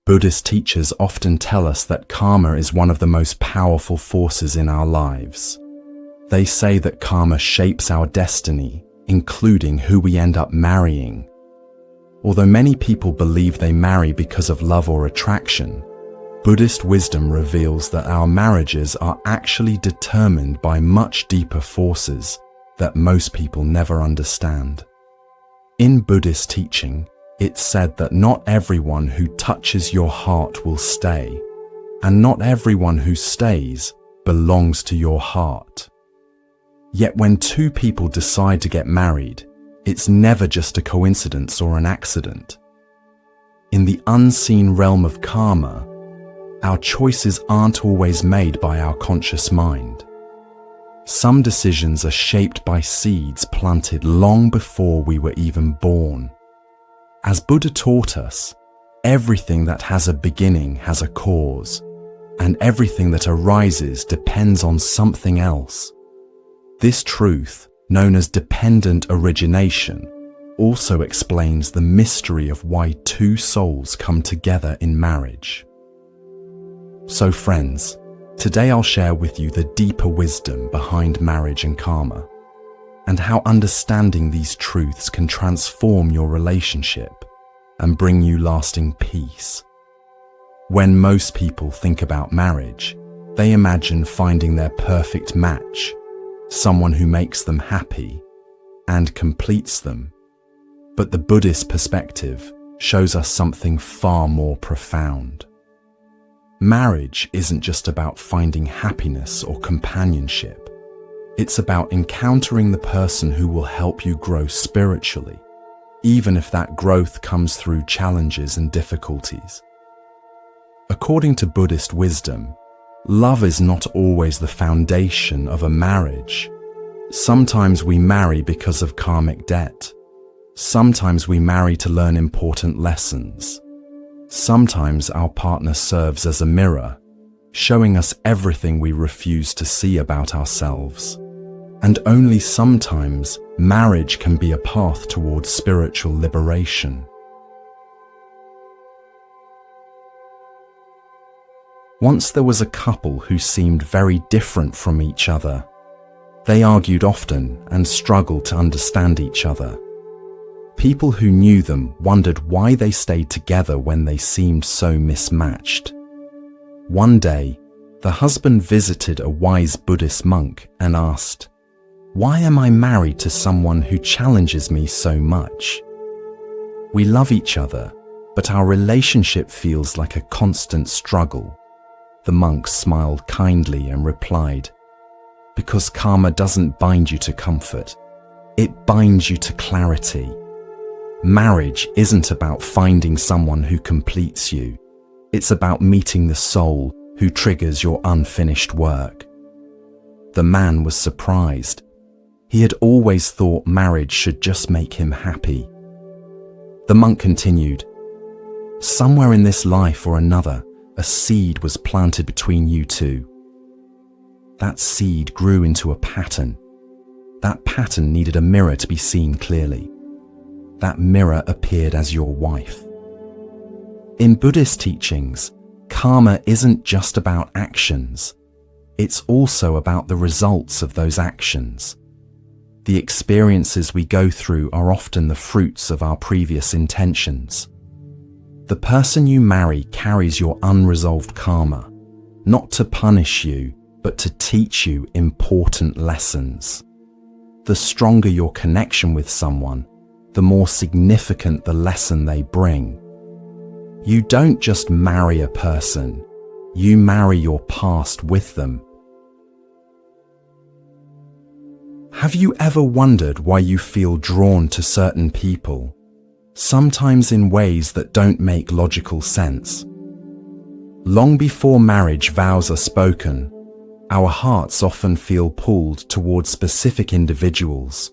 Buddhist teachers often tell us that karma is one of the most powerful forces in our lives. They say that karma shapes our destiny, including who we end up marrying. Although many people believe they marry because of love or attraction, Buddhist wisdom reveals that our marriages are actually determined by much deeper forces that most people never understand. In Buddhist teaching, it's said that not everyone who touches your heart will stay, and not everyone who stays belongs to your heart. Yet when two people decide to get married, it's never just a coincidence or an accident. In the unseen realm of karma, our choices aren't always made by our conscious mind. Some decisions are shaped by seeds planted long before we were even born. As Buddha taught us, everything that has a beginning has a cause, and everything that arises depends on something else. This truth, known as dependent origination, also explains the mystery of why two souls come together in marriage. So friends, today I'll share with you the deeper wisdom behind marriage and karma, and how understanding these truths can transform your relationship and bring you lasting peace. When most people think about marriage, they imagine finding their perfect match, someone who makes them happy and completes them. But the Buddhist perspective shows us something far more profound. Marriage isn't just about finding happiness or companionship. It's about encountering the person who will help you grow spiritually, even if that growth comes through challenges and difficulties. According to Buddhist wisdom, love is not always the foundation of a marriage. Sometimes we marry because of karmic debt. Sometimes we marry to learn important lessons. Sometimes our partner serves as a mirror, showing us everything we refuse to see about ourselves. And only sometimes, marriage can be a path towards spiritual liberation. Once there was a couple who seemed very different from each other. They argued often and struggled to understand each other. People who knew them wondered why they stayed together when they seemed so mismatched. One day, the husband visited a wise Buddhist monk and asked, "Why am I married to someone who challenges me so much? We love each other, but our relationship feels like a constant struggle." The monk smiled kindly and replied, "Because karma doesn't bind you to comfort, it binds you to clarity. Marriage isn't about finding someone who completes you. It's about meeting the soul who triggers your unfinished work." The man was surprised. He had always thought marriage should just make him happy. The monk continued, "Somewhere in this life or another, a seed was planted between you two. That seed grew into a pattern. That pattern needed a mirror to be seen clearly. That mirror appeared as your wife." In Buddhist teachings, karma isn't just about actions. It's also about the results of those actions. The experiences we go through are often the fruits of our previous intentions. The person you marry carries your unresolved karma, not to punish you, but to teach you important lessons. The stronger your connection with someone, the more significant the lesson they bring. You don't just marry a person, you marry your past with them. Have you ever wondered why you feel drawn to certain people, sometimes in ways that don't make logical sense? Long before marriage vows are spoken, our hearts often feel pulled towards specific individuals,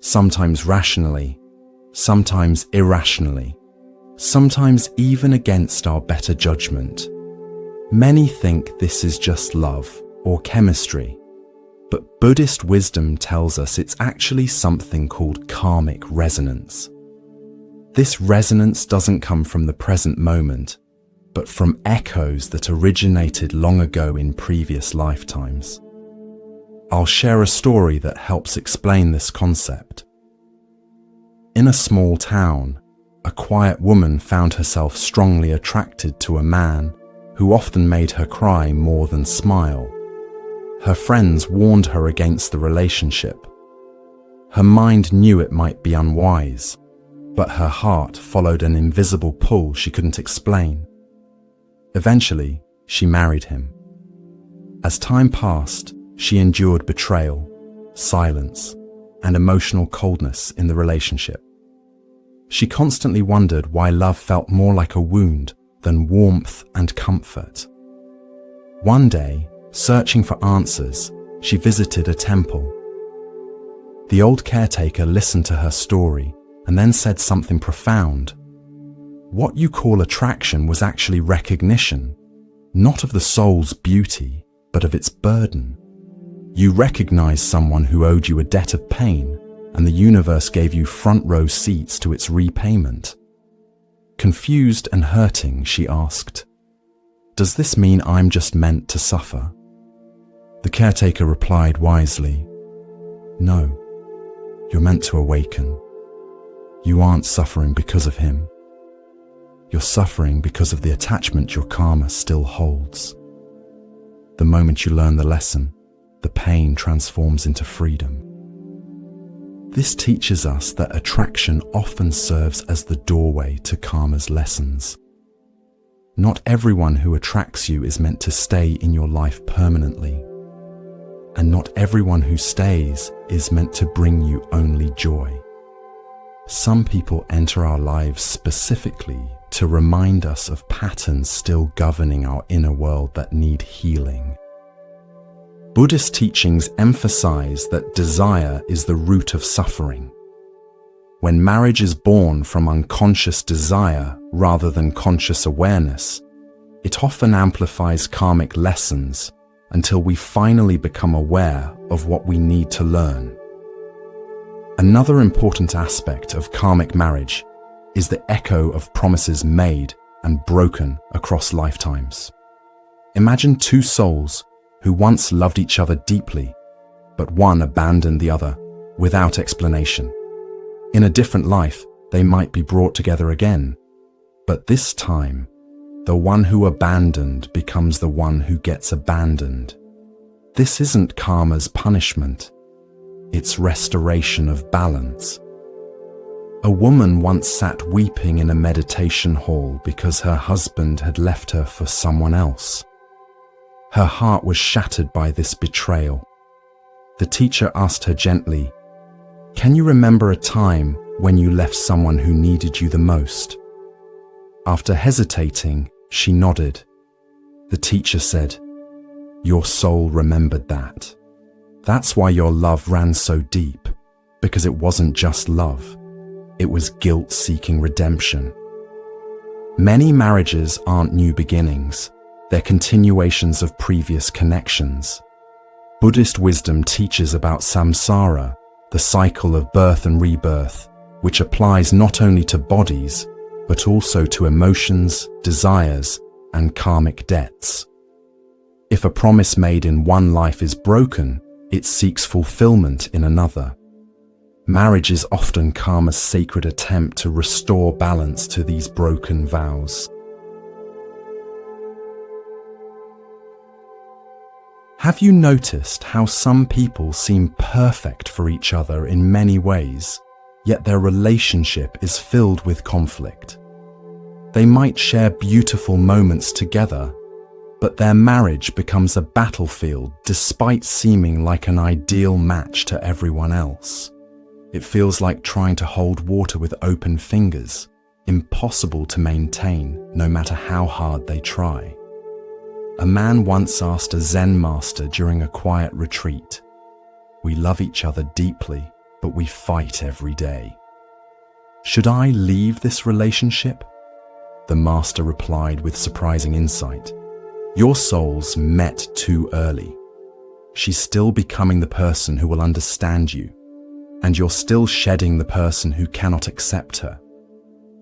sometimes rationally, sometimes irrationally, sometimes even against our better judgment. Many think this is just love or chemistry, but Buddhist wisdom tells us it's actually something called karmic resonance. This resonance doesn't come from the present moment, but from echoes that originated long ago in previous lifetimes. I'll share a story that helps explain this concept. In a small town, a quiet woman found herself strongly attracted to a man who often made her cry more than smile. Her friends warned her against the relationship. Her mind knew it might be unwise, but her heart followed an invisible pull she couldn't explain. Eventually, she married him. As time passed, she endured betrayal, silence, and emotional coldness in the relationship. She constantly wondered why love felt more like a wound than warmth and comfort. One day, searching for answers, she visited a temple. The old caretaker listened to her story and then said something profound. What you call attraction was actually recognition, not of the soul's beauty, but of its burden. You recognized someone who owed you a debt of pain, and the universe gave you front row seats to its repayment. Confused and hurting, she asked, "Does this mean I'm just meant to suffer?" The caretaker replied wisely, "No, you're meant to awaken. You aren't suffering because of him. You're suffering because of the attachment your karma still holds. The moment you learn the lesson, the pain transforms into freedom." This teaches us that attraction often serves as the doorway to karma's lessons. Not everyone who attracts you is meant to stay in your life permanently. And not everyone who stays is meant to bring you only joy. Some people enter our lives specifically to remind us of patterns still governing our inner world that need healing. Buddhist teachings emphasize that desire is the root of suffering. When marriage is born from unconscious desire rather than conscious awareness, it often amplifies karmic lessons until we finally become aware of what we need to learn. Another important aspect of karmic marriage is the echo of promises made and broken across lifetimes. Imagine two souls who once loved each other deeply, but one abandoned the other without explanation. In a different life, they might be brought together again, but this time, the one who abandoned becomes the one who gets abandoned. This isn't karma's punishment, it's restoration of balance. A woman once sat weeping in a meditation hall because her husband had left her for someone else. Her heart was shattered by this betrayal. The teacher asked her gently, "Can you remember a time when you left someone who needed you the most?" After hesitating, she nodded. The teacher said, "Your soul remembered that. That's why your love ran so deep, because it wasn't just love. It was guilt seeking redemption." Many marriages aren't new beginnings. They're continuations of previous connections. Buddhist wisdom teaches about samsara, the cycle of birth and rebirth, which applies not only to bodies, but also to emotions, desires, and karmic debts. If a promise made in one life is broken, it seeks fulfillment in another. Marriage is often karma's sacred attempt to restore balance to these broken vows. Have you noticed how some people seem perfect for each other in many ways, yet their relationship is filled with conflict? They might share beautiful moments together, but their marriage becomes a battlefield despite seeming like an ideal match to everyone else. It feels like trying to hold water with open fingers, impossible to maintain no matter how hard they try. A man once asked a Zen master during a quiet retreat, "We love each other deeply, but we fight every day. Should I leave this relationship?" The master replied with surprising insight, "Your souls met too early. She's still becoming the person who will understand you, and you're still shedding the person who cannot accept her.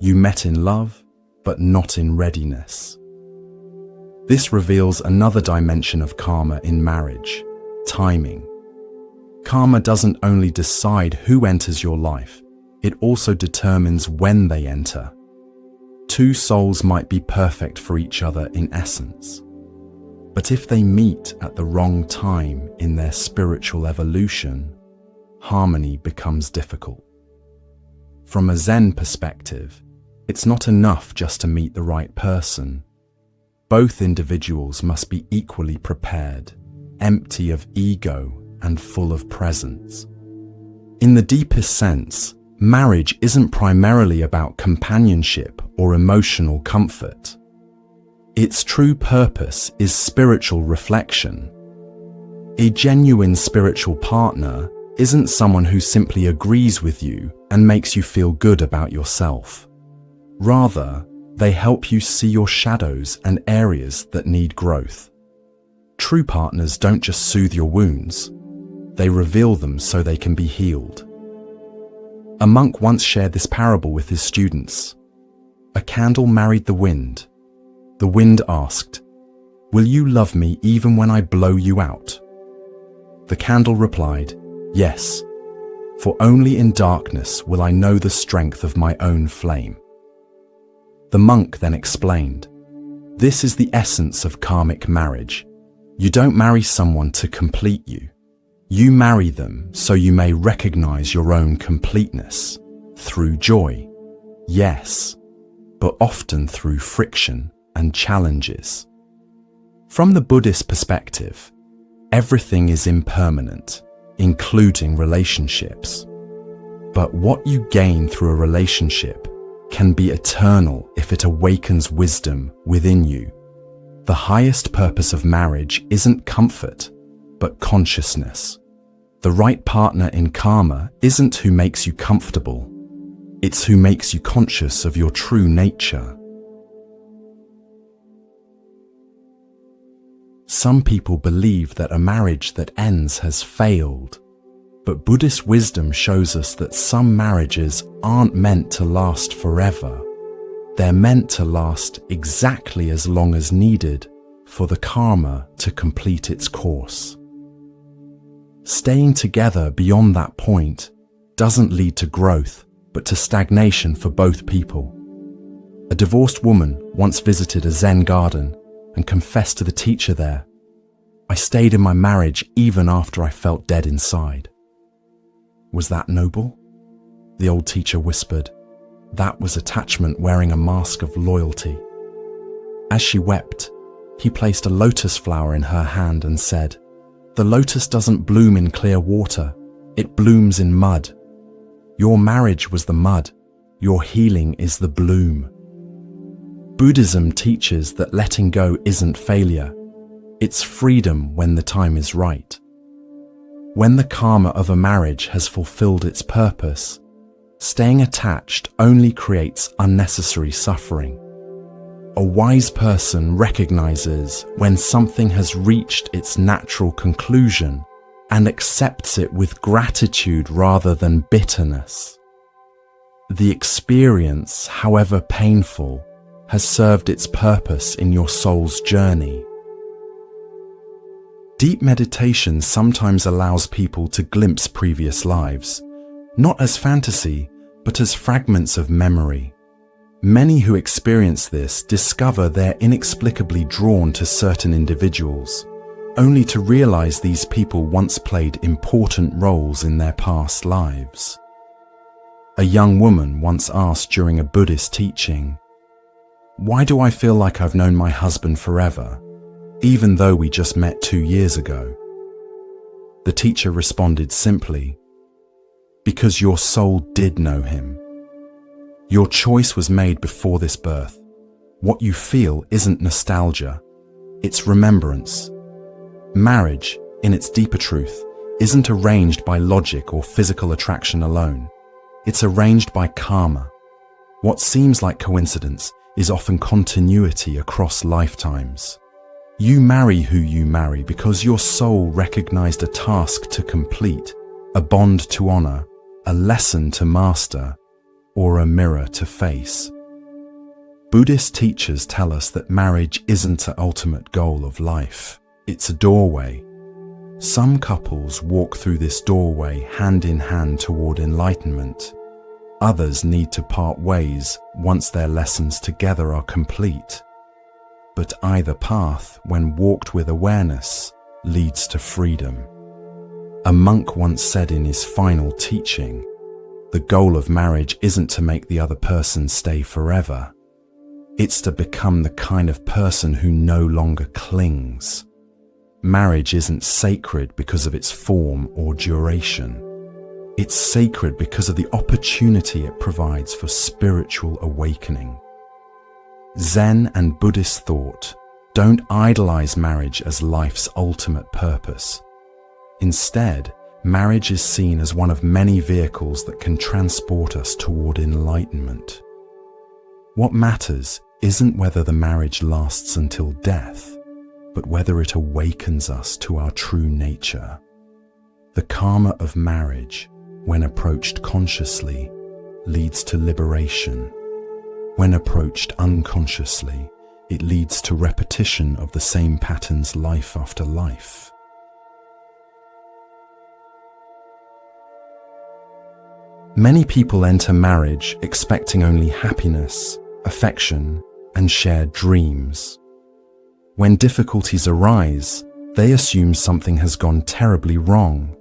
You met in love, but not in readiness." This reveals another dimension of karma in marriage: timing. Karma doesn't only decide who enters your life, it also determines when they enter. Two souls might be perfect for each other in essence, but if they meet at the wrong time in their spiritual evolution, harmony becomes difficult. From a Zen perspective, it's not enough just to meet the right person. Both individuals must be equally prepared, empty of ego and full of presence. In the deepest sense, marriage isn't primarily about companionship or emotional comfort. Its true purpose is spiritual reflection. A genuine spiritual partner isn't someone who simply agrees with you and makes you feel good about yourself. Rather, they help you see your shadows and areas that need growth. True partners don't just soothe your wounds, they reveal them so they can be healed. A monk once shared this parable with his students. A candle married the wind. The wind asked, "Will you love me even when I blow you out?" The candle replied, "Yes, for only in darkness will I know the strength of my own flame." The monk then explained, "This is the essence of karmic marriage. You don't marry someone to complete you. You marry them so you may recognize your own completeness through joy, yes, but often through friction and challenges." From the Buddhist perspective, everything is impermanent, including relationships. But what you gain through a relationship can be eternal if it awakens wisdom within you. The highest purpose of marriage isn't comfort, but consciousness. The right partner in karma isn't who makes you comfortable, it's who makes you conscious of your true nature. Some people believe that a marriage that ends has failed, but Buddhist wisdom shows us that some marriages aren't meant to last forever. They're meant to last exactly as long as needed for the karma to complete its course. Staying together beyond that point doesn't lead to growth, but to stagnation for both people. A divorced woman once visited a Zen garden and confessed to the teacher there, "I stayed in my marriage even after I felt dead inside." Was that noble? The old teacher whispered, "That was attachment wearing a mask of loyalty." As she wept, he placed a lotus flower in her hand and said, "The lotus doesn't bloom in clear water, it blooms in mud. Your marriage was the mud, your healing is the bloom." Buddhism teaches that letting go isn't failure, it's freedom when the time is right. When the karma of a marriage has fulfilled its purpose, staying attached only creates unnecessary suffering. A wise person recognizes when something has reached its natural conclusion and accepts it with gratitude rather than bitterness. The experience, however painful, has served its purpose in your soul's journey. Deep meditation sometimes allows people to glimpse previous lives, not as fantasy, but as fragments of memory. Many who experience this discover they're inexplicably drawn to certain individuals, only to realize these people once played important roles in their past lives. A young woman once asked during a Buddhist teaching, "Why do I feel like I've known my husband forever, even though we just met 2 years ago?" The teacher responded simply, "Because your soul did know him. Your choice was made before this birth. What you feel isn't nostalgia, it's remembrance." Marriage, in its deeper truth, isn't arranged by logic or physical attraction alone. It's arranged by karma. What seems like coincidence is often continuity across lifetimes. You marry who you marry because your soul recognized a task to complete, a bond to honor, a lesson to master, or a mirror to face. Buddhist teachers tell us that marriage isn't the ultimate goal of life. It's a doorway. Some couples walk through this doorway hand in hand toward enlightenment. Others need to part ways once their lessons together are complete. But either path, when walked with awareness, leads to freedom. A monk once said in his final teaching, "The goal of marriage isn't to make the other person stay forever. It's to become the kind of person who no longer clings." Marriage isn't sacred because of its form or duration. It's sacred because of the opportunity it provides for spiritual awakening. Zen and Buddhist thought don't idolize marriage as life's ultimate purpose. Instead, marriage is seen as one of many vehicles that can transport us toward enlightenment. What matters isn't whether the marriage lasts until death, but whether it awakens us to our true nature. The karma of marriage, when approached consciously, leads to liberation. When approached unconsciously, it leads to repetition of the same patterns life after life. Many people enter marriage expecting only happiness, affection, and shared dreams. When difficulties arise, they assume something has gone terribly wrong.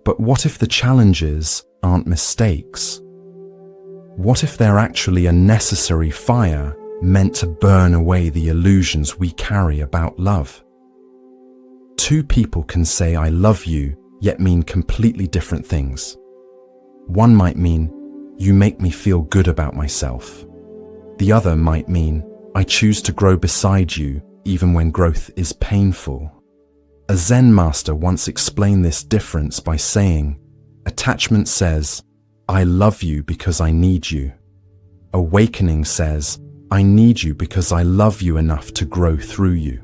But what if the challenges aren't mistakes? What if they're actually a necessary fire meant to burn away the illusions we carry about love? Two people can say "I love you," yet mean completely different things. One might mean, "You make me feel good about myself." The other might mean, "I choose to grow beside you even when growth is painful." A Zen master once explained this difference by saying, "Attachment says, 'I love you because I need you.' Awakening says, 'I need you because I love you enough to grow through you.'"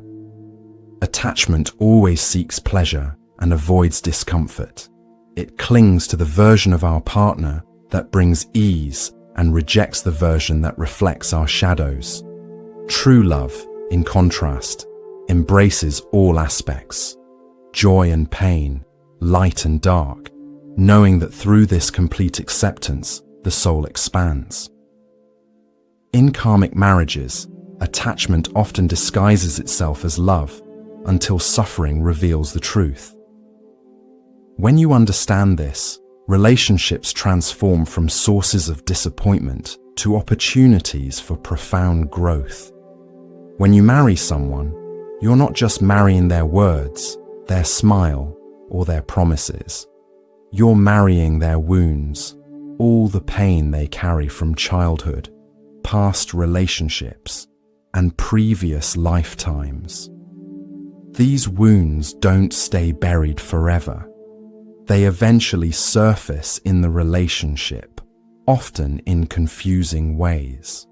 Attachment always seeks pleasure and avoids discomfort. It clings to the version of our partner that brings ease and rejects the version that reflects our shadows. True love, in contrast, embraces all aspects, joy and pain, light and dark, knowing that through this complete acceptance, the soul expands. In karmic marriages, attachment often disguises itself as love until suffering reveals the truth. When you understand this, relationships transform from sources of disappointment to opportunities for profound growth. When you marry someone, you're not just marrying their words, their smile, or their promises. You're marrying their wounds, all the pain they carry from childhood, past relationships, and previous lifetimes. These wounds don't stay buried forever. They eventually surface in the relationship, often in confusing ways.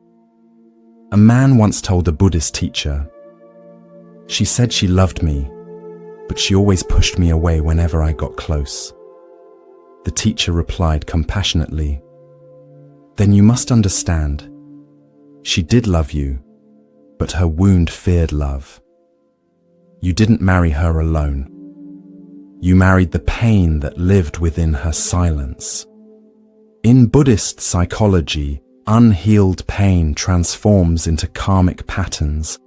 A man once told a Buddhist teacher, "She said she loved me, but she always pushed me away whenever I got close." The teacher replied compassionately, "Then you must understand. She did love you, but her wound feared love. You didn't marry her alone. You married the pain that lived within her silence." In Buddhist psychology, unhealed pain transforms into karmic patterns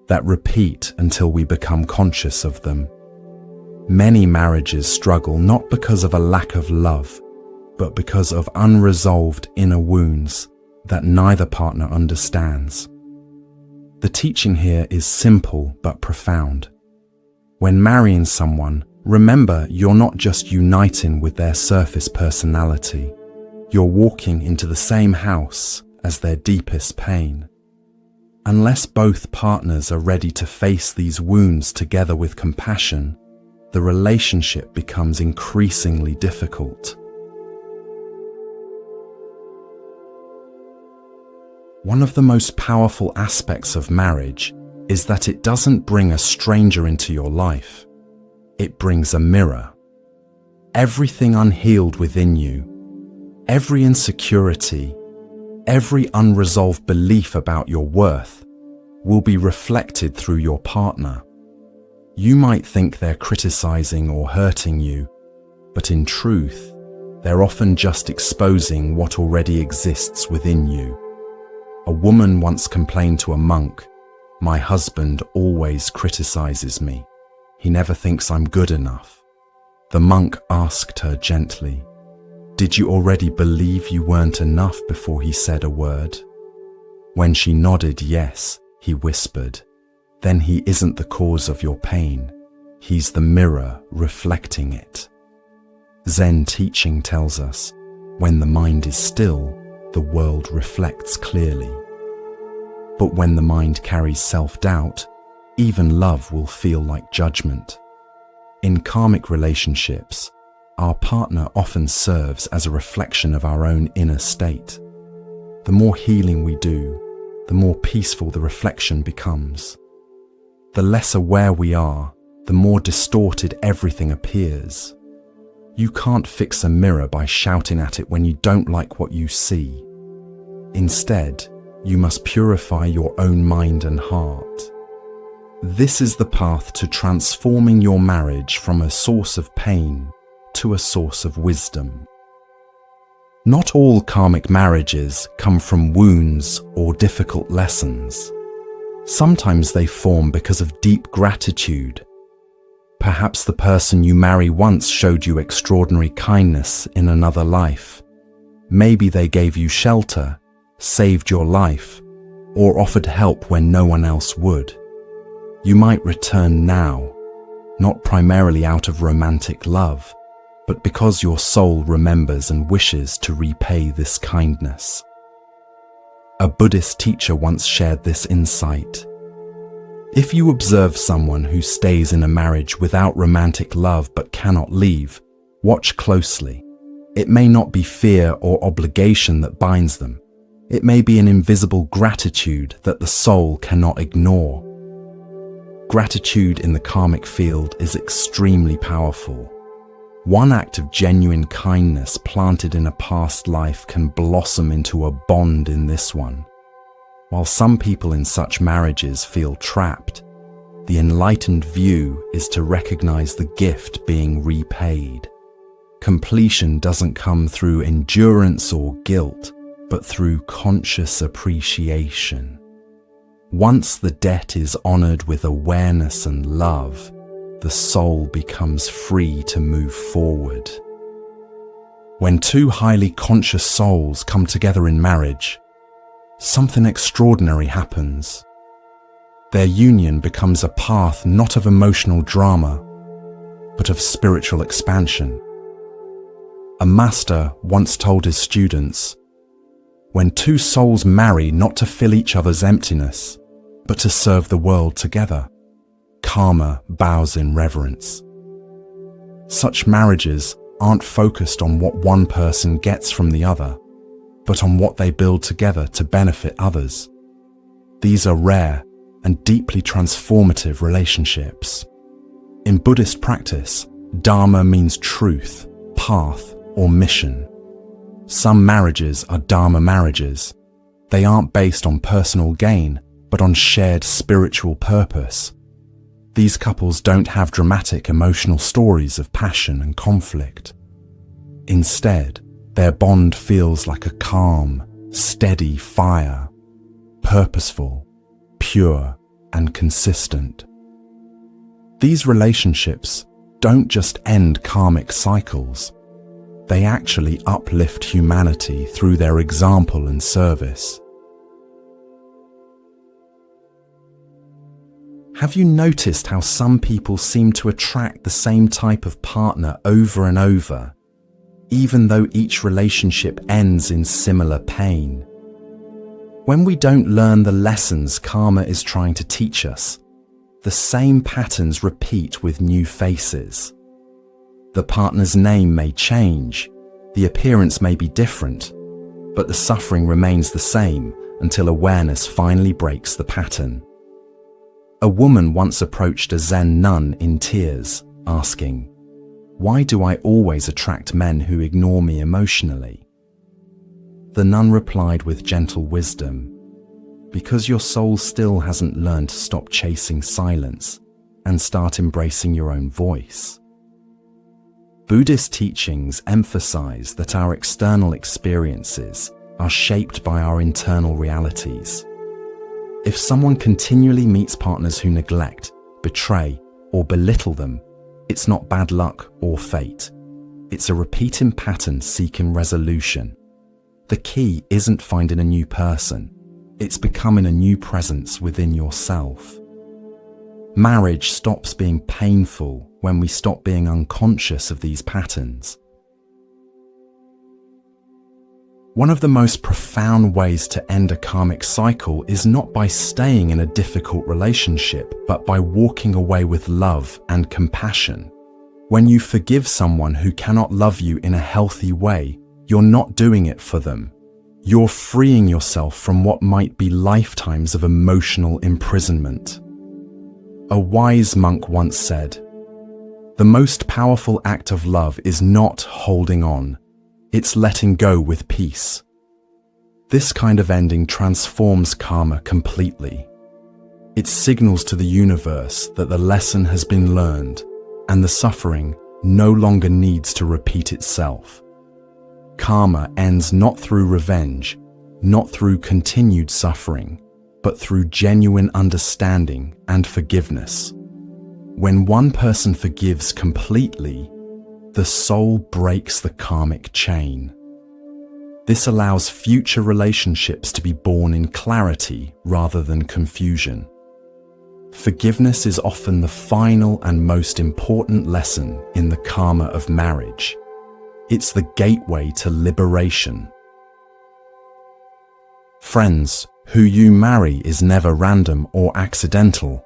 that repeat until we become conscious of them. Many marriages struggle not because of a lack of love, but because of unresolved inner wounds that neither partner understands. The teaching here is simple but profound. When marrying someone, remember you're not just uniting with their surface personality. You're walking into the same house as their deepest pain. Unless both partners are ready to face these wounds together with compassion, the relationship becomes increasingly difficult. One of the most powerful aspects of marriage is that it doesn't bring a stranger into your life. It brings a mirror. Everything unhealed within you, every insecurity, Every unresolved belief about your worth will be reflected through your partner. You might think they're criticizing or hurting you, but in truth, they're often just exposing what already exists within you. A woman once complained to a monk, "My husband always criticizes me. He never thinks I'm good enough." The monk asked her gently, "Did you already believe you weren't enough before he said a word?" When she nodded yes, he whispered, "Then he isn't the cause of your pain. He's the mirror reflecting it." Zen teaching tells us, when the mind is still, the world reflects clearly. But when the mind carries self-doubt, even love will feel like judgment. In karmic relationships, our partner often serves as a reflection of our own inner state. The more healing we do, the more peaceful the reflection becomes. The less aware we are, the more distorted everything appears. You can't fix a mirror by shouting at it when you don't like what you see. Instead, you must purify your own mind and heart. This is the path to transforming your marriage from a source of pain to a source of wisdom. Not all karmic marriages come from wounds or difficult lessons. Sometimes they form because of deep gratitude. Perhaps the person you marry once showed you extraordinary kindness in another life. Maybe they gave you shelter, saved your life, or offered help when no one else would. You might return now, not primarily out of romantic love, but because your soul remembers and wishes to repay this kindness. A Buddhist teacher once shared this insight. If you observe someone who stays in a marriage without romantic love but cannot leave, watch closely. It may not be fear or obligation that binds them. It may be an invisible gratitude that the soul cannot ignore. Gratitude in the karmic field is extremely powerful. One act of genuine kindness planted in a past life can blossom into a bond in this one. While some people in such marriages feel trapped, the enlightened view is to recognize the gift being repaid. Completion doesn't come through endurance or guilt, but through conscious appreciation. Once the debt is honored with awareness and love, the soul becomes free to move forward. When two highly conscious souls come together in marriage, something extraordinary happens. Their union becomes a path not of emotional drama, but of spiritual expansion. A master once told his students, "When two souls marry not to fill each other's emptiness, but to serve the world together, karma bows in reverence." Such marriages aren't focused on what one person gets from the other, but on what they build together to benefit others. These are rare and deeply transformative relationships. In Buddhist practice, Dharma means truth, path, or mission. Some marriages are Dharma marriages. They aren't based on personal gain, but on shared spiritual purpose. These couples don't have dramatic emotional stories of passion and conflict. Instead, their bond feels like a calm, steady fire, purposeful, pure, and consistent. These relationships don't just end karmic cycles. They actually uplift humanity through their example and service. Have you noticed how some people seem to attract the same type of partner over and over, even though each relationship ends in similar pain? When we don't learn the lessons karma is trying to teach us, the same patterns repeat with new faces. The partner's name may change, the appearance may be different, but the suffering remains the same until awareness finally breaks the pattern. A woman once approached a Zen nun in tears, asking, "Why do I always attract men who ignore me emotionally?" The nun replied with gentle wisdom, "Because your soul still hasn't learned to stop chasing silence and start embracing your own voice." Buddhist teachings emphasize that our external experiences are shaped by our internal realities. If someone continually meets partners who neglect, betray, or belittle them, it's not bad luck or fate. It's a repeating pattern seeking resolution. The key isn't finding a new person, it's becoming a new presence within yourself. Marriage stops being painful when we stop being unconscious of these patterns. One of the most profound ways to end a karmic cycle is not by staying in a difficult relationship, but by walking away with love and compassion. When you forgive someone who cannot love you in a healthy way, you're not doing it for them. You're freeing yourself from what might be lifetimes of emotional imprisonment. A wise monk once said, "The most powerful act of love is not holding on, it's letting go with peace." This kind of ending transforms karma completely. It signals to the universe that the lesson has been learned and the suffering no longer needs to repeat itself. Karma ends not through revenge, not through continued suffering, but through genuine understanding and forgiveness. When one person forgives completely, the soul breaks the karmic chain. This allows future relationships to be born in clarity rather than confusion. Forgiveness is often the final and most important lesson in the karma of marriage. It's the gateway to liberation. Friends, who you marry is never random or accidental.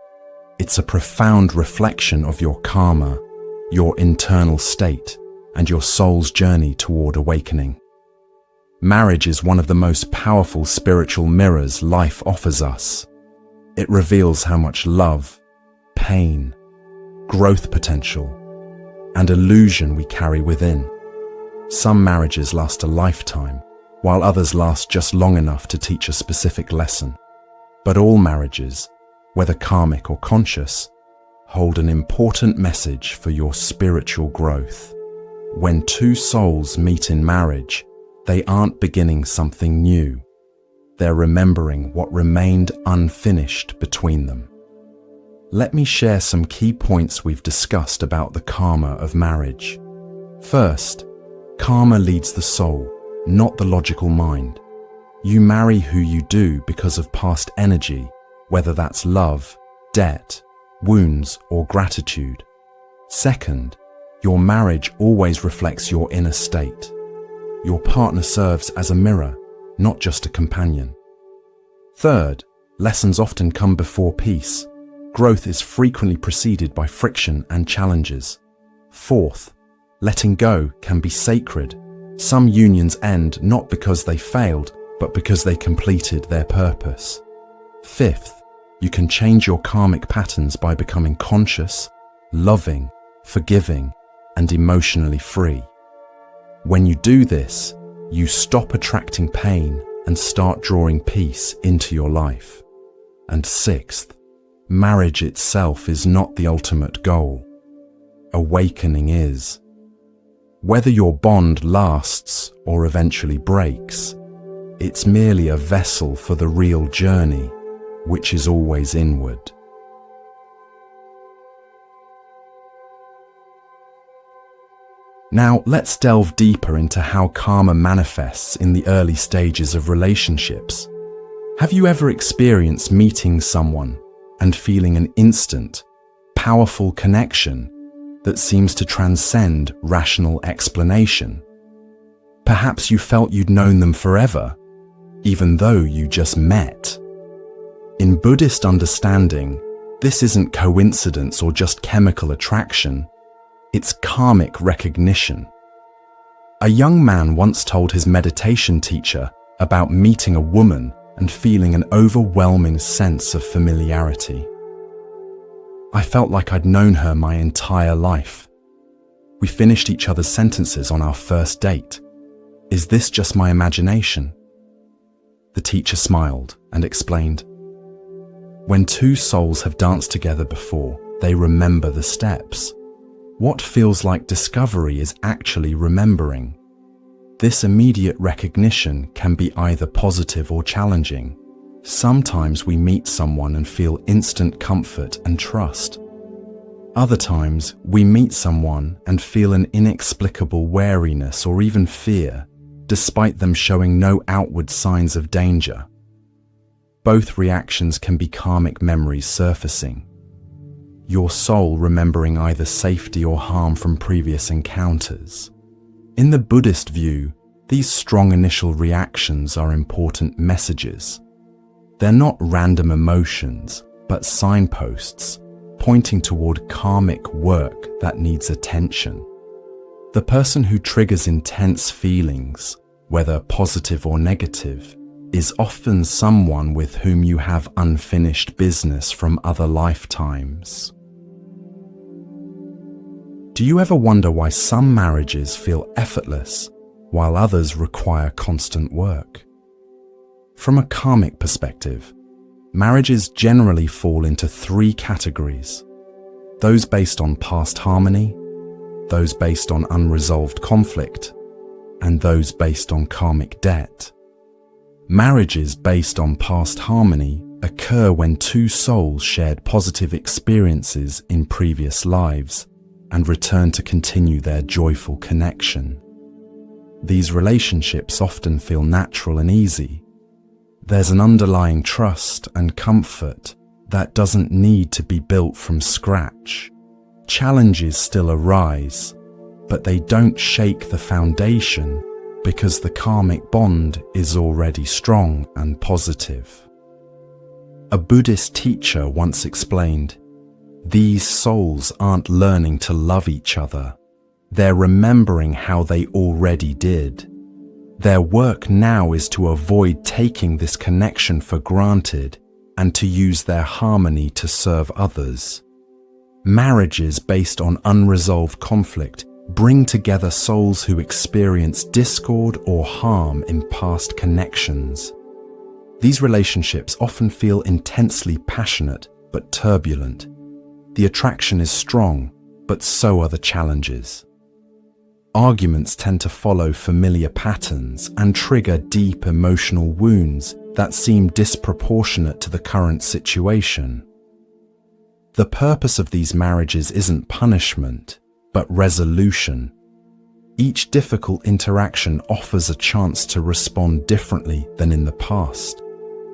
It's a profound reflection of your karma, your internal state, and your soul's journey toward awakening. Marriage is one of the most powerful spiritual mirrors life offers us. It reveals how much love, pain, growth potential, and illusion we carry within. Some marriages last a lifetime, while others last just long enough to teach a specific lesson. But all marriages, whether karmic or conscious, hold an important message for your spiritual growth. When two souls meet in marriage, they aren't beginning something new. They're remembering what remained unfinished between them. Let me share some key points we've discussed about the karma of marriage. First, karma leads the soul, not the logical mind. You marry who you do because of past energy, whether that's love, debt, wounds, or gratitude. Second, your marriage always reflects your inner state. Your partner serves as a mirror, not just a companion. Third, lessons often come before peace. Growth is frequently preceded by friction and challenges. Fourth, letting go can be sacred. Some unions end not because they failed, but because they completed their purpose. Fifth, you can change your karmic patterns by becoming conscious, loving, forgiving, and emotionally free. When you do this, you stop attracting pain and start drawing peace into your life. And sixth, marriage itself is not the ultimate goal. Awakening is. Whether your bond lasts or eventually breaks, it's merely a vessel for the real journey, which is always inward. Now, let's delve deeper into how karma manifests in the early stages of relationships. Have you ever experienced meeting someone and feeling an instant, powerful connection that seems to transcend rational explanation? Perhaps you felt you'd known them forever, even though you just met. In Buddhist understanding, this isn't coincidence or just chemical attraction. It's karmic recognition. A young man once told his meditation teacher about meeting a woman and feeling an overwhelming sense of familiarity. I felt like I'd known her my entire life. We finished each other's sentences on our first date. Is this just my imagination? The teacher smiled and explained, when two souls have danced together before, they remember the steps. What feels like discovery is actually remembering. This immediate recognition can be either positive or challenging. Sometimes we meet someone and feel instant comfort and trust. Other times, we meet someone and feel an inexplicable wariness or even fear, despite them showing no outward signs of danger. Both reactions can be karmic memories surfacing. Your soul remembering either safety or harm from previous encounters. In the Buddhist view, these strong initial reactions are important messages. They're not random emotions, but signposts, pointing toward karmic work that needs attention. The person who triggers intense feelings, whether positive or negative, is often someone with whom you have unfinished business from other lifetimes. Do you ever wonder why some marriages feel effortless, while others require constant work? From a karmic perspective, marriages generally fall into three categories: those based on past harmony, those based on unresolved conflict, and those based on karmic debt. Marriages based on past harmony occur when two souls shared positive experiences in previous lives and return to continue their joyful connection. These relationships often feel natural and easy. There's an underlying trust and comfort that doesn't need to be built from scratch. Challenges still arise, but they don't shake the foundation because the karmic bond is already strong and positive. A Buddhist teacher once explained, "These souls aren't learning to love each other. They're remembering how they already did. Their work now is to avoid taking this connection for granted and to use their harmony to serve others." Marriages based on unresolved conflict bring together souls who experience discord or harm in past connections. These relationships often feel intensely passionate but turbulent. The attraction is strong, but so are the challenges. Arguments tend to follow familiar patterns and trigger deep emotional wounds that seem disproportionate to the current situation. The purpose of these marriages isn't punishment, but resolution. Each difficult interaction offers a chance to respond differently than in the past,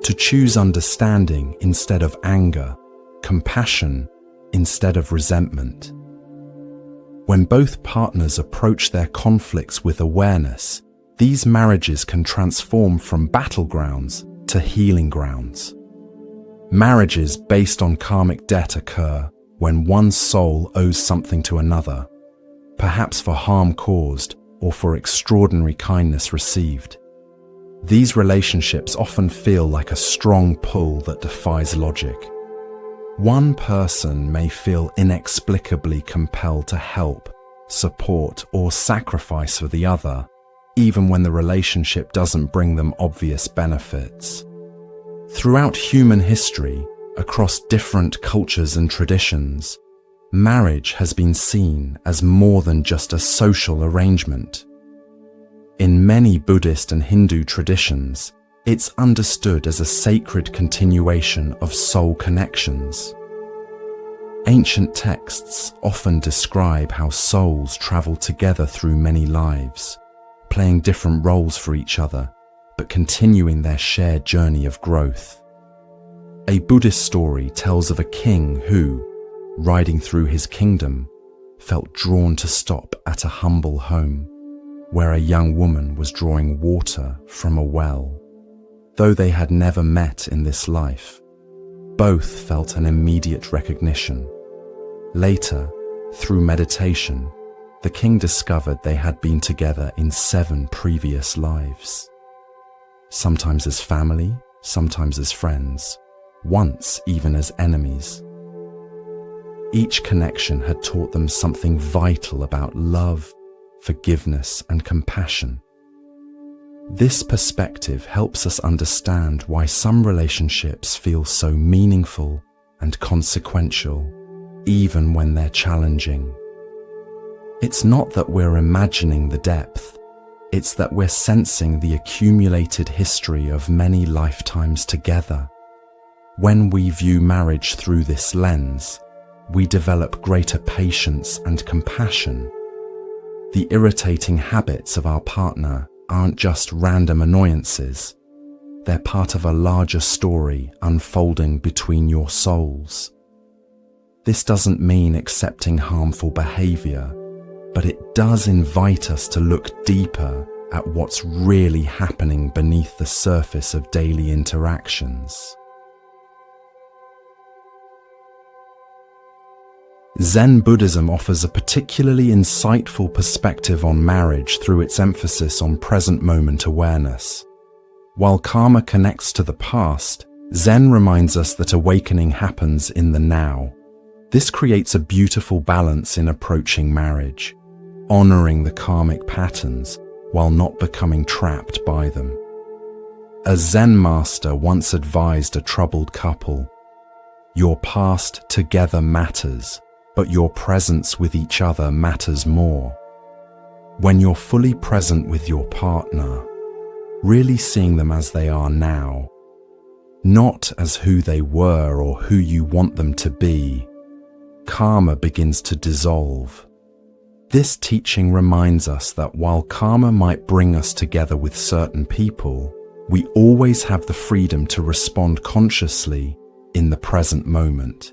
to choose understanding instead of anger, compassion instead of resentment. When both partners approach their conflicts with awareness, these marriages can transform from battlegrounds to healing grounds. Marriages based on karmic debt occur when one soul owes something to another, perhaps for harm caused or for extraordinary kindness received. These relationships often feel like a strong pull that defies logic. One person may feel inexplicably compelled to help, support, or sacrifice for the other, even when the relationship doesn't bring them obvious benefits. Throughout human history, across different cultures and traditions, marriage has been seen as more than just a social arrangement. In many Buddhist and Hindu traditions, it's understood as a sacred continuation of soul connections. Ancient texts often describe how souls travel together through many lives, playing different roles for each other, but continuing their shared journey of growth. A Buddhist story tells of a king who, riding through his kingdom, felt drawn to stop at a humble home, where a young woman was drawing water from a well. Though they had never met in this life, both felt an immediate recognition. Later, through meditation, the king discovered they had been together in 7 previous lives. Sometimes as family, sometimes as friends, once even as enemies. Each connection had taught them something vital about love, forgiveness, and compassion. This perspective helps us understand why some relationships feel so meaningful and consequential, even when they're challenging. It's not that we're imagining the depth, it's that we're sensing the accumulated history of many lifetimes together. When we view marriage through this lens, we develop greater patience and compassion. The irritating habits of our partner aren't just random annoyances. They're part of a larger story unfolding between your souls. This doesn't mean accepting harmful behavior, but it does invite us to look deeper at what's really happening beneath the surface of daily interactions. Zen Buddhism offers a particularly insightful perspective on marriage through its emphasis on present moment awareness. While karma connects to the past, Zen reminds us that awakening happens in the now. This creates a beautiful balance in approaching marriage, honoring the karmic patterns while not becoming trapped by them. A Zen master once advised a troubled couple, "Your past together matters, but your presence with each other matters more." When you're fully present with your partner, really seeing them as they are now, not as who they were or who you want them to be, karma begins to dissolve. This teaching reminds us that while karma might bring us together with certain people, we always have the freedom to respond consciously in the present moment.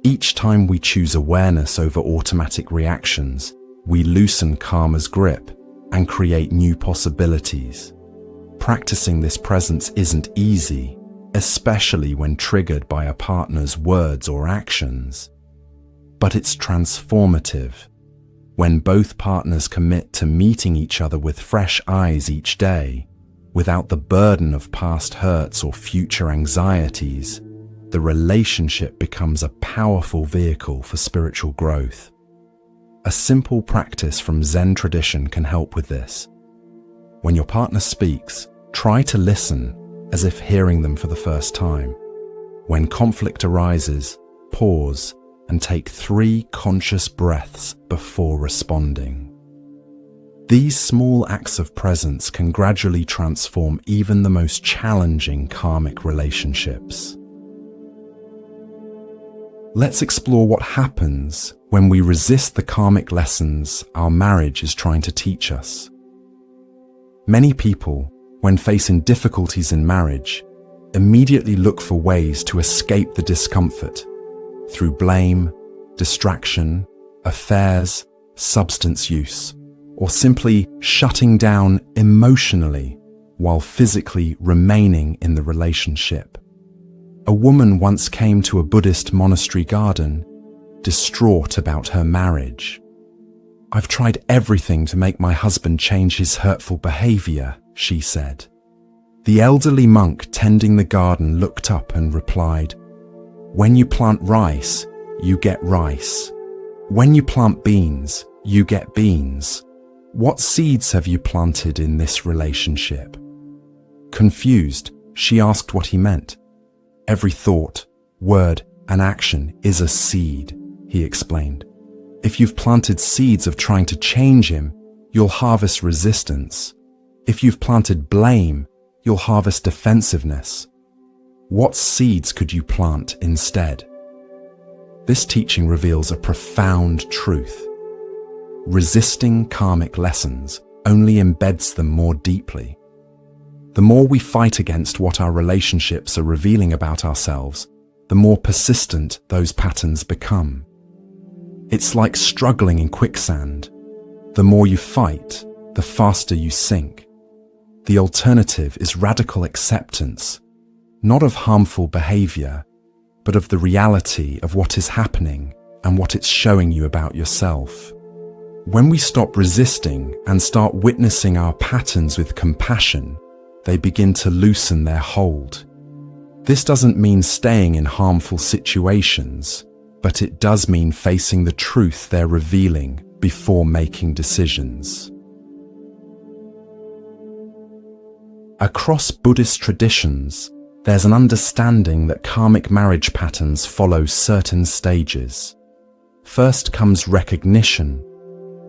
Each time we choose awareness over automatic reactions, we loosen karma's grip and create new possibilities. Practicing this presence isn't easy, especially when triggered by a partner's words or actions. But it's transformative. When both partners commit to meeting each other with fresh eyes each day, without the burden of past hurts or future anxieties, the relationship becomes a powerful vehicle for spiritual growth. A simple practice from Zen tradition can help with this. When your partner speaks, try to listen as if hearing them for the first time. When conflict arises, pause and take 3 conscious breaths before responding. These small acts of presence can gradually transform even the most challenging karmic relationships. Let's explore what happens when we resist the karmic lessons our marriage is trying to teach us. Many people, when facing difficulties in marriage, immediately look for ways to escape the discomfort through blame, distraction, affairs, substance use, or simply shutting down emotionally while physically remaining in the relationship. A woman once came to a Buddhist monastery garden, distraught about her marriage. "I've tried everything to make my husband change his hurtful behavior," she said. The elderly monk tending the garden looked up and replied, "When you plant rice, you get rice. When you plant beans, you get beans. What seeds have you planted in this relationship?" Confused, she asked what he meant. "Every thought, word, and action is a seed," he explained. "If you've planted seeds of trying to change him, you'll harvest resistance. If you've planted blame, you'll harvest defensiveness. What seeds could you plant instead?" This teaching reveals a profound truth. Resisting karmic lessons only embeds them more deeply. The more we fight against what our relationships are revealing about ourselves, the more persistent those patterns become. It's like struggling in quicksand. The more you fight, the faster you sink. The alternative is radical acceptance, not of harmful behavior, but of the reality of what is happening and what it's showing you about yourself. When we stop resisting and start witnessing our patterns with compassion, they begin to loosen their hold. This doesn't mean staying in harmful situations, but it does mean facing the truth they're revealing before making decisions. Across Buddhist traditions, there's an understanding that karmic marriage patterns follow certain stages. First comes recognition,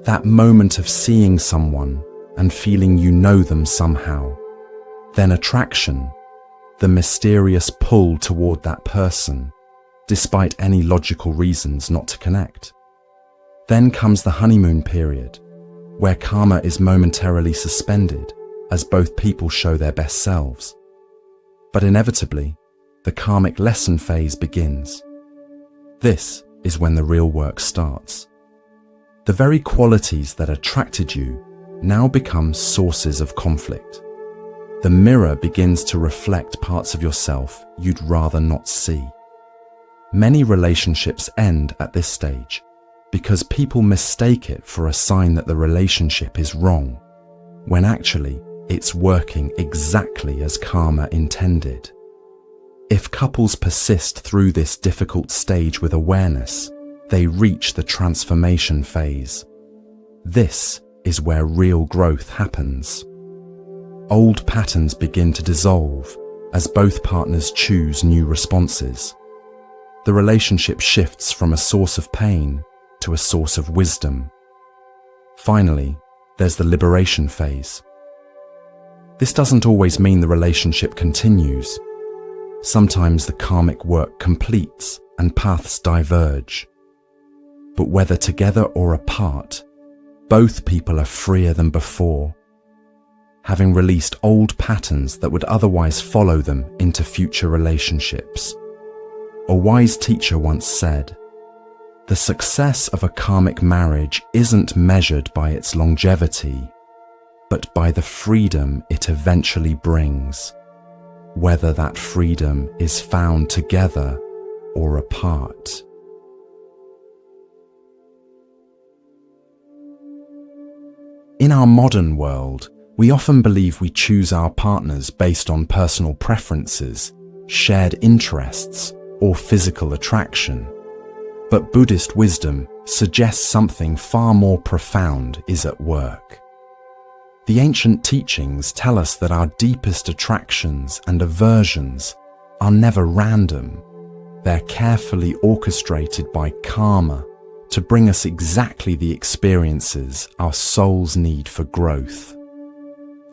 that moment of seeing someone and feeling you know them somehow. Then attraction, the mysterious pull toward that person, despite any logical reasons not to connect. Then comes the honeymoon period, where karma is momentarily suspended as both people show their best selves. But inevitably, the karmic lesson phase begins. This is when the real work starts. The very qualities that attracted you now become sources of conflict. The mirror begins to reflect parts of yourself you'd rather not see. Many relationships end at this stage because people mistake it for a sign that the relationship is wrong, when actually it's working exactly as karma intended. If couples persist through this difficult stage with awareness, they reach the transformation phase. This is where real growth happens. Old patterns begin to dissolve as both partners choose new responses. The relationship shifts from a source of pain to a source of wisdom. Finally, there's the liberation phase. This doesn't always mean the relationship continues. Sometimes the karmic work completes and paths diverge. But whether together or apart, both people are freer than before, having released old patterns that would otherwise follow them into future relationships. A wise teacher once said, "The success of a karmic marriage isn't measured by its longevity, but by the freedom it eventually brings, whether that freedom is found together or apart." In our modern world, we often believe we choose our partners based on personal preferences, shared interests, or physical attraction. But Buddhist wisdom suggests something far more profound is at work. The ancient teachings tell us that our deepest attractions and aversions are never random. They're carefully orchestrated by karma to bring us exactly the experiences our souls need for growth.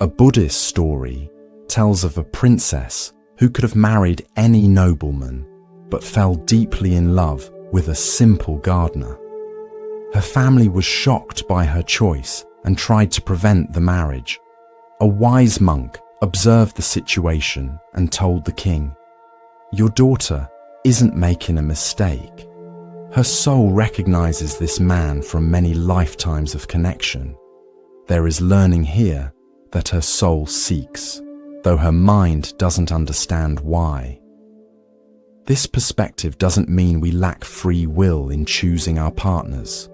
A Buddhist story tells of a princess who could have married any nobleman, but fell deeply in love with a simple gardener. Her family was shocked by her choice and tried to prevent the marriage. A wise monk observed the situation and told the king, "Your daughter isn't making a mistake. Her soul recognizes this man from many lifetimes of connection. There is learning here that her soul seeks, though her mind doesn't understand why." This perspective doesn't mean we lack free will in choosing our partners.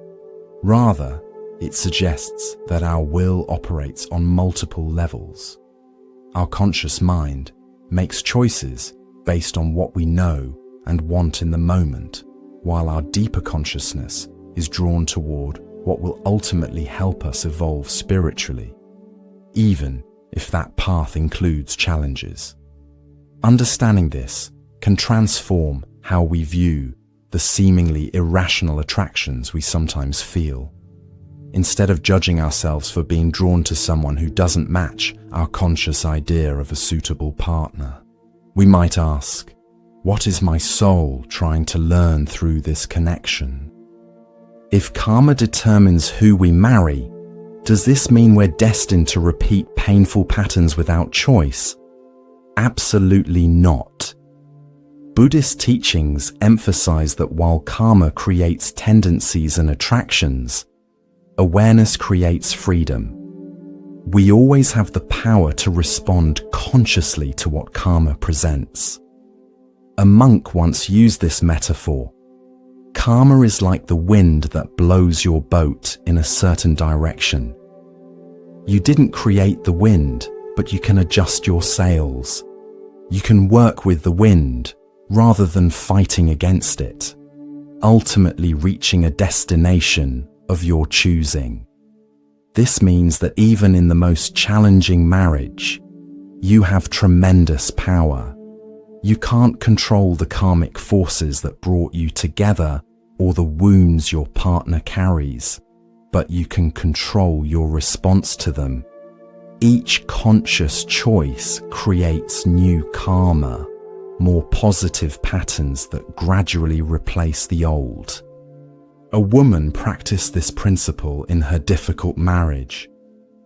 Rather, it suggests that our will operates on multiple levels. Our conscious mind makes choices based on what we know and want in the moment, while our deeper consciousness is drawn toward what will ultimately help us evolve spiritually, even if that path includes challenges. Understanding this can transform how we view the seemingly irrational attractions we sometimes feel. Instead of judging ourselves for being drawn to someone who doesn't match our conscious idea of a suitable partner, we might ask, what is my soul trying to learn through this connection? If karma determines who we marry, does this mean we're destined to repeat painful patterns without choice? Absolutely not. Buddhist teachings emphasize that while karma creates tendencies and attractions, awareness creates freedom. We always have the power to respond consciously to what karma presents. A monk once used this metaphor. Karma is like the wind that blows your boat in a certain direction. You didn't create the wind, but you can adjust your sails. You can work with the wind rather than fighting against it, ultimately reaching a destination of your choosing. This means that even in the most challenging marriage, You have tremendous power. You can't control the karmic forces that brought you together or the wounds your partner carries, but you can control your response to them. Each conscious choice creates new karma, more positive patterns that gradually replace the old. A woman practiced this principle in her difficult marriage.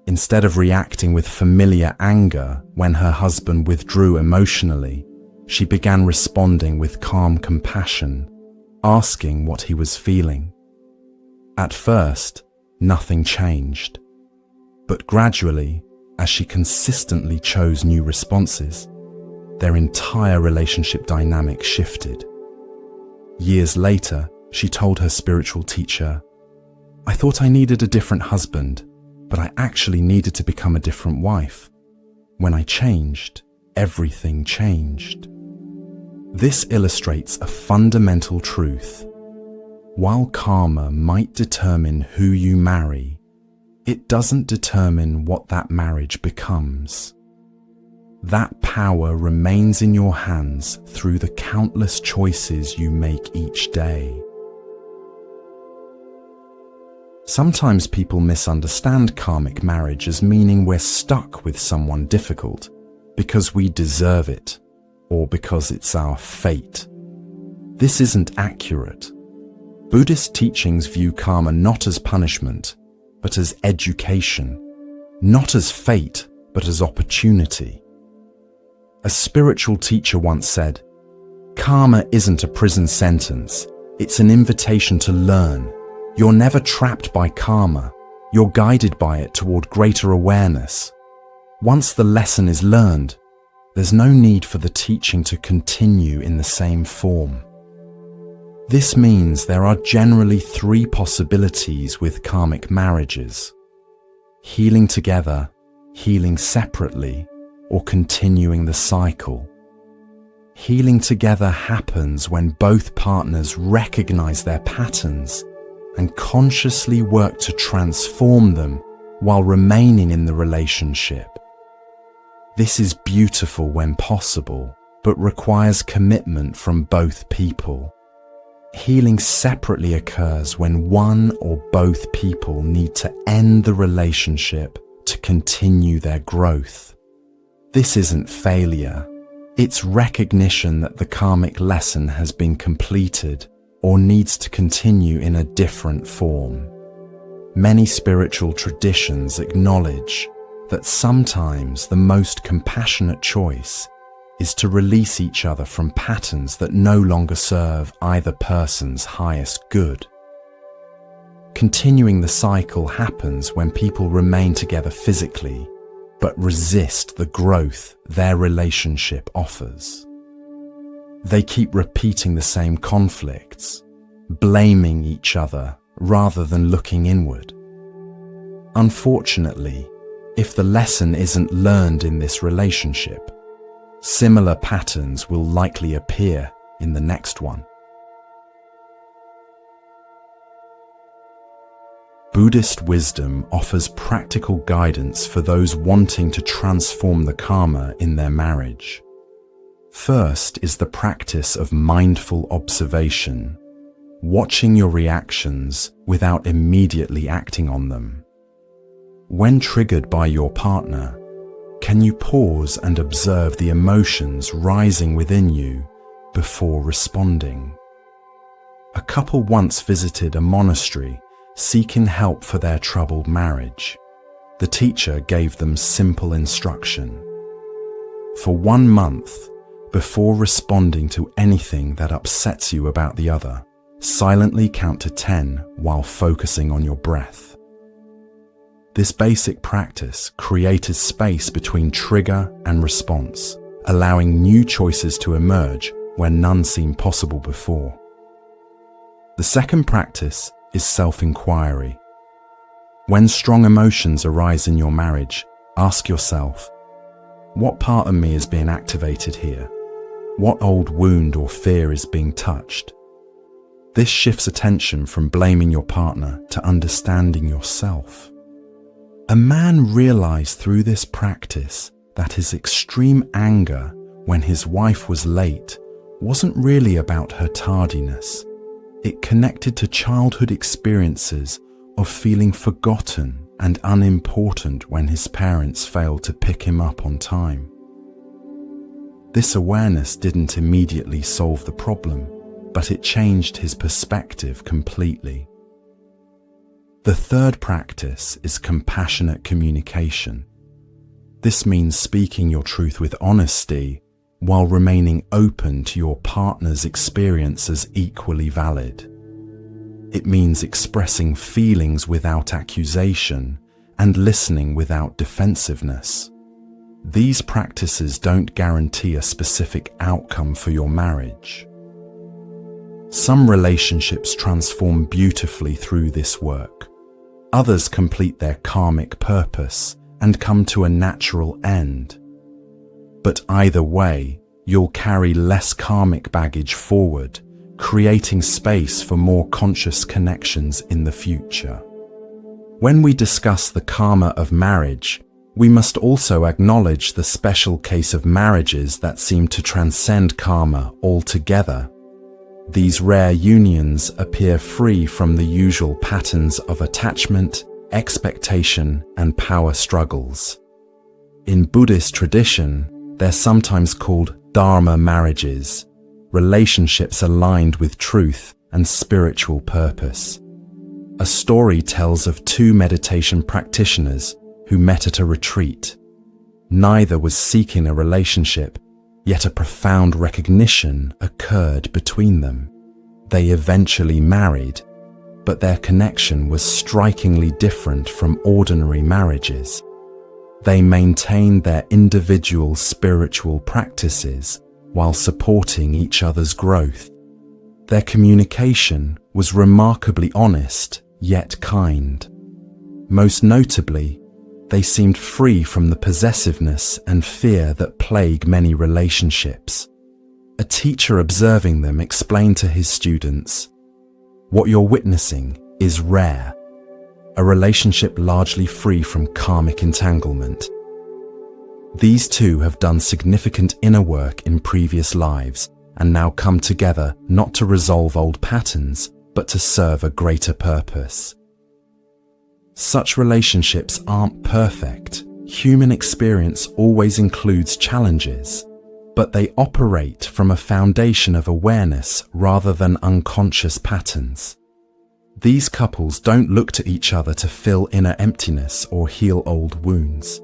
Instead of reacting with familiar anger when her husband withdrew emotionally, she began responding with calm compassion, asking what he was feeling. At first, nothing changed, but gradually, as she consistently chose new responses, their entire relationship dynamic shifted. Years later, she told her spiritual teacher, "I thought I needed a different husband, but I actually needed to become a different wife. When I changed, everything changed." This illustrates a fundamental truth. While karma might determine who you marry, it doesn't determine what that marriage becomes. That power remains in your hands through the countless choices you make each day. Sometimes people misunderstand karmic marriage as meaning we're stuck with someone difficult because we deserve it or because it's our fate. This isn't accurate. Buddhist teachings view karma not as punishment, but as education, not as fate, but as opportunity. A spiritual teacher once said, "Karma isn't a prison sentence, it's an invitation to learn. You're never trapped by karma, you're guided by it toward greater awareness. Once the lesson is learned, there's no need for the teaching to continue in the same form." This means there are generally three possibilities with karmic marriages: healing together, healing separately, or continuing the cycle. Healing together happens when both partners recognize their patterns and consciously work to transform them while remaining in the relationship. This is beautiful when possible, but requires commitment from both people. Healing separately occurs when one or both people need to end the relationship to continue their growth. This isn't failure. It's recognition that the karmic lesson has been completed or needs to continue in a different form. Many spiritual traditions acknowledge that sometimes the most compassionate choice is to release each other from patterns that no longer serve either person's highest good. Continuing the cycle happens when people remain together physically, but resist the growth their relationship offers. They keep repeating the same conflicts, blaming each other rather than looking inward. Unfortunately, if the lesson isn't learned in this relationship, similar patterns will likely appear in the next one. Buddhist wisdom offers practical guidance for those wanting to transform the karma in their marriage. First is the practice of mindful observation, watching your reactions without immediately acting on them. When triggered by your partner, can you pause and observe the emotions rising within you before responding? A couple once visited a monastery seeking help for their troubled marriage. The teacher gave them simple instruction. For 1 month, before responding to anything that upsets you about the other, silently count to 10 while focusing on your breath. This basic practice created space between trigger and response, allowing new choices to emerge where none seemed possible before. The second practice is self-inquiry. When strong emotions arise in your marriage, ask yourself, what part of me is being activated here? What old wound or fear is being touched? This shifts attention from blaming your partner to understanding yourself. A man realized through this practice that his extreme anger when his wife was late wasn't really about her tardiness. It connected to childhood experiences of feeling forgotten and unimportant when his parents failed to pick him up on time. This awareness didn't immediately solve the problem, but it changed his perspective completely. The third practice is compassionate communication. This means speaking your truth with honesty while remaining open to your partner's experience as equally valid. It means expressing feelings without accusation and listening without defensiveness. These practices don't guarantee a specific outcome for your marriage. Some relationships transform beautifully through this work. Others complete their karmic purpose and come to a natural end. But either way, you'll carry less karmic baggage forward, creating space for more conscious connections in the future. When we discuss the karma of marriage, we must also acknowledge the special case of marriages that seem to transcend karma altogether. These rare unions appear free from the usual patterns of attachment, expectation, and power struggles. In Buddhist tradition, they're sometimes called Dharma marriages, relationships aligned with truth and spiritual purpose. A story tells of two meditation practitioners who met at a retreat. Neither was seeking a relationship, yet a profound recognition occurred between them. They eventually married, but their connection was strikingly different from ordinary marriages. They maintained their individual spiritual practices while supporting each other's growth. Their communication was remarkably honest, yet kind. Most notably, they seemed free from the possessiveness and fear that plague many relationships. A teacher observing them explained to his students, "What you're witnessing is rare, a relationship largely free from karmic entanglement. These two have done significant inner work in previous lives and now come together not to resolve old patterns, but to serve a greater purpose." Such relationships aren't perfect. Human experience always includes challenges, but they operate from a foundation of awareness rather than unconscious patterns. These couples don't look to each other to fill inner emptiness or heal old wounds.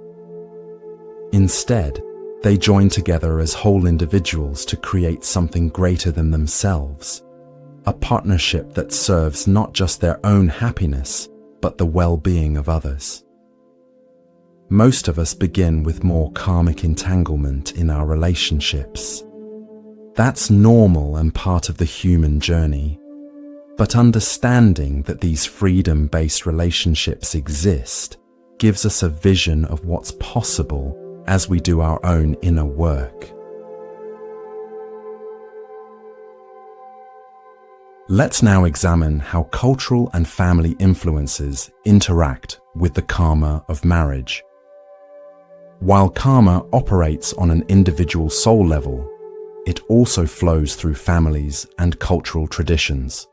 Instead, they join together as whole individuals to create something greater than themselves, a partnership that serves not just their own happiness, but the well-being of others. Most of us begin with more karmic entanglement in our relationships. That's normal and part of the human journey. But understanding that these freedom-based relationships exist gives us a vision of what's possible as we do our own inner work. Let's now examine how cultural and family influences interact with the karma of marriage. While karma operates on an individual soul level, it also flows through families and cultural traditions.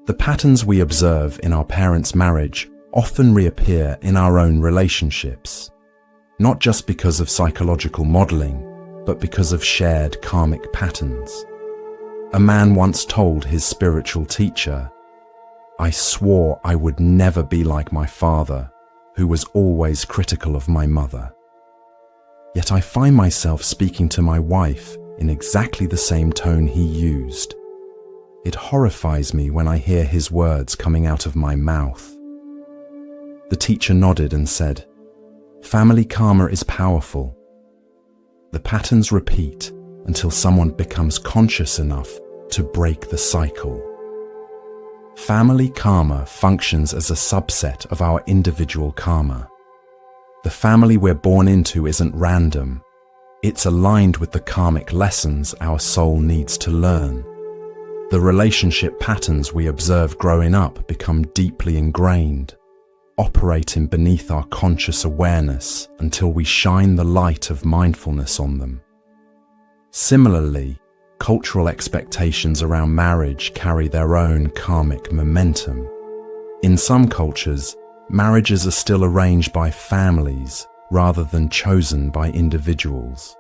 The patterns we observe in our parents' marriage often reappear in our own relationships, not just because of psychological modeling, but because of shared karmic patterns. A man once told his spiritual teacher, "I swore I would never be like my father, who was always critical of my mother. Yet I find myself speaking to my wife in exactly the same tone he used. It horrifies me when I hear his words coming out of my mouth." The teacher nodded and said, "Family karma is powerful. The patterns repeat until someone becomes conscious enough to break the cycle." Family karma functions as a subset of our individual karma. The family we're born into isn't random. It's aligned with the karmic lessons our soul needs to learn. The relationship patterns we observe growing up become deeply ingrained. operating beneath our conscious awareness until we shine the light of mindfulness on them. Similarly, cultural expectations around marriage carry their own karmic momentum. In some cultures, marriages are still arranged by families rather than chosen by individuals.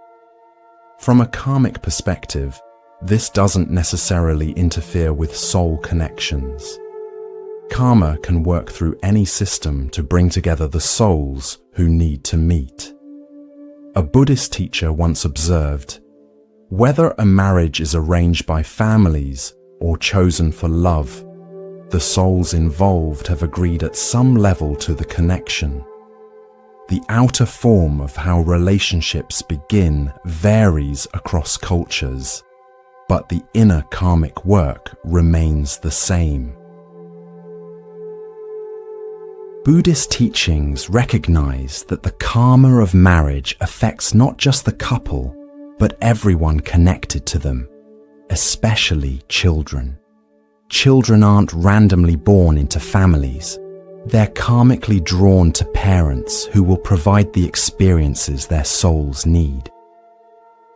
From a karmic perspective, this doesn't necessarily interfere with soul connections. Karma can work through any system to bring together the souls who need to meet. A Buddhist teacher once observed, "Whether a marriage is arranged by families or chosen for love, the souls involved have agreed at some level to the connection. The outer form of how relationships begin varies across cultures, but the inner karmic work remains the same." Buddhist teachings recognize that the karma of marriage affects not just the couple, but everyone connected to them, especially children. Children aren't randomly born into families. They're karmically drawn to parents who will provide the experiences their souls need.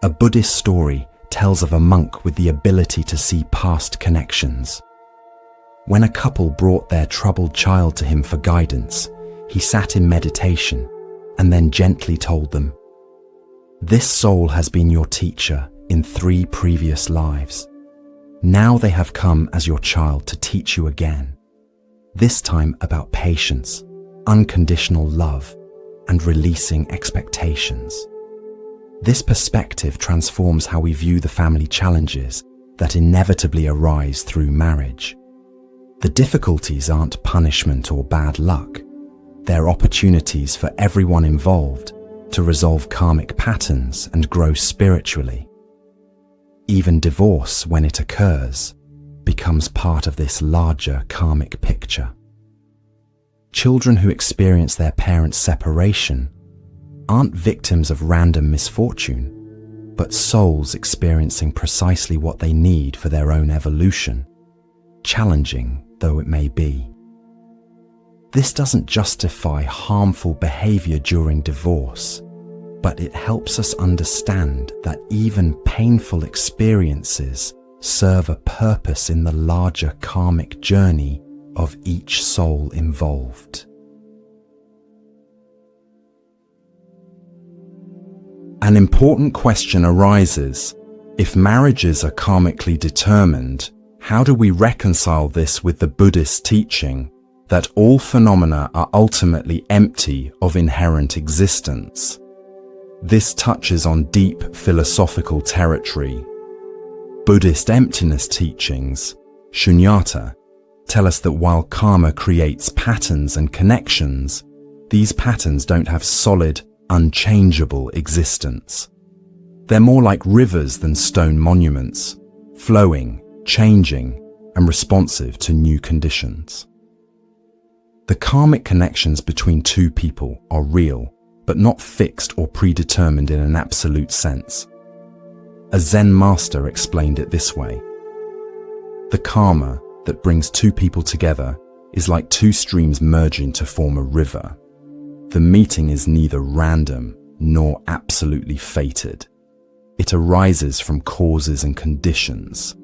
A Buddhist story tells of a monk with the ability to see past connections. When a couple brought their troubled child to him for guidance, he sat in meditation and then gently told them, "This soul has been your teacher in 3 previous lives. Now they have come as your child to teach you again, this time about patience, unconditional love, and releasing expectations." This perspective transforms how we view the family challenges that inevitably arise through marriage. The difficulties aren't punishment or bad luck. They're opportunities for everyone involved to resolve karmic patterns and grow spiritually. Even divorce, when it occurs, becomes part of this larger karmic picture. Children who experience their parents' separation aren't victims of random misfortune, but souls experiencing precisely what they need for their own evolution, challenging though it may be. This doesn't justify harmful behavior during divorce, but it helps us understand that even painful experiences serve a purpose in the larger karmic journey of each soul involved. An important question arises: if marriages are karmically determined, how do we reconcile this with the Buddhist teaching that all phenomena are ultimately empty of inherent existence? This touches on deep philosophical territory. Buddhist emptiness teachings, shunyata, tell us that while karma creates patterns and connections, these patterns don't have solid, unchangeable existence. They're more like rivers than stone monuments, flowing, changing, and responsive to new conditions. The karmic connections between 2 people are real, but not fixed or predetermined in an absolute sense. A Zen master explained it this way: the karma that brings 2 people together is like 2 streams merging to form a river. The meeting is neither random nor absolutely fated. It arises from causes and conditions.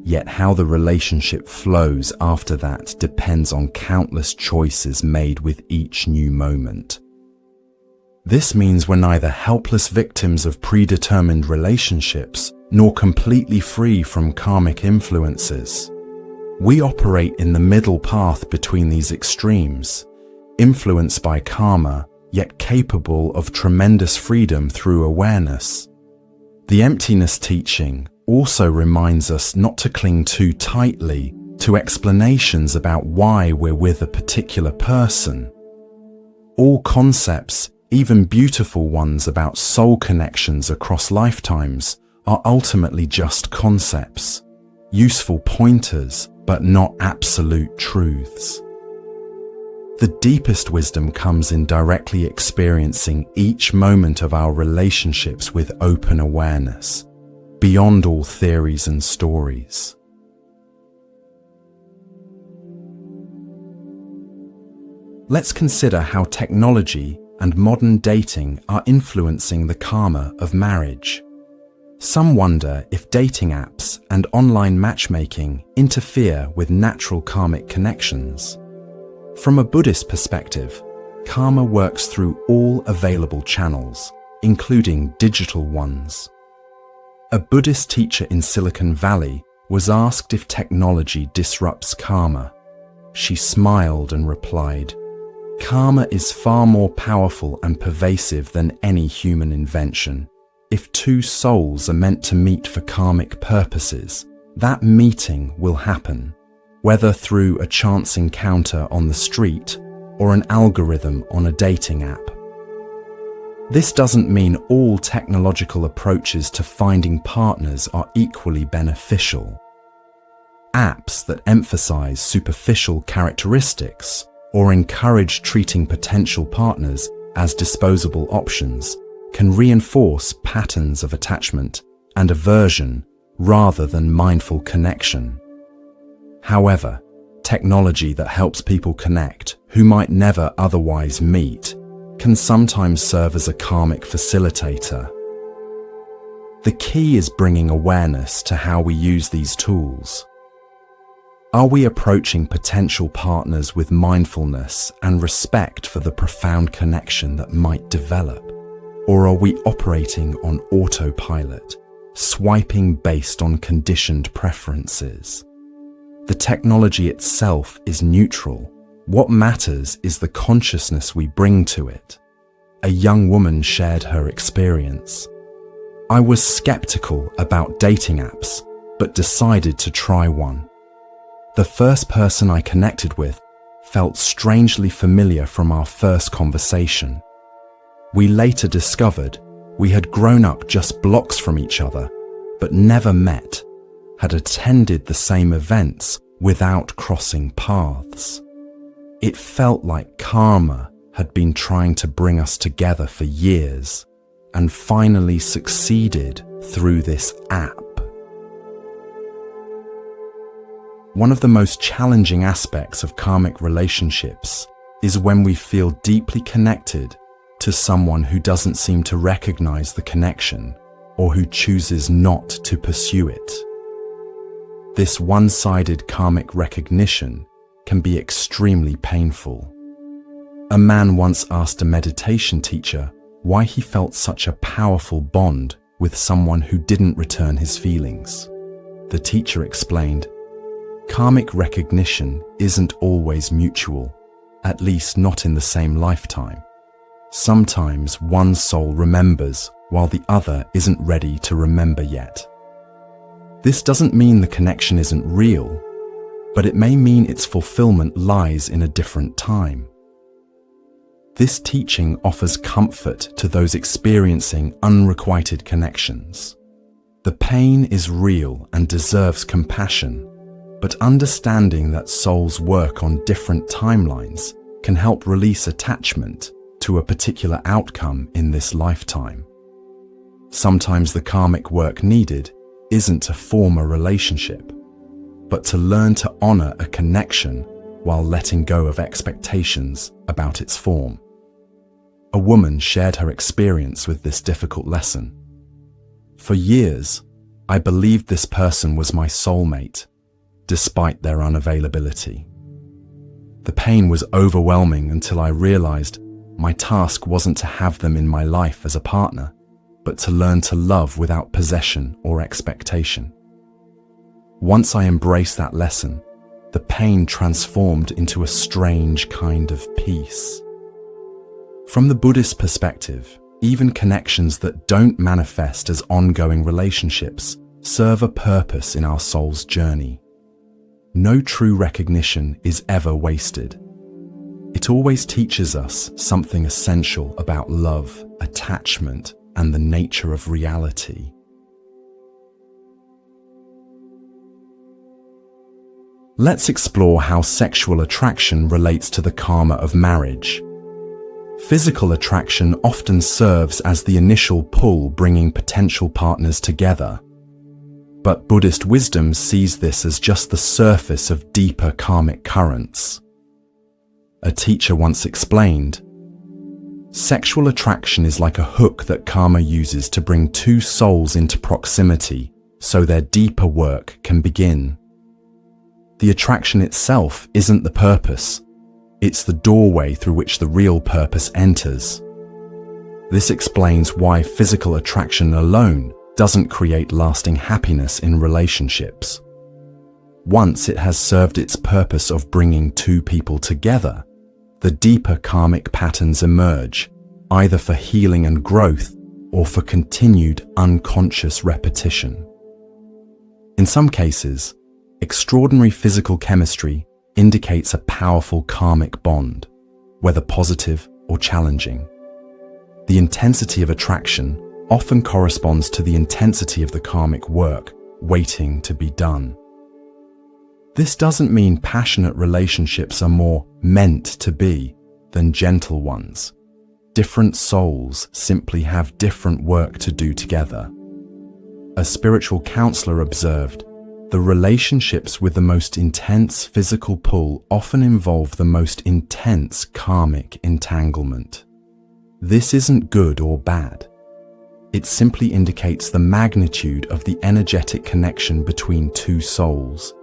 Yet how the relationship flows after that depends on countless choices made with each new moment. This means we're neither helpless victims of predetermined relationships nor completely free from karmic influences. We operate in the middle path between these extremes, influenced by karma, yet capable of tremendous freedom through awareness. The emptiness teaching also reminds us not to cling too tightly to explanations about why we're with a particular person. All concepts, even beautiful ones about soul connections across lifetimes, are ultimately just concepts, useful pointers, but not absolute truths. The deepest wisdom comes in directly experiencing each moment of our relationships with open awareness, beyond all theories and stories. Let's consider how technology and modern dating are influencing the karma of marriage. Some wonder if dating apps and online matchmaking interfere with natural karmic connections. From a Buddhist perspective, karma works through all available channels, including digital ones. A Buddhist teacher in Silicon Valley was asked if technology disrupts karma. She smiled and replied, "Karma is far more powerful and pervasive than any human invention. If two souls are meant to meet for karmic purposes, that meeting will happen, whether through a chance encounter on the street or an algorithm on a dating app." This doesn't mean all technological approaches to finding partners are equally beneficial. Apps that emphasize superficial characteristics or encourage treating potential partners as disposable options can reinforce patterns of attachment and aversion rather than mindful connection. However, technology that helps people connect who might never otherwise meet can sometimes serve as a karmic facilitator. The key is bringing awareness to how we use these tools. Are we approaching potential partners with mindfulness and respect for the profound connection that might develop? Or are we operating on autopilot, swiping based on conditioned preferences? The technology itself is neutral. What matters is the consciousness we bring to it. A young woman shared her experience. "I was skeptical about dating apps, but decided to try one. The first person I connected with felt strangely familiar from our first conversation. We later discovered we had grown up just blocks from each other, but never met, had attended the same events without crossing paths. It felt like karma had been trying to bring us together for years and finally succeeded through this app." One of the most challenging aspects of karmic relationships is when we feel deeply connected to someone who doesn't seem to recognize the connection or who chooses not to pursue it. This one-sided karmic recognition can be extremely painful. A man once asked a meditation teacher why he felt such a powerful bond with someone who didn't return his feelings. The teacher explained, "Karmic recognition isn't always mutual, at least not in the same lifetime. Sometimes one soul remembers while the other isn't ready to remember yet. This doesn't mean the connection isn't real, but it may mean its fulfillment lies in a different time." This teaching offers comfort to those experiencing unrequited connections. The pain is real and deserves compassion, but understanding that souls work on different timelines can help release attachment to a particular outcome in this lifetime. Sometimes the karmic work needed isn't to form a relationship, but to learn to honor a connection while letting go of expectations about its form. A woman shared her experience with this difficult lesson. "For years, I believed this person was my soulmate, despite their unavailability. The pain was overwhelming until I realized my task wasn't to have them in my life as a partner, but to learn to love without possession or expectation. Once I embraced that lesson, the pain transformed into a strange kind of peace." From the Buddhist perspective, even connections that don't manifest as ongoing relationships serve a purpose in our soul's journey. No true recognition is ever wasted. It always teaches us something essential about love, attachment, and the nature of reality. Let's explore how sexual attraction relates to the karma of marriage. Physical attraction often serves as the initial pull bringing potential partners together. But Buddhist wisdom sees this as just the surface of deeper karmic currents. A teacher once explained, "Sexual attraction is like a hook that karma uses to bring two souls into proximity so their deeper work can begin. The attraction itself isn't the purpose, it's the doorway through which the real purpose enters." This explains why physical attraction alone doesn't create lasting happiness in relationships. Once it has served its purpose of bringing two people together, the deeper karmic patterns emerge, either for healing and growth or for continued unconscious repetition. In some cases, extraordinary physical chemistry indicates a powerful karmic bond, whether positive or challenging. The intensity of attraction often corresponds to the intensity of the karmic work waiting to be done. This doesn't mean passionate relationships are more meant to be than gentle ones. Different souls simply have different work to do together. A spiritual counselor observed, "The relationships with the most intense physical pull often involve the most intense karmic entanglement." This isn't good or bad. It simply indicates the magnitude of the energetic connection between two souls,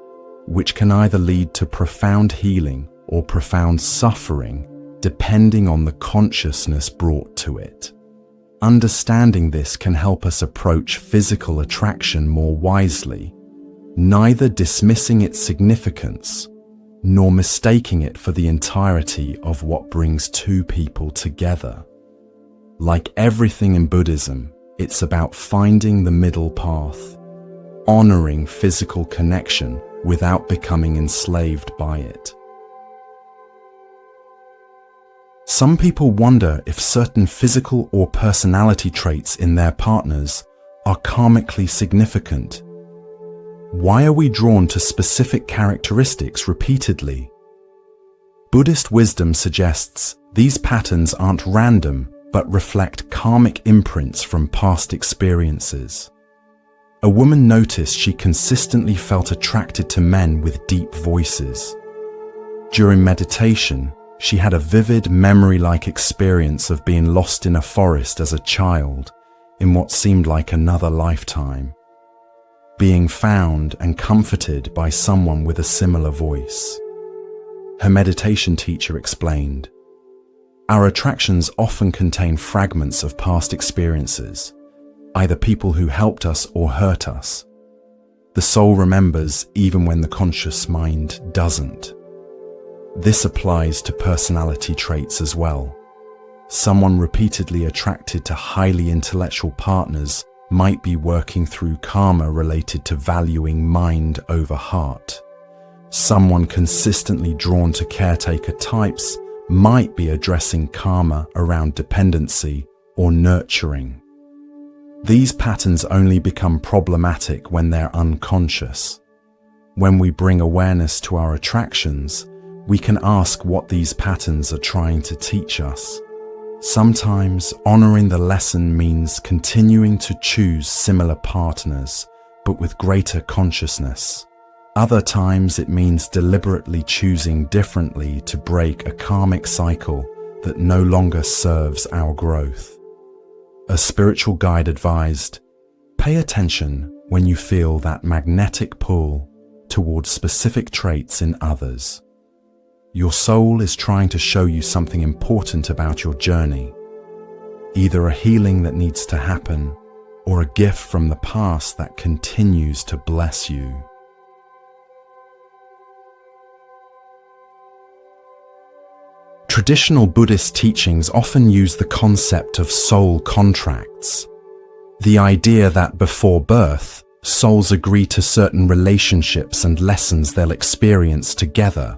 which can either lead to profound healing or profound suffering, depending on the consciousness brought to it. Understanding this can help us approach physical attraction more wisely, neither dismissing its significance nor mistaking it for the entirety of what brings two people together. Like everything in Buddhism, it's about finding the middle path, honoring physical connection without becoming enslaved by it. Some people wonder if certain physical or personality traits in their partners are karmically significant. Why are we drawn to specific characteristics repeatedly? Buddhist wisdom suggests these patterns aren't random, but reflect karmic imprints from past experiences. A woman noticed she consistently felt attracted to men with deep voices. During meditation, she had a vivid memory-like experience of being lost in a forest as a child in what seemed like another lifetime, being found and comforted by someone with a similar voice. Her meditation teacher explained, "Our attractions often contain fragments of past experiences, either people who helped us or hurt us. The soul remembers even when the conscious mind doesn't." This applies to personality traits as well. Someone repeatedly attracted to highly intellectual partners might be working through karma related to valuing mind over heart. Someone consistently drawn to caretaker types might be addressing karma around dependency or nurturing. These patterns only become problematic when they're unconscious. When we bring awareness to our attractions, we can ask what these patterns are trying to teach us. Sometimes honoring the lesson means continuing to choose similar partners, but with greater consciousness. Other times it means deliberately choosing differently to break a karmic cycle that no longer serves our growth. A spiritual guide advised, "Pay attention when you feel that magnetic pull towards specific traits in others. Your soul is trying to show you something important about your journey, either a healing that needs to happen or a gift from the past that continues to bless you." Traditional Buddhist teachings often use the concept of soul contracts, the idea that before birth, souls agree to certain relationships and lessons they'll experience together.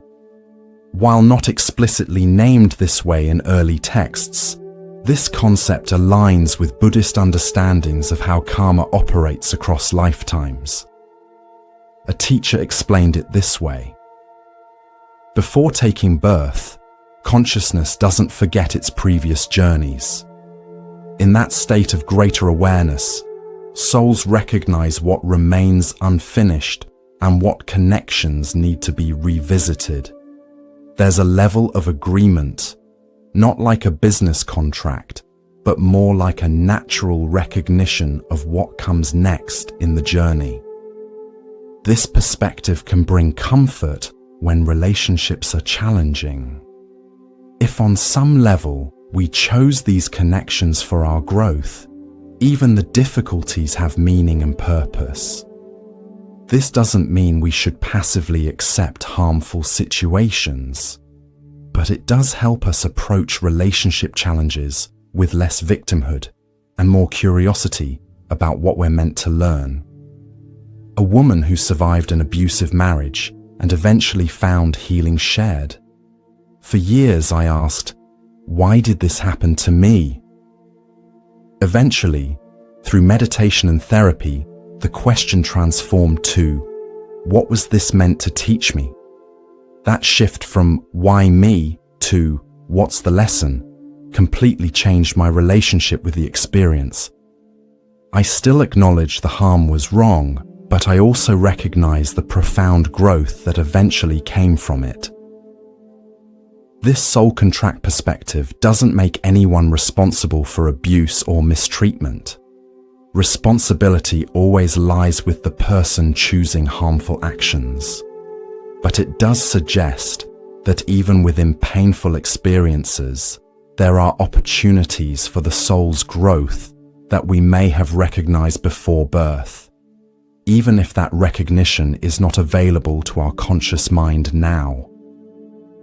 While not explicitly named this way in early texts, this concept aligns with Buddhist understandings of how karma operates across lifetimes. A teacher explained it this way: "Before taking birth, consciousness doesn't forget its previous journeys. In that state of greater awareness, souls recognize what remains unfinished and what connections need to be revisited. There's a level of agreement, not like a business contract, but more like a natural recognition of what comes next in the journey. This perspective can bring comfort when relationships are challenging. If on some level we chose these connections for our growth, even the difficulties have meaning and purpose. This doesn't mean we should passively accept harmful situations, but it does help us approach relationship challenges with less victimhood and more curiosity about what we're meant to learn. A woman who survived an abusive marriage and eventually found healing shared. For years I asked, why did this happen to me? Eventually, through meditation and therapy, the question transformed to, what was this meant to teach me? That shift from why me to what's the lesson completely changed my relationship with the experience. I still acknowledge the harm was wrong, but I also recognize the profound growth that eventually came from it. This soul contract perspective doesn't make anyone responsible for abuse or mistreatment. Responsibility always lies with the person choosing harmful actions. But it does suggest that even within painful experiences, there are opportunities for the soul's growth that we may have recognized before birth, even if that recognition is not available to our conscious mind now.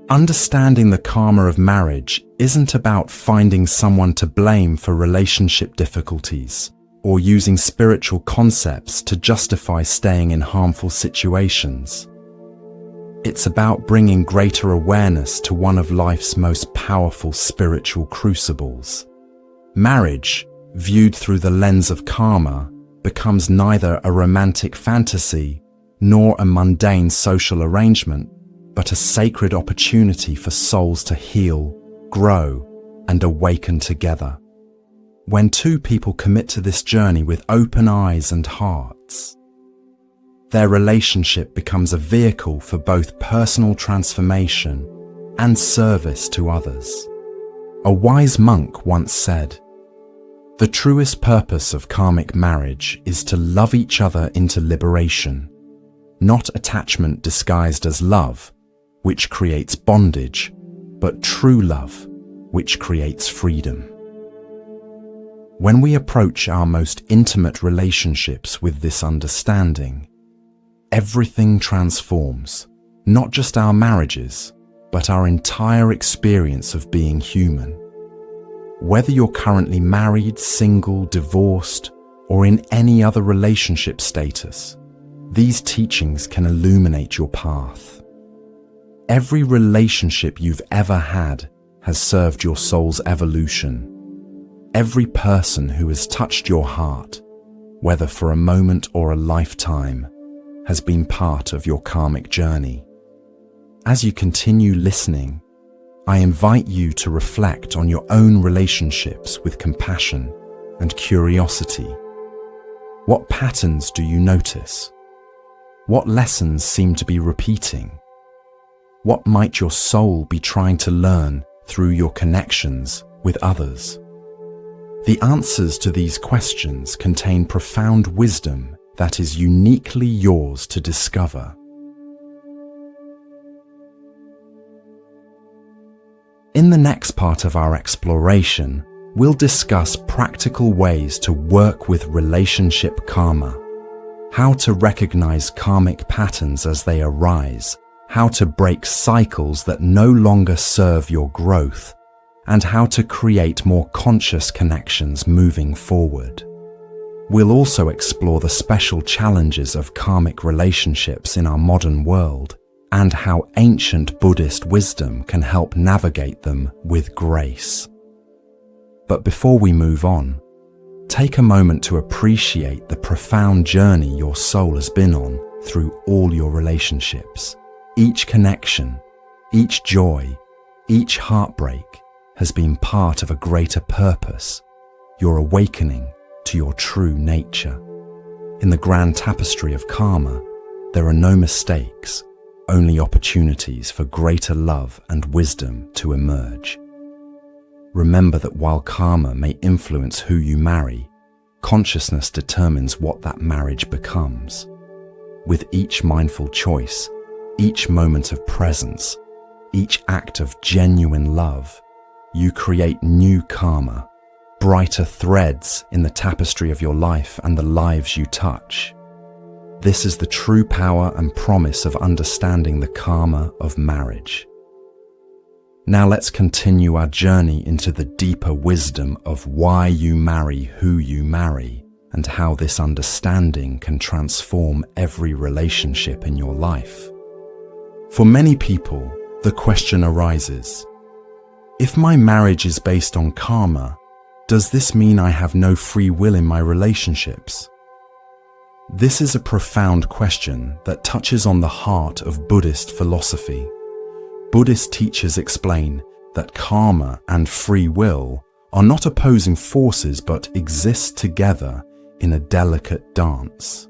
Understanding the karma of marriage isn't about finding someone to blame for relationship difficulties or using spiritual concepts to justify staying in harmful situations. It's about bringing greater awareness to one of life's most powerful spiritual crucibles. Marriage, viewed through the lens of karma, becomes neither a romantic fantasy nor a mundane social arrangement, but a sacred opportunity for souls to heal, grow, and awaken together. When two people commit to this journey with open eyes and hearts, their relationship becomes a vehicle for both personal transformation and service to others. A wise monk once said, "The truest purpose of karmic marriage is to love each other into liberation, not attachment disguised as love, which creates bondage, but true love, which creates freedom." When we approach our most intimate relationships with this understanding, everything transforms, not just our marriages, but our entire experience of being human. Whether you're currently married, single, divorced, or in any other relationship status, these teachings can illuminate your path. Every relationship you've ever had has served your soul's evolution. Every person who has touched your heart, whether for a moment or a lifetime, has been part of your karmic journey. As you continue listening, I invite you to reflect on your own relationships with compassion and curiosity. What patterns do you notice? What lessons seem to be repeating? What might your soul be trying to learn through your connections with others? The answers to these questions contain profound wisdom that is uniquely yours to discover. In the next part of our exploration, we'll discuss practical ways to work with relationship karma, how to recognize karmic patterns as they arise, how to break cycles that no longer serve your growth, and how to create more conscious connections moving forward. We'll also explore the special challenges of karmic relationships in our modern world and how ancient Buddhist wisdom can help navigate them with grace. But before we move on, take a moment to appreciate the profound journey your soul has been on through all your relationships. Each connection, each joy, each heartbreak has been part of a greater purpose, your awakening to your true nature. In the grand tapestry of karma, there are no mistakes, only opportunities for greater love and wisdom to emerge. Remember that while karma may influence who you marry, consciousness determines what that marriage becomes. With each mindful choice, each moment of presence, each act of genuine love, you create new karma, brighter threads in the tapestry of your life and the lives you touch. This is the true power and promise of understanding the karma of marriage. Now let's continue our journey into the deeper wisdom of why you marry who you marry and how this understanding can transform every relationship in your life. For many people, the question arises, if my marriage is based on karma, does this mean I have no free will in my relationships? This is a profound question that touches on the heart of Buddhist philosophy. Buddhist teachers explain that karma and free will are not opposing forces but exist together in a delicate dance.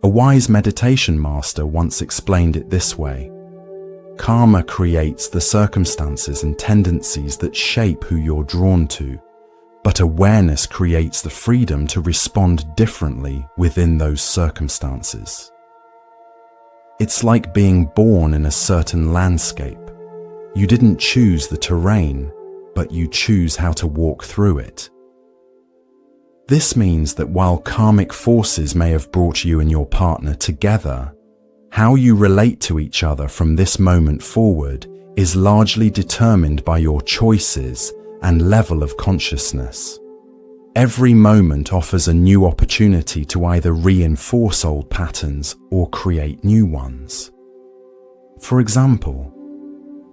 A wise meditation master once explained it this way: karma creates the circumstances and tendencies that shape who you're drawn to, but awareness creates the freedom to respond differently within those circumstances. It's like being born in a certain landscape. You didn't choose the terrain, but you choose how to walk through it. This means that while karmic forces may have brought you and your partner together, how you relate to each other from this moment forward is largely determined by your choices and level of consciousness. Every moment offers a new opportunity to either reinforce old patterns or create new ones. For example,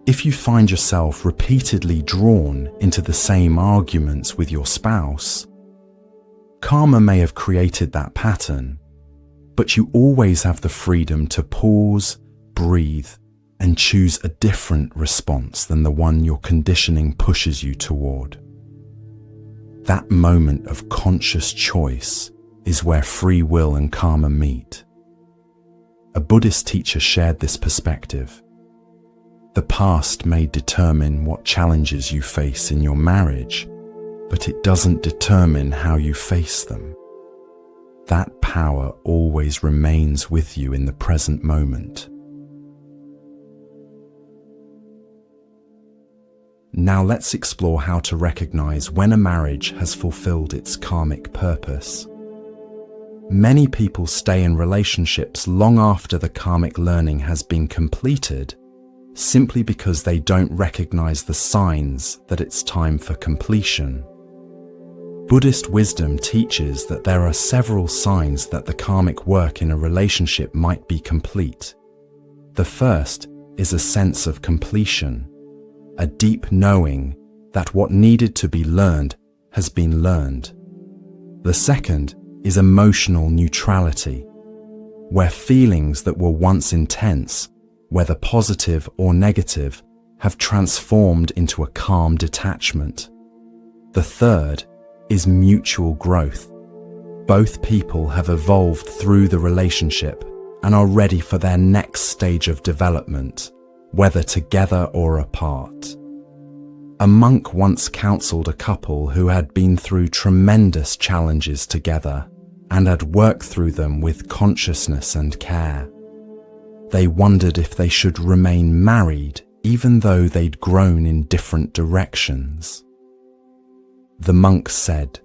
if you find yourself repeatedly drawn into the same arguments with your spouse, karma may have created that pattern, but you always have the freedom to pause, breathe, and choose a different response than the one your conditioning pushes you toward. That moment of conscious choice is where free will and karma meet. A Buddhist teacher shared this perspective. The past may determine what challenges you face in your marriage, but it doesn't determine how you face them. That power always remains with you in the present moment. Now let's explore how to recognize when a marriage has fulfilled its karmic purpose. Many people stay in relationships long after the karmic learning has been completed, simply because they don't recognize the signs that it's time for completion. Buddhist wisdom teaches that there are several signs that the karmic work in a relationship might be complete. The first is a sense of completion, a deep knowing that what needed to be learned has been learned. The second is emotional neutrality, where feelings that were once intense, whether positive or negative, have transformed into a calm detachment. The third is mutual growth. Both people have evolved through the relationship and are ready for their next stage of development, whether together or apart. A monk once counseled a couple who had been through tremendous challenges together and had worked through them with consciousness and care. They wondered if they should remain married even though they'd grown in different directions. The monk said,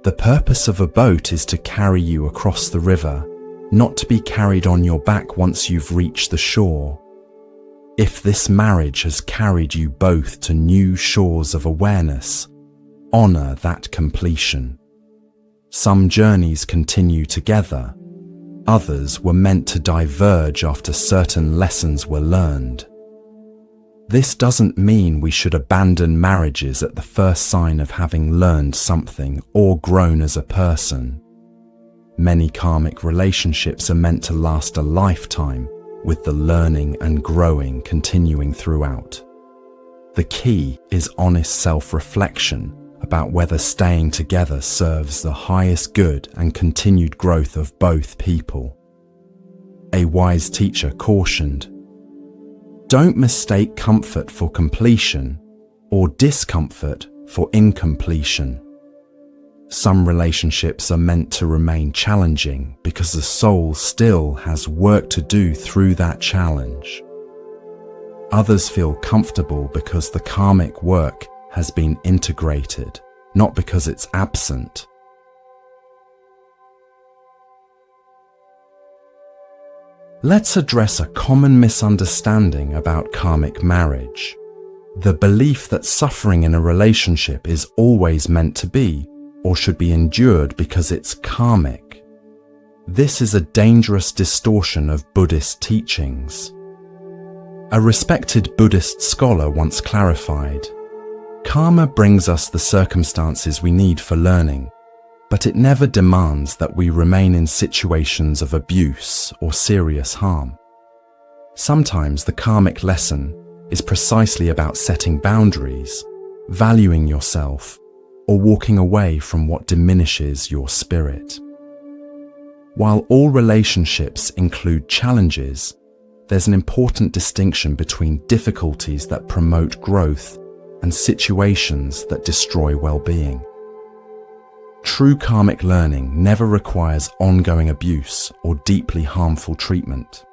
"The purpose of a boat is to carry you across the river, not to be carried on your back once you've reached the shore. If this marriage has carried you both to new shores of awareness, honor that completion. Some journeys continue together, others were meant to diverge after certain lessons were learned. This doesn't mean we should abandon marriages at the first sign of having learned something or grown as a person. Many karmic relationships are meant to last a lifetime, with the learning and growing continuing throughout. The key is honest self-reflection about whether staying together serves the highest good and continued growth of both people. A wise teacher cautioned, "Don't mistake comfort for completion or discomfort for incompletion." Some relationships are meant to remain challenging because the soul still has work to do through that challenge. Others feel comfortable because the karmic work has been integrated, not because it's absent. Let's address a common misunderstanding about karmic marriage: the belief that suffering in a relationship is always meant to be or should be endured because it's karmic. This is a dangerous distortion of Buddhist teachings. A respected Buddhist scholar once clarified, "Karma brings us the circumstances we need for learning, but it never demands that we remain in situations of abuse or serious harm. Sometimes the karmic lesson is precisely about setting boundaries, valuing yourself, or walking away from what diminishes your spirit." While all relationships include challenges, there's an important distinction between difficulties that promote growth and situations that destroy well-being. True karmic learning never requires ongoing abuse or deeply harmful treatment.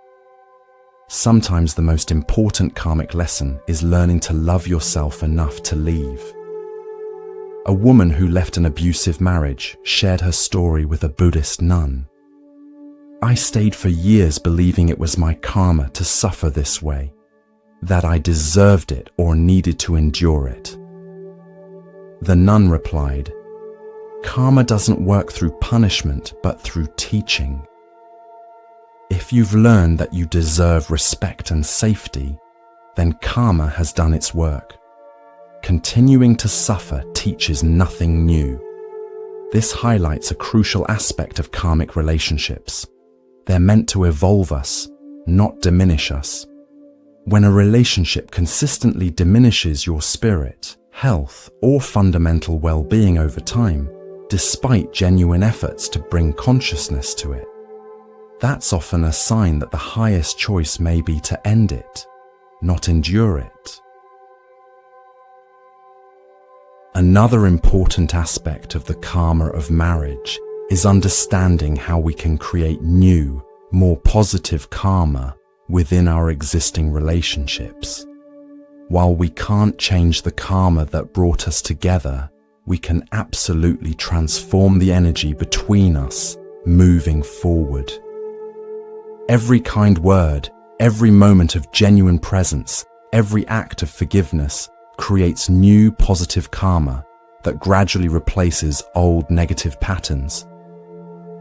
Sometimes the most important karmic lesson is learning to love yourself enough to leave. A woman who left an abusive marriage shared her story with a Buddhist nun. "I stayed for years believing it was my karma to suffer this way, that I deserved it or needed to endure it." The nun replied, "Karma doesn't work through punishment, but through teaching. If you've learned that you deserve respect and safety, then karma has done its work. Continuing to suffer teaches nothing new." This highlights a crucial aspect of karmic relationships. They're meant to evolve us, not diminish us. When a relationship consistently diminishes your spirit, health, or fundamental well-being over time, despite genuine efforts to bring consciousness to it, that's often a sign that the highest choice may be to end it, not endure it. Another important aspect of the karma of marriage is understanding how we can create new, more positive karma within our existing relationships. While we can't change the karma that brought us together, we can absolutely transform the energy between us moving forward. Every kind word, every moment of genuine presence, every act of forgiveness creates new positive karma that gradually replaces old negative patterns.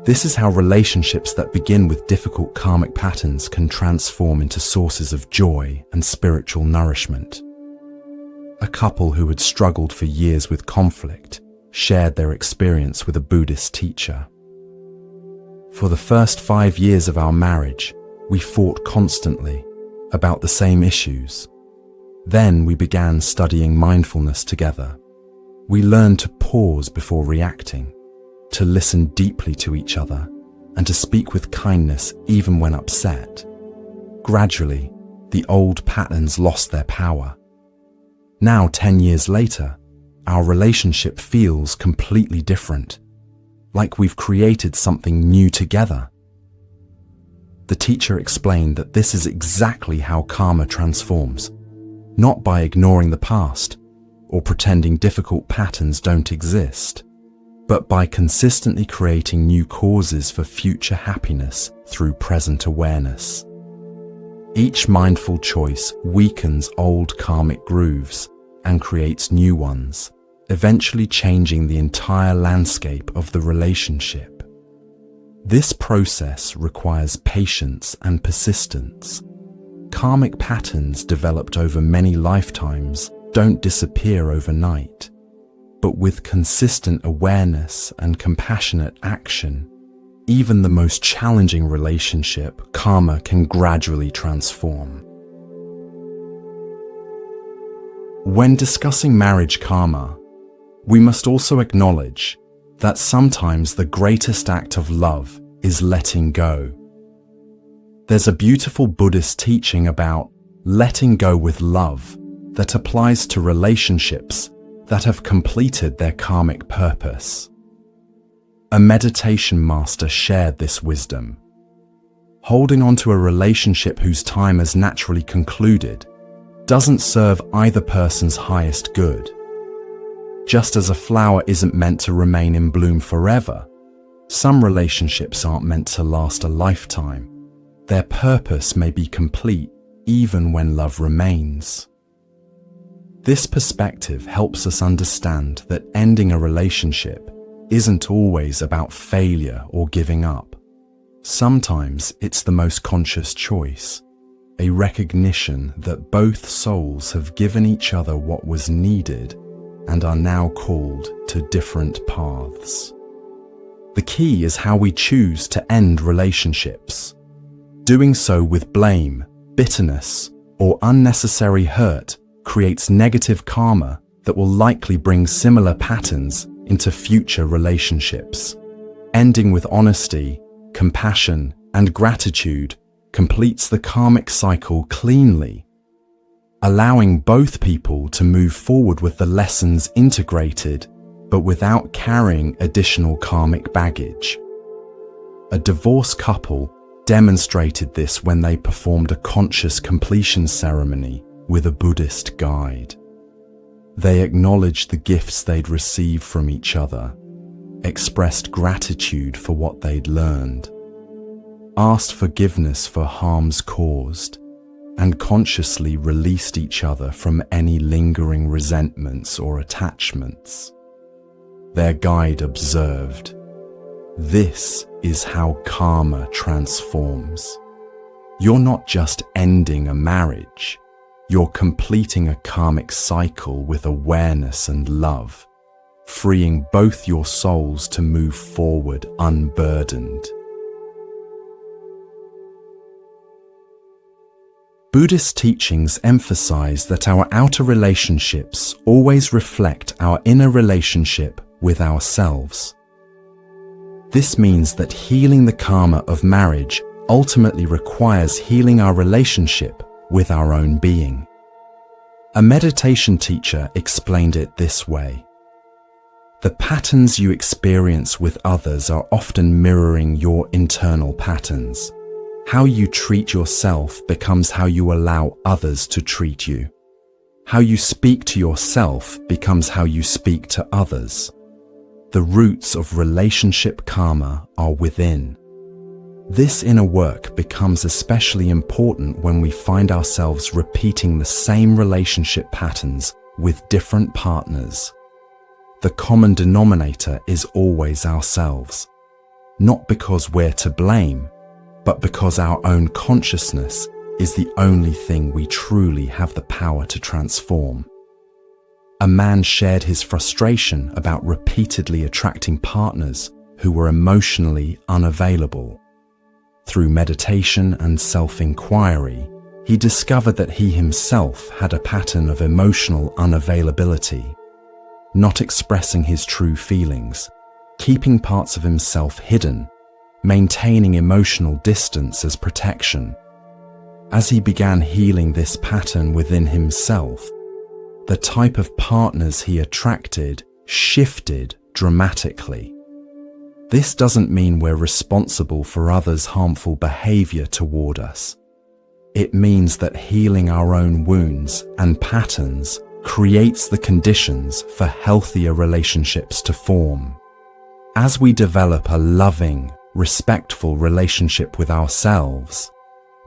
This is how relationships that begin with difficult karmic patterns can transform into sources of joy and spiritual nourishment. A couple who had struggled for years with conflict shared their experience with a Buddhist teacher. "For the first 5 years of our marriage, we fought constantly about the same issues. Then we began studying mindfulness together. We learned to pause before reacting, to listen deeply to each other, and to speak with kindness even when upset. Gradually, the old patterns lost their power. Now, 10 years later, our relationship feels completely different, like we've created something new together." The teacher explained that this is exactly how karma transforms, not by ignoring the past or pretending difficult patterns don't exist, but by consistently creating new causes for future happiness through present awareness. Each mindful choice weakens old karmic grooves and creates new ones, eventually changing the entire landscape of the relationship. This process requires patience and persistence. Karmic patterns developed over many lifetimes don't disappear overnight, but with consistent awareness and compassionate action, even the most challenging relationship, karma can gradually transform. When discussing marriage karma, we must also acknowledge that sometimes the greatest act of love is letting go. There's a beautiful Buddhist teaching about letting go with love that applies to relationships that have completed their karmic purpose. A meditation master shared this wisdom. Holding on to a relationship whose time has naturally concluded doesn't serve either person's highest good. Just as a flower isn't meant to remain in bloom forever, some relationships aren't meant to last a lifetime. Their purpose may be complete even when love remains. This perspective helps us understand that ending a relationship isn't always about failure or giving up. Sometimes it's the most conscious choice, a recognition that both souls have given each other what was needed and are now called to different paths. The key is how we choose to end relationships. Doing so with blame, bitterness, or unnecessary hurt creates negative karma that will likely bring similar patterns into future relationships. Ending with honesty, compassion, and gratitude completes the karmic cycle cleanly, allowing both people to move forward with the lessons integrated, but without carrying additional karmic baggage. A divorced couple demonstrated this when they performed a conscious completion ceremony with a Buddhist guide. They acknowledged the gifts they'd received from each other, expressed gratitude for what they'd learned, asked forgiveness for harms caused, and consciously released each other from any lingering resentments or attachments. Their guide observed, "This is how karma transforms. You're not just ending a marriage, you're completing a karmic cycle with awareness and love, freeing both your souls to move forward unburdened." Buddhist teachings emphasize that our outer relationships always reflect our inner relationship with ourselves. This means that healing the karma of marriage ultimately requires healing our relationship with our own being. A meditation teacher explained it this way: "The patterns you experience with others are often mirroring your internal patterns. How you treat yourself becomes how you allow others to treat you. How you speak to yourself becomes how you speak to others. The roots of relationship karma are within." This inner work becomes especially important when we find ourselves repeating the same relationship patterns with different partners. The common denominator is always ourselves, not because we're to blame, but because our own consciousness is the only thing we truly have the power to transform. A man shared his frustration about repeatedly attracting partners who were emotionally unavailable. Through meditation and self-inquiry, he discovered that he himself had a pattern of emotional unavailability, not expressing his true feelings, keeping parts of himself hidden, maintaining emotional distance as protection. As he began healing this pattern within himself, the type of partners he attracted shifted dramatically. This doesn't mean we're responsible for others' harmful behavior toward us. It means that healing our own wounds and patterns creates the conditions for healthier relationships to form. As we develop a loving, respectful relationship with ourselves,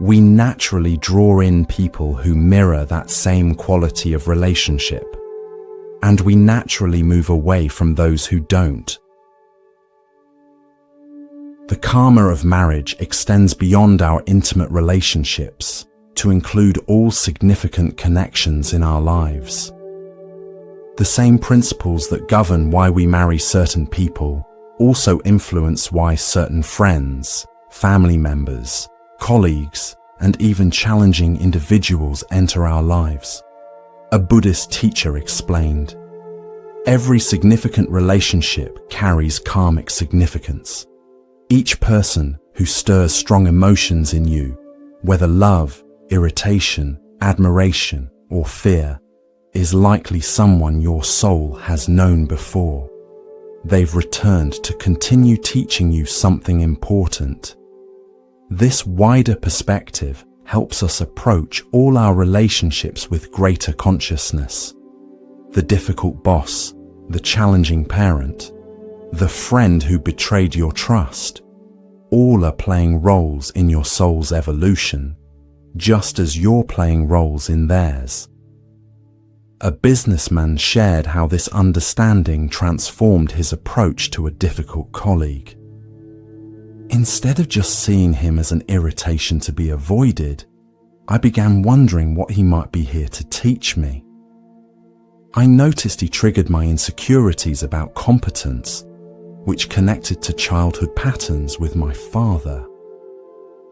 we naturally draw in people who mirror that same quality of relationship, and we naturally move away from those who don't. The karma of marriage extends beyond our intimate relationships to include all significant connections in our lives. The same principles that govern why we marry certain people also influence why certain friends, family members, colleagues, and even challenging individuals enter our lives. A Buddhist teacher explained, "Every significant relationship carries karmic significance. Each person who stirs strong emotions in you whether love, irritation, admiration, or fear, is likely someone your soul has known before. They've returned to continue teaching you something important. This wider perspective helps us approach all our relationships with greater consciousness. The difficult boss, the challenging parent, the friend who betrayed your trust, all are playing roles in your soul's evolution, just as you're playing roles in theirs. A businessman shared how this understanding transformed his approach to a difficult colleague. Instead of just seeing him as an irritation to be avoided, I began wondering what he might be here to teach me. I noticed he triggered my insecurities about competence, which connected to childhood patterns with my father.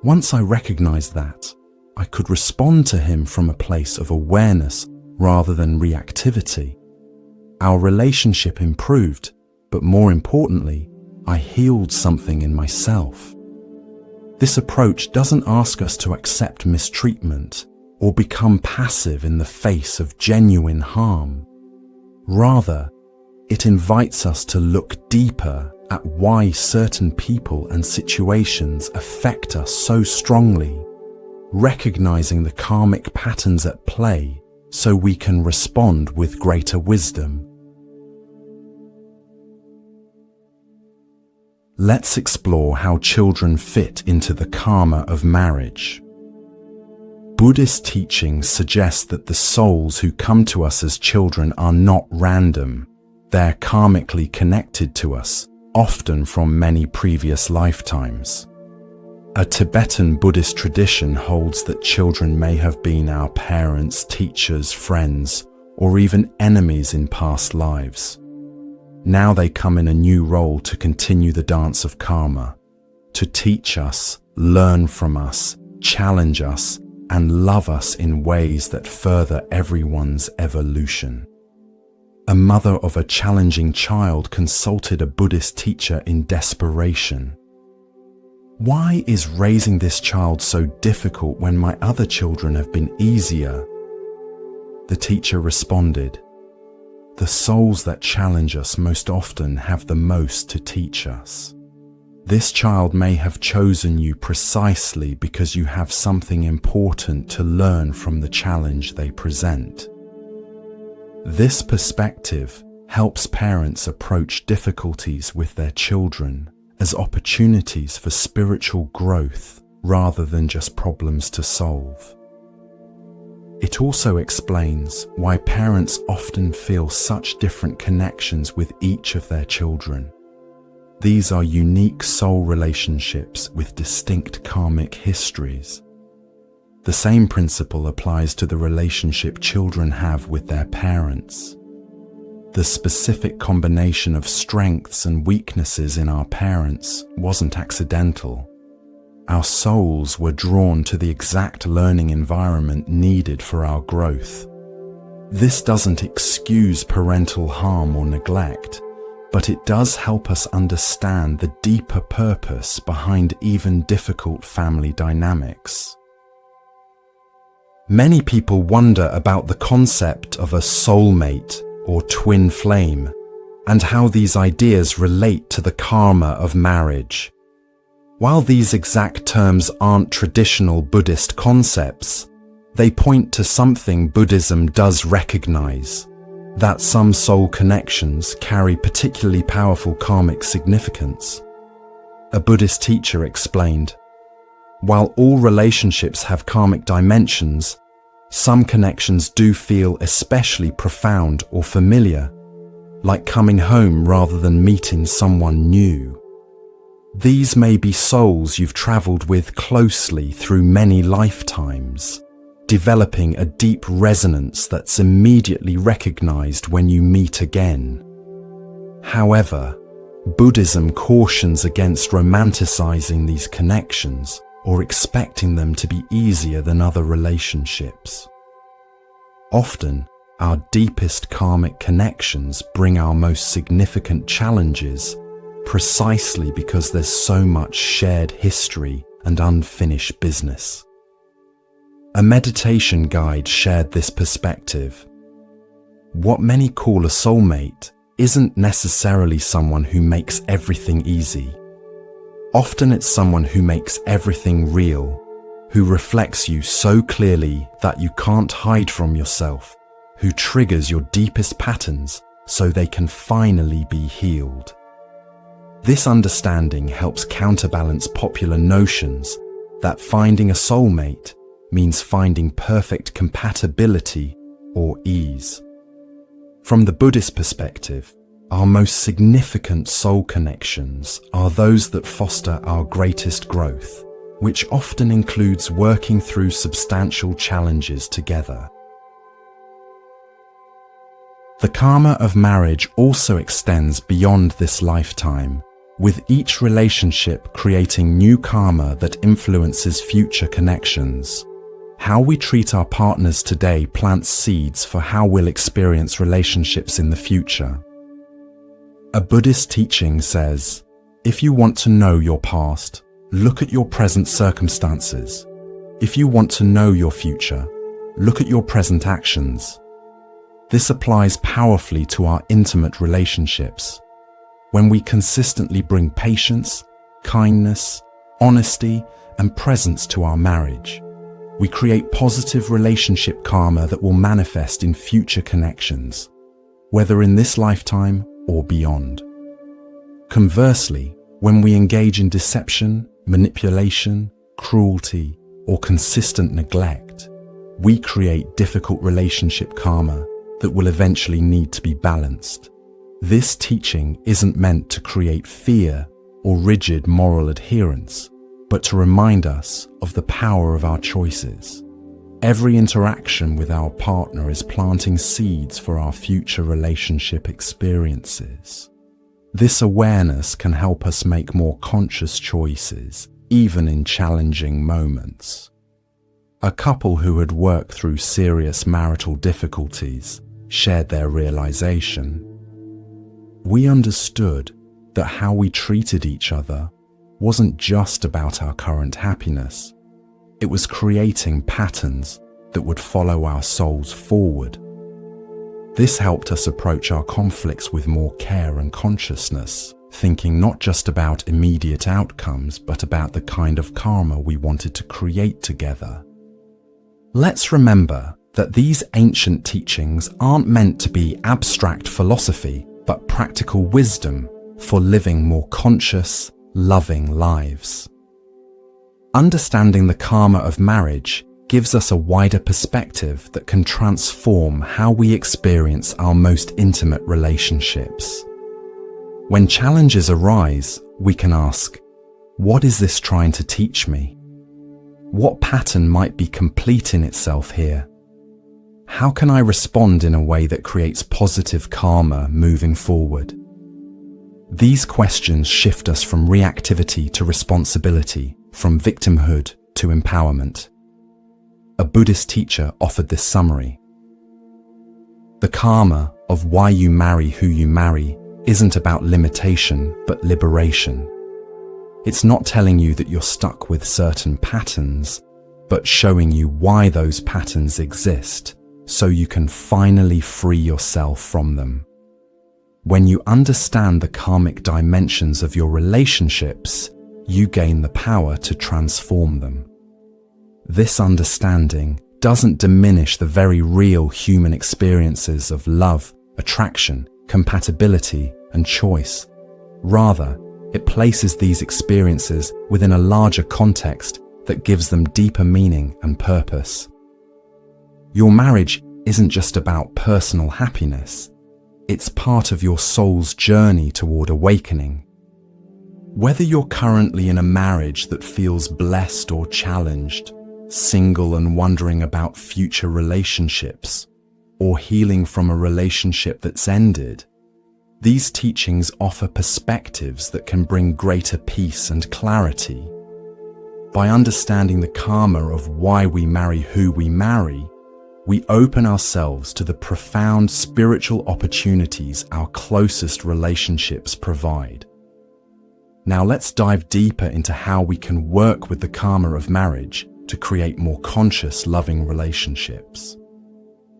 Once I recognized that, I could respond to him from a place of awareness rather than reactivity. Our relationship improved, but more importantly, I healed something in myself. This approach doesn't ask us to accept mistreatment or become passive in the face of genuine harm. Rather, it invites us to look deeper at why certain people and situations affect us so strongly, recognizing the karmic patterns at play so we can respond with greater wisdom. Let's explore how children fit into the karma of marriage. Buddhist teachings suggest that the souls who come to us as children are not random. They're karmically connected to us, often from many previous lifetimes. A Tibetan Buddhist tradition holds that children may have been our parents, teachers, friends, or even enemies in past lives. Now they come in a new role to continue the dance of karma, to teach us, learn from us, challenge us, and love us in ways that further everyone's evolution. A mother of a challenging child consulted a Buddhist teacher in desperation. "Why is raising this child so difficult when my other children have been easier?" The teacher responded, "The souls that challenge us most often have the most to teach us. This child may have chosen you precisely because you have something important to learn from the challenge they present." This perspective helps parents approach difficulties with their children as opportunities for spiritual growth rather than just problems to solve. It also explains why parents often feel such different connections with each of their children. These are unique soul relationships with distinct karmic histories. The same principle applies to the relationship children have with their parents. The specific combination of strengths and weaknesses in our parents wasn't accidental. Our souls were drawn to the exact learning environment needed for our growth. This doesn't excuse parental harm or neglect, but it does help us understand the deeper purpose behind even difficult family dynamics. Many people wonder about the concept of a soulmate or twin flame and how these ideas relate to the karma of marriage. While these exact terms aren't traditional Buddhist concepts, they point to something Buddhism does recognize, that some soul connections carry particularly powerful karmic significance. A Buddhist teacher explained, "While all relationships have karmic dimensions, some connections do feel especially profound or familiar, like coming home rather than meeting someone new. These may be souls you've traveled with closely through many lifetimes, developing a deep resonance that's immediately recognized when you meet again. However, Buddhism cautions against romanticizing these connections or expecting them to be easier than other relationships. Often, our deepest karmic connections bring our most significant challenges precisely because there's so much shared history and unfinished business. A meditation guide shared this perspective. What many call a soulmate isn't necessarily someone who makes everything easy. Often it's someone who makes everything real, who reflects you so clearly that you can't hide from yourself, who triggers your deepest patterns so they can finally be healed. This understanding helps counterbalance popular notions that finding a soulmate means finding perfect compatibility or ease. From the Buddhist perspective, our most significant soul connections are those that foster our greatest growth, which often includes working through substantial challenges together. The karma of marriage also extends beyond this lifetime, with each relationship creating new karma that influences future connections. How we treat our partners today plants seeds for how we'll experience relationships in the future. A Buddhist teaching says, if you want to know your past, look at your present circumstances. If you want to know your future, look at your present actions. This applies powerfully to our intimate relationships. When we consistently bring patience, kindness, honesty, and presence to our marriage, we create positive relationship karma that will manifest in future connections, whether in this lifetime or beyond. Conversely, when we engage in deception, manipulation, cruelty, or consistent neglect, we create difficult relationship karma that will eventually need to be balanced. This teaching isn't meant to create fear or rigid moral adherence, but to remind us of the power of our choices. Every interaction with our partner is planting seeds for our future relationship experiences. This awareness can help us make more conscious choices, even in challenging moments. A couple who had worked through serious marital difficulties shared their realization. We understood that how we treated each other wasn't just about our current happiness. It was creating patterns that would follow our souls forward. This helped us approach our conflicts with more care and consciousness, thinking not just about immediate outcomes, but about the kind of karma we wanted to create together. Let's remember that these ancient teachings aren't meant to be abstract philosophy, but practical wisdom for living more conscious, loving lives. Understanding the karma of marriage gives us a wider perspective that can transform how we experience our most intimate relationships. When challenges arise, we can ask, what is this trying to teach me? What pattern might be complete in itself here? How can I respond in a way that creates positive karma moving forward? These questions shift us from reactivity to responsibility, from victimhood to empowerment. A Buddhist teacher offered this summary. The karma of why you marry who you marry isn't about limitation, but liberation. It's not telling you that you're stuck with certain patterns, but showing you why those patterns exist, so you can finally free yourself from them. When you understand the karmic dimensions of your relationships, you gain the power to transform them. This understanding doesn't diminish the very real human experiences of love, attraction, compatibility, and choice. Rather, it places these experiences within a larger context that gives them deeper meaning and purpose. Your marriage isn't just about personal happiness. It's part of your soul's journey toward awakening. Whether you're currently in a marriage that feels blessed or challenged, single and wondering about future relationships, or healing from a relationship that's ended, these teachings offer perspectives that can bring greater peace and clarity. By understanding the karma of why we marry who we marry, we open ourselves to the profound spiritual opportunities our closest relationships provide. Now let's dive deeper into how we can work with the karma of marriage to create more conscious, loving relationships.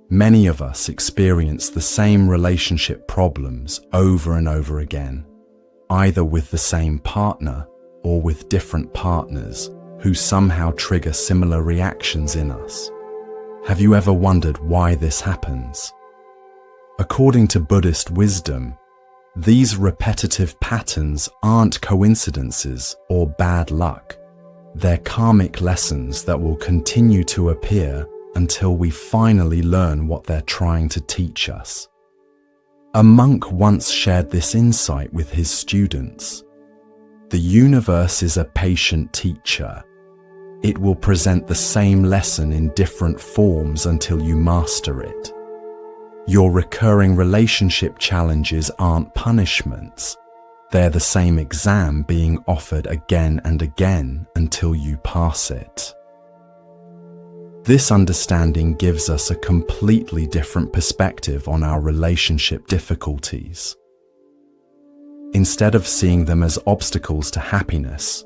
Many of us experience the same relationship problems over and over again, either with the same partner or with different partners who somehow trigger similar reactions in us. Have you ever wondered why this happens? According to Buddhist wisdom, these repetitive patterns aren't coincidences or bad luck. They're karmic lessons that will continue to appear until we finally learn what they're trying to teach us. A monk once shared this insight with his students. The universe is a patient teacher. It will present the same lesson in different forms until you master it. Your recurring relationship challenges aren't punishments. They're the same exam being offered again and again until you pass it. This understanding gives us a completely different perspective on our relationship difficulties. Instead of seeing them as obstacles to happiness,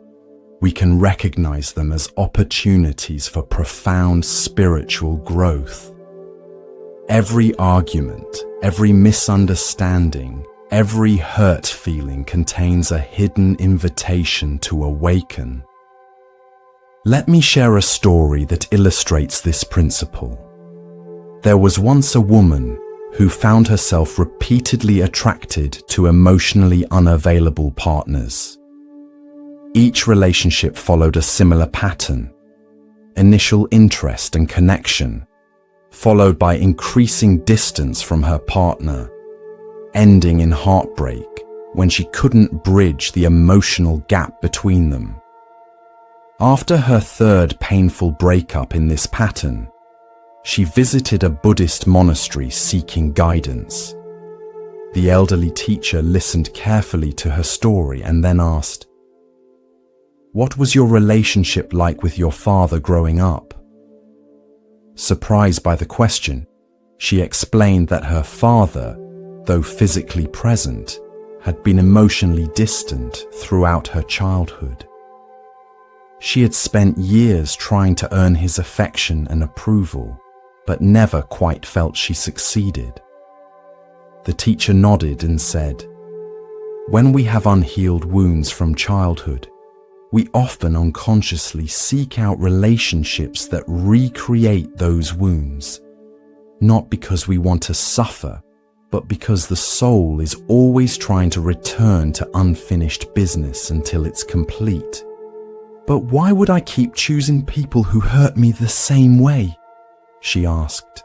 we can recognize them as opportunities for profound spiritual growth. Every argument, every misunderstanding, every hurt feeling contains a hidden invitation to awaken. Let me share a story that illustrates this principle. There was once a woman who found herself repeatedly attracted to emotionally unavailable partners. Each relationship followed a similar pattern: initial interest and connection, followed by increasing distance from her partner, ending in heartbreak when she couldn't bridge the emotional gap between them. After her third painful breakup in this pattern, she visited a Buddhist monastery seeking guidance. The elderly teacher listened carefully to her story and then asked, "What was your relationship like with your father growing up?" Surprised by the question, she explained that her father, though physically present, had been emotionally distant throughout her childhood. She had spent years trying to earn his affection and approval, but never quite felt she succeeded. The teacher nodded and said, "When we have unhealed wounds from childhood, we often unconsciously seek out relationships that recreate those wounds, not because we want to suffer, but because the soul is always trying to return to unfinished business until it's complete." "But why would I keep choosing people who hurt me the same way?" she asked.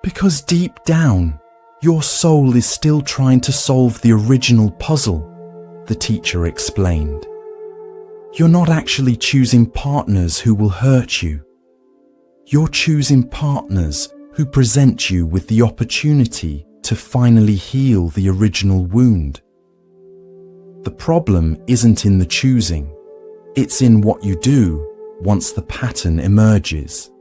"Because deep down, your soul is still trying to solve the original puzzle," the teacher explained. "You're not actually choosing partners who will hurt you. You're choosing partners who present you with the opportunity to finally heal the original wound. The problem isn't in the choosing, it's in what you do once the pattern emerges."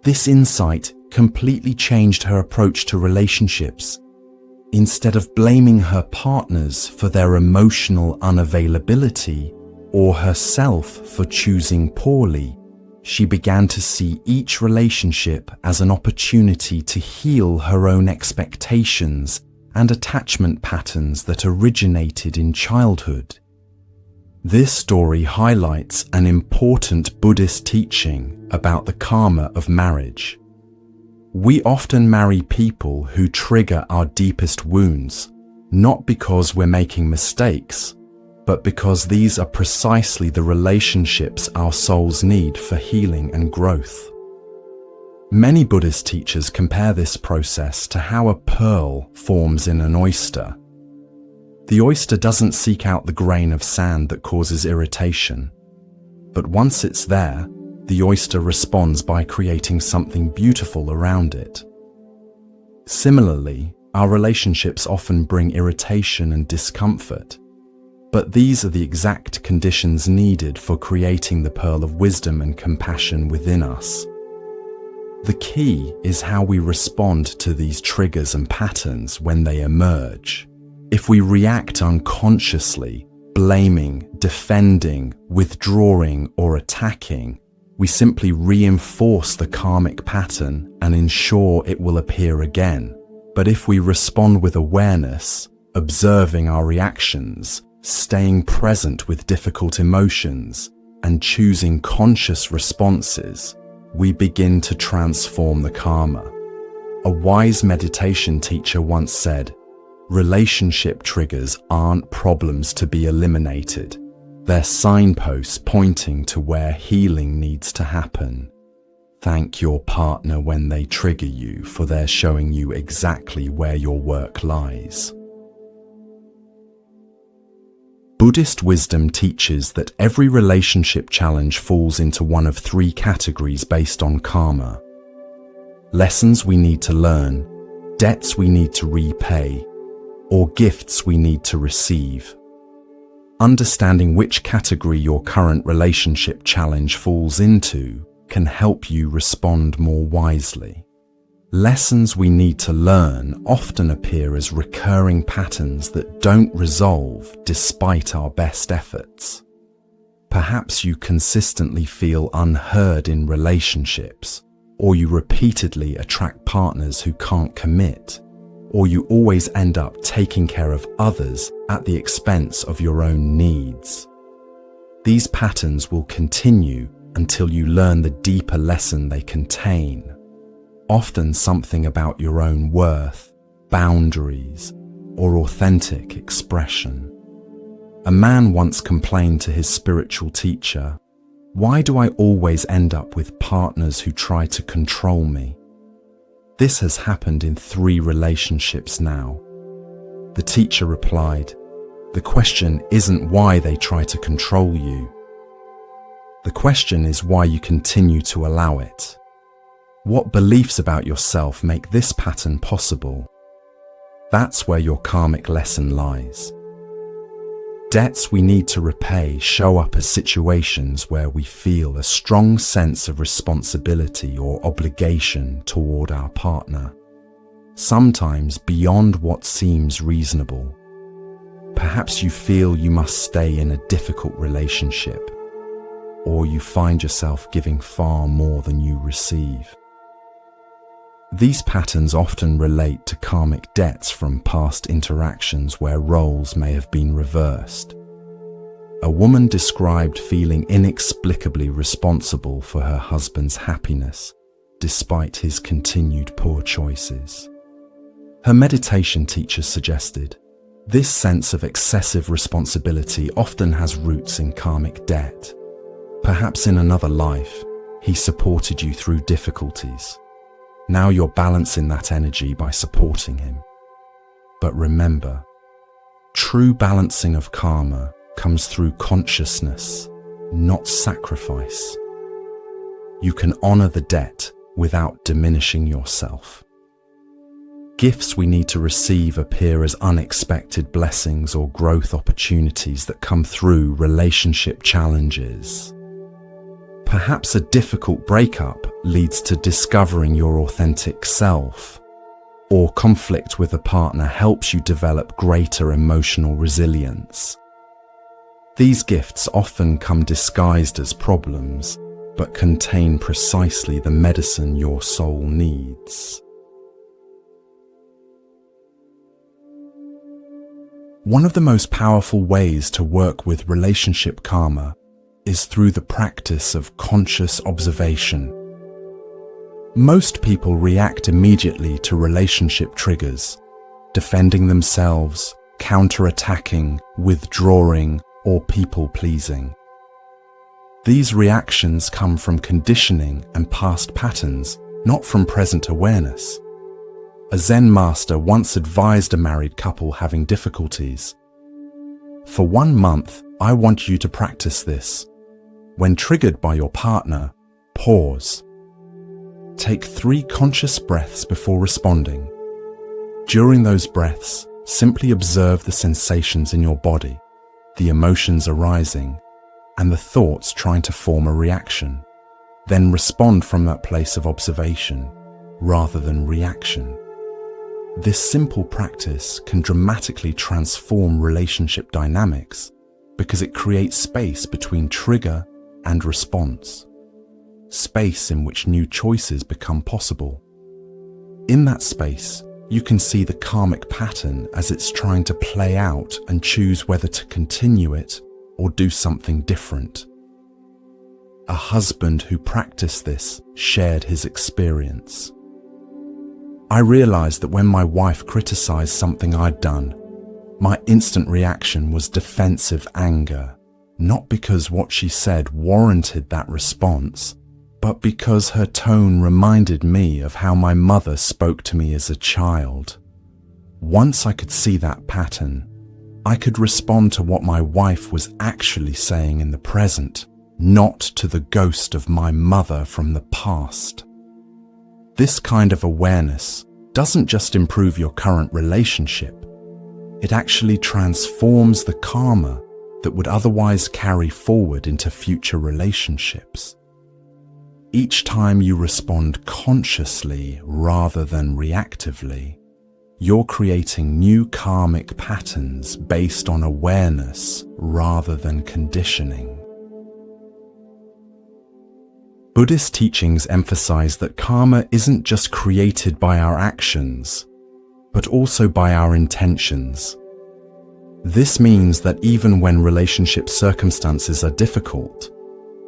This insight completely changed her approach to relationships. Instead of blaming her partners for their emotional unavailability or herself for choosing poorly, she began to see each relationship as an opportunity to heal her own expectations and attachment patterns that originated in childhood. This story highlights an important Buddhist teaching about the karma of marriage. We often marry people who trigger our deepest wounds, not because we're making mistakes, but because these are precisely the relationships our souls need for healing and growth. Many Buddhist teachers compare this process to how a pearl forms in an oyster. The oyster doesn't seek out the grain of sand that causes irritation, but once it's there, the oyster responds by creating something beautiful around it. Similarly, our relationships often bring irritation and discomfort, but these are the exact conditions needed for creating the pearl of wisdom and compassion within us. The key is how we respond to these triggers and patterns when they emerge. If we react unconsciously, blaming, defending, withdrawing, or attacking, We simply reinforce the karmic pattern and ensure it will appear again. But if we respond with awareness, observing our reactions, staying present with difficult emotions, and choosing conscious responses, we begin to transform the karma. A wise meditation teacher once said, "Relationship triggers aren't problems to be eliminated. They're signposts pointing to where healing needs to happen." Thank your partner when they trigger you, for they're showing you exactly where your work lies. Buddhist wisdom teaches that every relationship challenge falls into one of three categories based on karma: lessons we need to learn, debts we need to repay, or gifts we need to receive. Understanding which category your current relationship challenge falls into can help you respond more wisely. Lessons we need to learn often appear as recurring patterns that don't resolve despite our best efforts. Perhaps you consistently feel unheard in relationships, or you repeatedly attract partners who can't commit, or you always end up taking care of others at the expense of your own needs. These patterns will continue until you learn the deeper lesson they contain, often something about your own worth, boundaries, or authentic expression. A man once complained to his spiritual teacher, "Why do I always end up with partners who try to control me?" This has happened in 3 relationships now. The teacher replied, "The question isn't why they try to control you. The question is why you continue to allow it. What beliefs about yourself make this pattern possible?" That's where your karmic lesson lies. Debts we need to repay show up as situations where we feel a strong sense of responsibility or obligation toward our partner, sometimes beyond what seems reasonable. Perhaps you feel you must stay in a difficult relationship, or you find yourself giving far more than you receive. These patterns often relate to karmic debts from past interactions where roles may have been reversed. A woman described feeling inexplicably responsible for her husband's happiness, despite his continued poor choices. Her meditation teacher suggested, "This sense of excessive responsibility often has roots in karmic debt. Perhaps in another life, he supported you through difficulties. Now you're balancing that energy by supporting him." But remember, true balancing of karma comes through consciousness, not sacrifice. You can honor the debt without diminishing yourself. Gifts we need to receive appear as unexpected blessings or growth opportunities that come through relationship challenges. Perhaps a difficult breakup leads to discovering your authentic self, or conflict with a partner helps you develop greater emotional resilience. These gifts often come disguised as problems, but contain precisely the medicine your soul needs. One of the most powerful ways to work with relationship karma is through the practice of conscious observation. Most people react immediately to relationship triggers, defending themselves, counter-attacking, withdrawing, or people-pleasing. These reactions come from conditioning and past patterns, not from present awareness. A Zen master once advised a married couple having difficulties, "For 1 month, I want you to practice this. When triggered by your partner, pause. Take 3 conscious breaths before responding. During those breaths, simply observe the sensations in your body, the emotions arising, and the thoughts trying to form a reaction. Then respond from that place of observation, rather than reaction." This simple practice can dramatically transform relationship dynamics because it creates space between trigger and response. space in which new choices become possible. In that space, you can see the karmic pattern as it's trying to play out and choose whether to continue it or do something different. A husband who practiced this shared his experience. I realized that when my wife criticized something I'd done, my instant reaction was defensive anger, not because what she said warranted that response, but because her tone reminded me of how my mother spoke to me as a child. Once I could see that pattern, I could respond to what my wife was actually saying in the present, not to the ghost of my mother from the past. This kind of awareness doesn't just improve your current relationship, it actually transforms the karma that would otherwise carry forward into future relationships. Each time you respond consciously rather than reactively, you're creating new karmic patterns based on awareness rather than conditioning. Buddhist teachings emphasize that karma isn't just created by our actions, but also by our intentions. This means that even when relationship circumstances are difficult,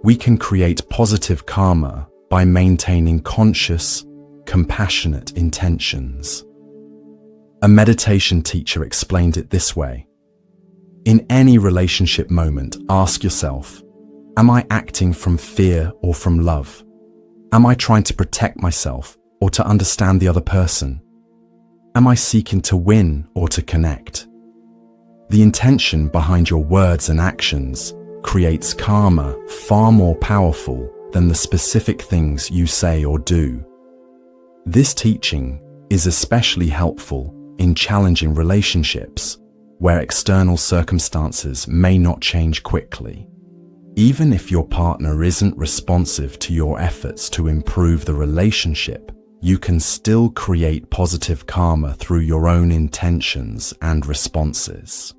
we can create positive karma by maintaining conscious, compassionate intentions. A meditation teacher explained it this way. In any relationship moment, ask yourself, am I acting from fear or from love? Am I trying to protect myself or to understand the other person? Am I seeking to win or to connect? The intention behind your words and actions creates karma far more powerful than the specific things you say or do. This teaching is especially helpful in challenging relationships where external circumstances may not change quickly. Even if your partner isn't responsive to your efforts to improve the relationship, you can still create positive karma through your own intentions and responses.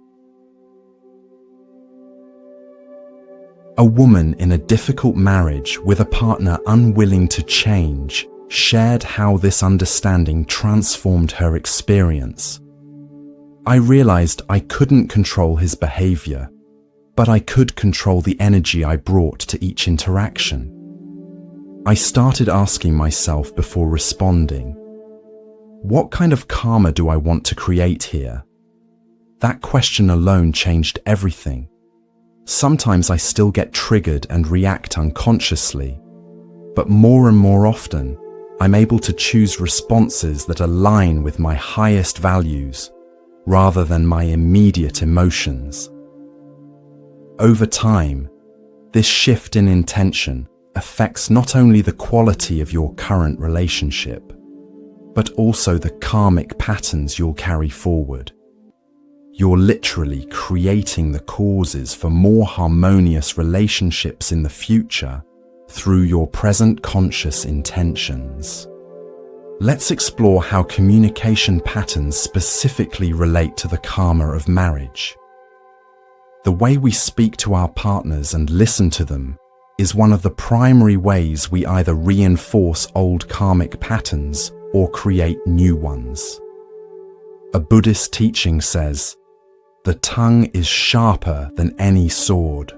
A woman in a difficult marriage with a partner unwilling to change shared how this understanding transformed her experience. I realized I couldn't control his behavior, but I could control the energy I brought to each interaction. I started asking myself before responding, what kind of karma do I want to create here? That question alone changed everything. Sometimes I still get triggered and react unconsciously, but more and more often, I'm able to choose responses that align with my highest values rather than my immediate emotions. Over time, this shift in intention affects not only the quality of your current relationship, but also the karmic patterns you'll carry forward. You're literally creating the causes for more harmonious relationships in the future through your present conscious intentions. Let's explore how communication patterns specifically relate to the karma of marriage. The way we speak to our partners and listen to them is one of the primary ways we either reinforce old karmic patterns or create new ones. A Buddhist teaching says, "The tongue is sharper than any sword."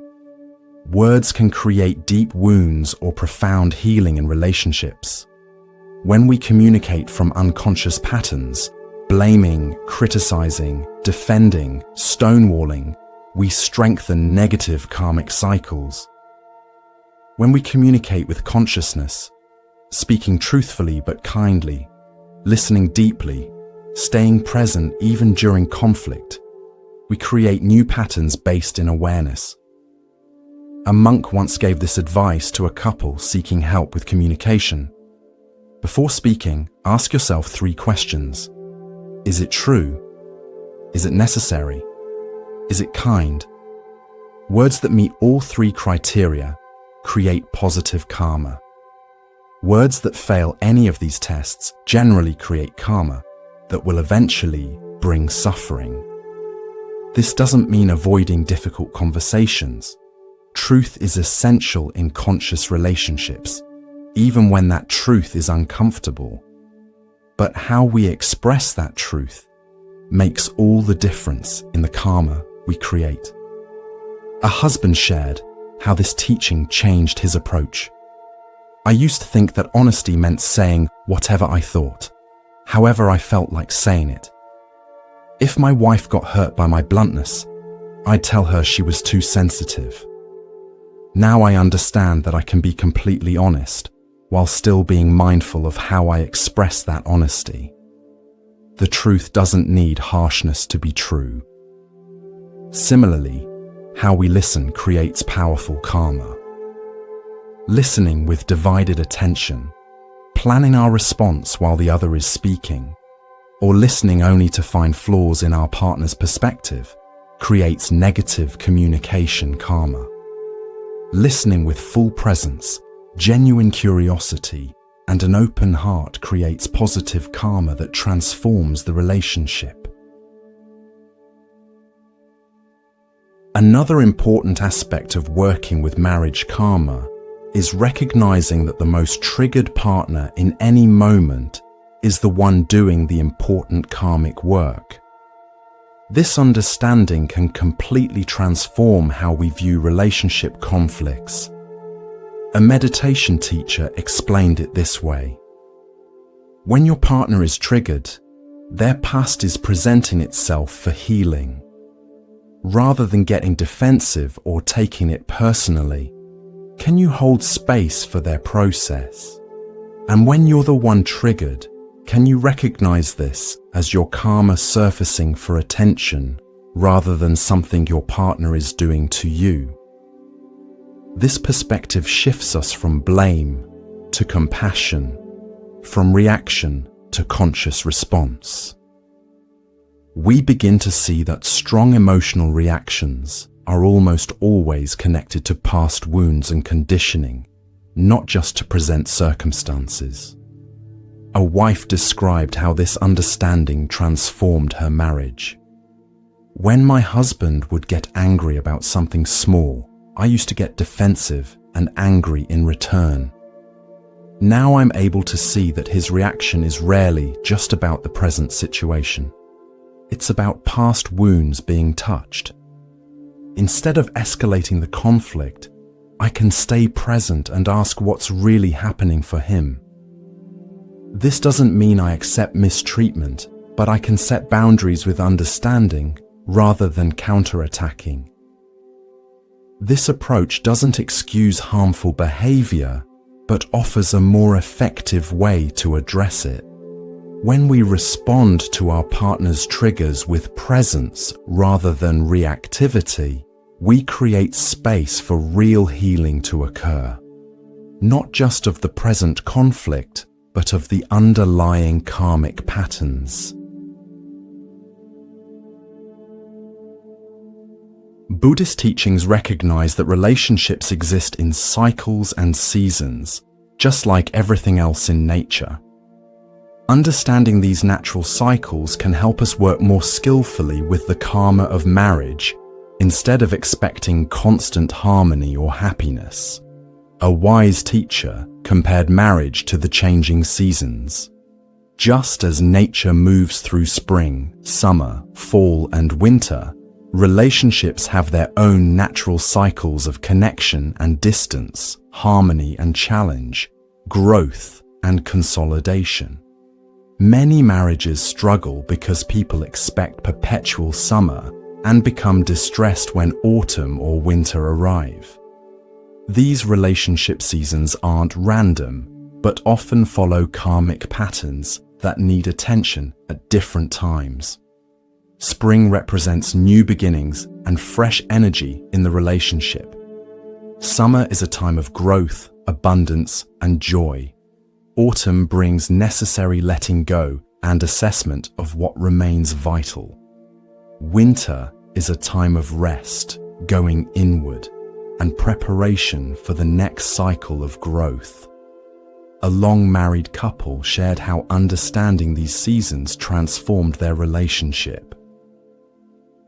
Words can create deep wounds or profound healing in relationships. When we communicate from unconscious patterns, blaming, criticizing, defending, stonewalling, we strengthen negative karmic cycles. When we communicate with consciousness, speaking truthfully but kindly, listening deeply, staying present even during conflict, we create new patterns based in awareness. A monk once gave this advice to a couple seeking help with communication. Before speaking, ask yourself 3 questions. Is it true? Is it necessary? Is it kind? Words that meet all 3 criteria create positive karma. Words that fail any of these tests generally create karma that will eventually bring suffering. This doesn't mean avoiding difficult conversations. Truth is essential in conscious relationships, even when that truth is uncomfortable. But how we express that truth makes all the difference in the karma we create. A husband shared how this teaching changed his approach. I used to think that honesty meant saying whatever I thought, however I felt like saying it. If my wife got hurt by my bluntness, I'd tell her she was too sensitive. Now I understand that I can be completely honest while still being mindful of how I express that honesty. The truth doesn't need harshness to be true. Similarly, how we listen creates powerful karma. Listening with divided attention, planning our response while the other is speaking, or listening only to find flaws in our partner's perspective creates negative communication karma. Listening with full presence, genuine curiosity, and an open heart creates positive karma that transforms the relationship. Another important aspect of working with marriage karma is recognizing that the most triggered partner in any moment is the one doing the important karmic work. This understanding can completely transform how we view relationship conflicts. A meditation teacher explained it this way. When your partner is triggered, their past is presenting itself for healing. Rather than getting defensive or taking it personally, can you hold space for their process? And when you're the one triggered, can you recognize this as your karma surfacing for attention rather than something your partner is doing to you? This perspective shifts us from blame to compassion, from reaction to conscious response. We begin to see that strong emotional reactions are almost always connected to past wounds and conditioning, not just to present circumstances. A wife described how this understanding transformed her marriage. When my husband would get angry about something small, I used to get defensive and angry in return. Now I'm able to see that his reaction is rarely just about the present situation. It's about past wounds being touched. Instead of escalating the conflict, I can stay present and ask what's really happening for him. This doesn't mean I accept mistreatment, but I can set boundaries with understanding rather than counterattacking. This approach doesn't excuse harmful behavior, but offers a more effective way to address it. When we respond to our partner's triggers with presence rather than reactivity, we create space for real healing to occur. Not just of the present conflict, but of the underlying karmic patterns. Buddhist teachings recognize that relationships exist in cycles and seasons, just like everything else in nature. Understanding these natural cycles can help us work more skillfully with the karma of marriage, instead of expecting constant harmony or happiness. A wise teacher compared marriage to the changing seasons. Just as nature moves through spring, summer, fall, and winter, relationships have their own natural cycles of connection and distance, harmony and challenge, growth and consolidation. Many marriages struggle because people expect perpetual summer and become distressed when autumn or winter arrive. These relationship seasons aren't random, but often follow karmic patterns that need attention at different times. Spring represents new beginnings and fresh energy in the relationship. Summer is a time of growth, abundance, and joy. Autumn brings necessary letting go and assessment of what remains vital. Winter is a time of rest, going inward, and preparation for the next cycle of growth. A long-married couple shared how understanding these seasons transformed their relationship.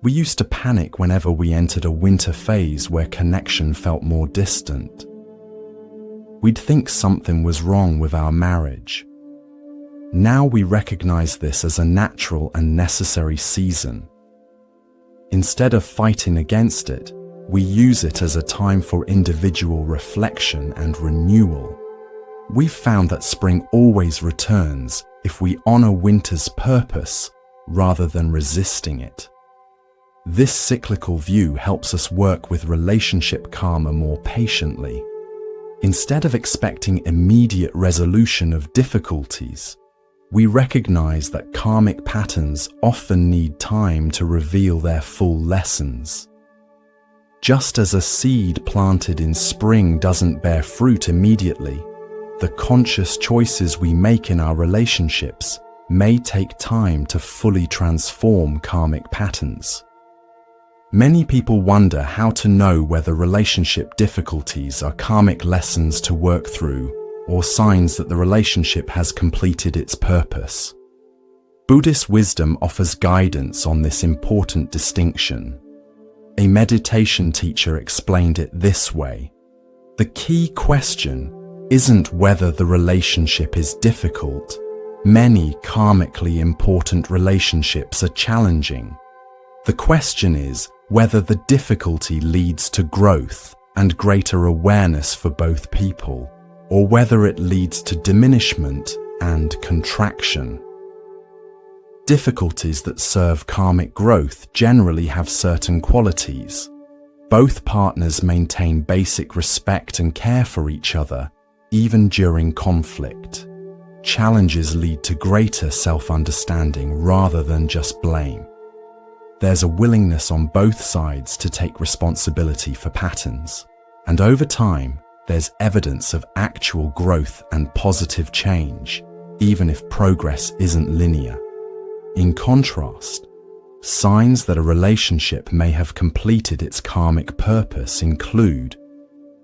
We used to panic whenever we entered a winter phase where connection felt more distant. we'd think something was wrong with our marriage. Now we recognize this as a natural and necessary season. Instead of fighting against it, we use it as a time for individual reflection and renewal. We've found that spring always returns if we honor winter's purpose rather than resisting it. This cyclical view helps us work with relationship karma more patiently. Instead of expecting immediate resolution of difficulties, we recognize that karmic patterns often need time to reveal their full lessons. Just as a seed planted in spring doesn't bear fruit immediately, the conscious choices we make in our relationships may take time to fully transform karmic patterns. Many people wonder how to know whether relationship difficulties are karmic lessons to work through or signs that the relationship has completed its purpose. Buddhist wisdom offers guidance on this important distinction. A meditation teacher explained it this way: the key question isn't whether the relationship is difficult. Many karmically important relationships are challenging. The question is whether the difficulty leads to growth and greater awareness for both people, or whether it leads to diminishment and contraction. Difficulties that serve karmic growth generally have certain qualities. Both partners maintain basic respect and care for each other, even during conflict. Challenges lead to greater self-understanding rather than just blame. There's a willingness on both sides to take responsibility for patterns, and over time, there's evidence of actual growth and positive change, even if progress isn't linear. In contrast, signs that a relationship may have completed its karmic purpose include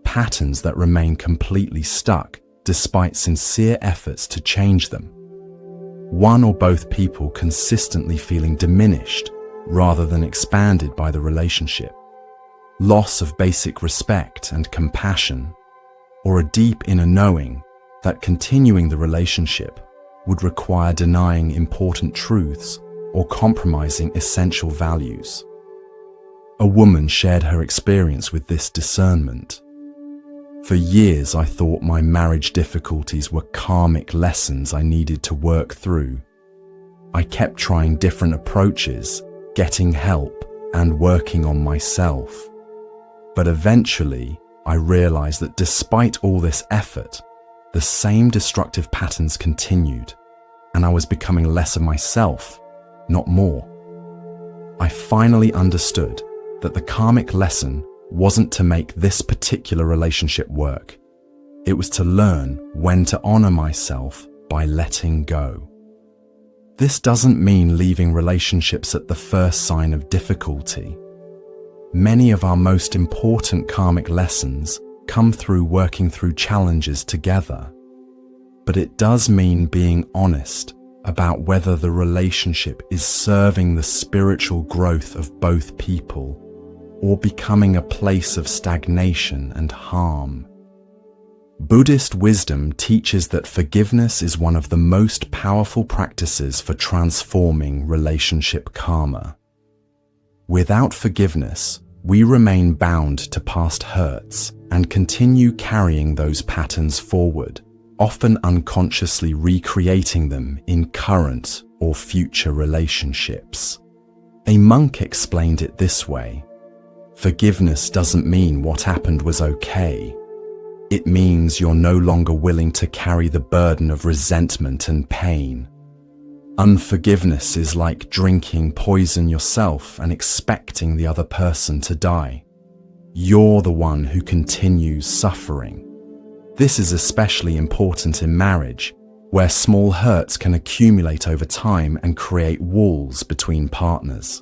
patterns that remain completely stuck despite sincere efforts to change them. One or both people consistently feeling diminished rather than expanded by the relationship. Loss of basic respect and compassion, or a deep inner knowing that continuing the relationship would require denying important truths or compromising essential values. A woman shared her experience with this discernment. For years, I thought my marriage difficulties were karmic lessons I needed to work through. I kept trying different approaches, getting help, and working on myself. But eventually, I realized that despite all this effort, the same destructive patterns continued, and I was becoming less of myself, not more. I finally understood that the karmic lesson wasn't to make this particular relationship work. It was to learn when to honor myself by letting go. This doesn't mean leaving relationships at the first sign of difficulty. Many of our most important karmic lessons come through working through challenges together. But it does mean being honest about whether the relationship is serving the spiritual growth of both people or becoming a place of stagnation and harm. Buddhist wisdom teaches that forgiveness is one of the most powerful practices for transforming relationship karma. Without forgiveness, we remain bound to past hurts and continue carrying those patterns forward, often unconsciously recreating them in current or future relationships. A monk explained it this way: forgiveness doesn't mean what happened was okay. It means you're no longer willing to carry the burden of resentment and pain. Unforgiveness is like drinking poison yourself and expecting the other person to die. You're the one who continues suffering. This is especially important in marriage, where small hurts can accumulate over time and create walls between partners.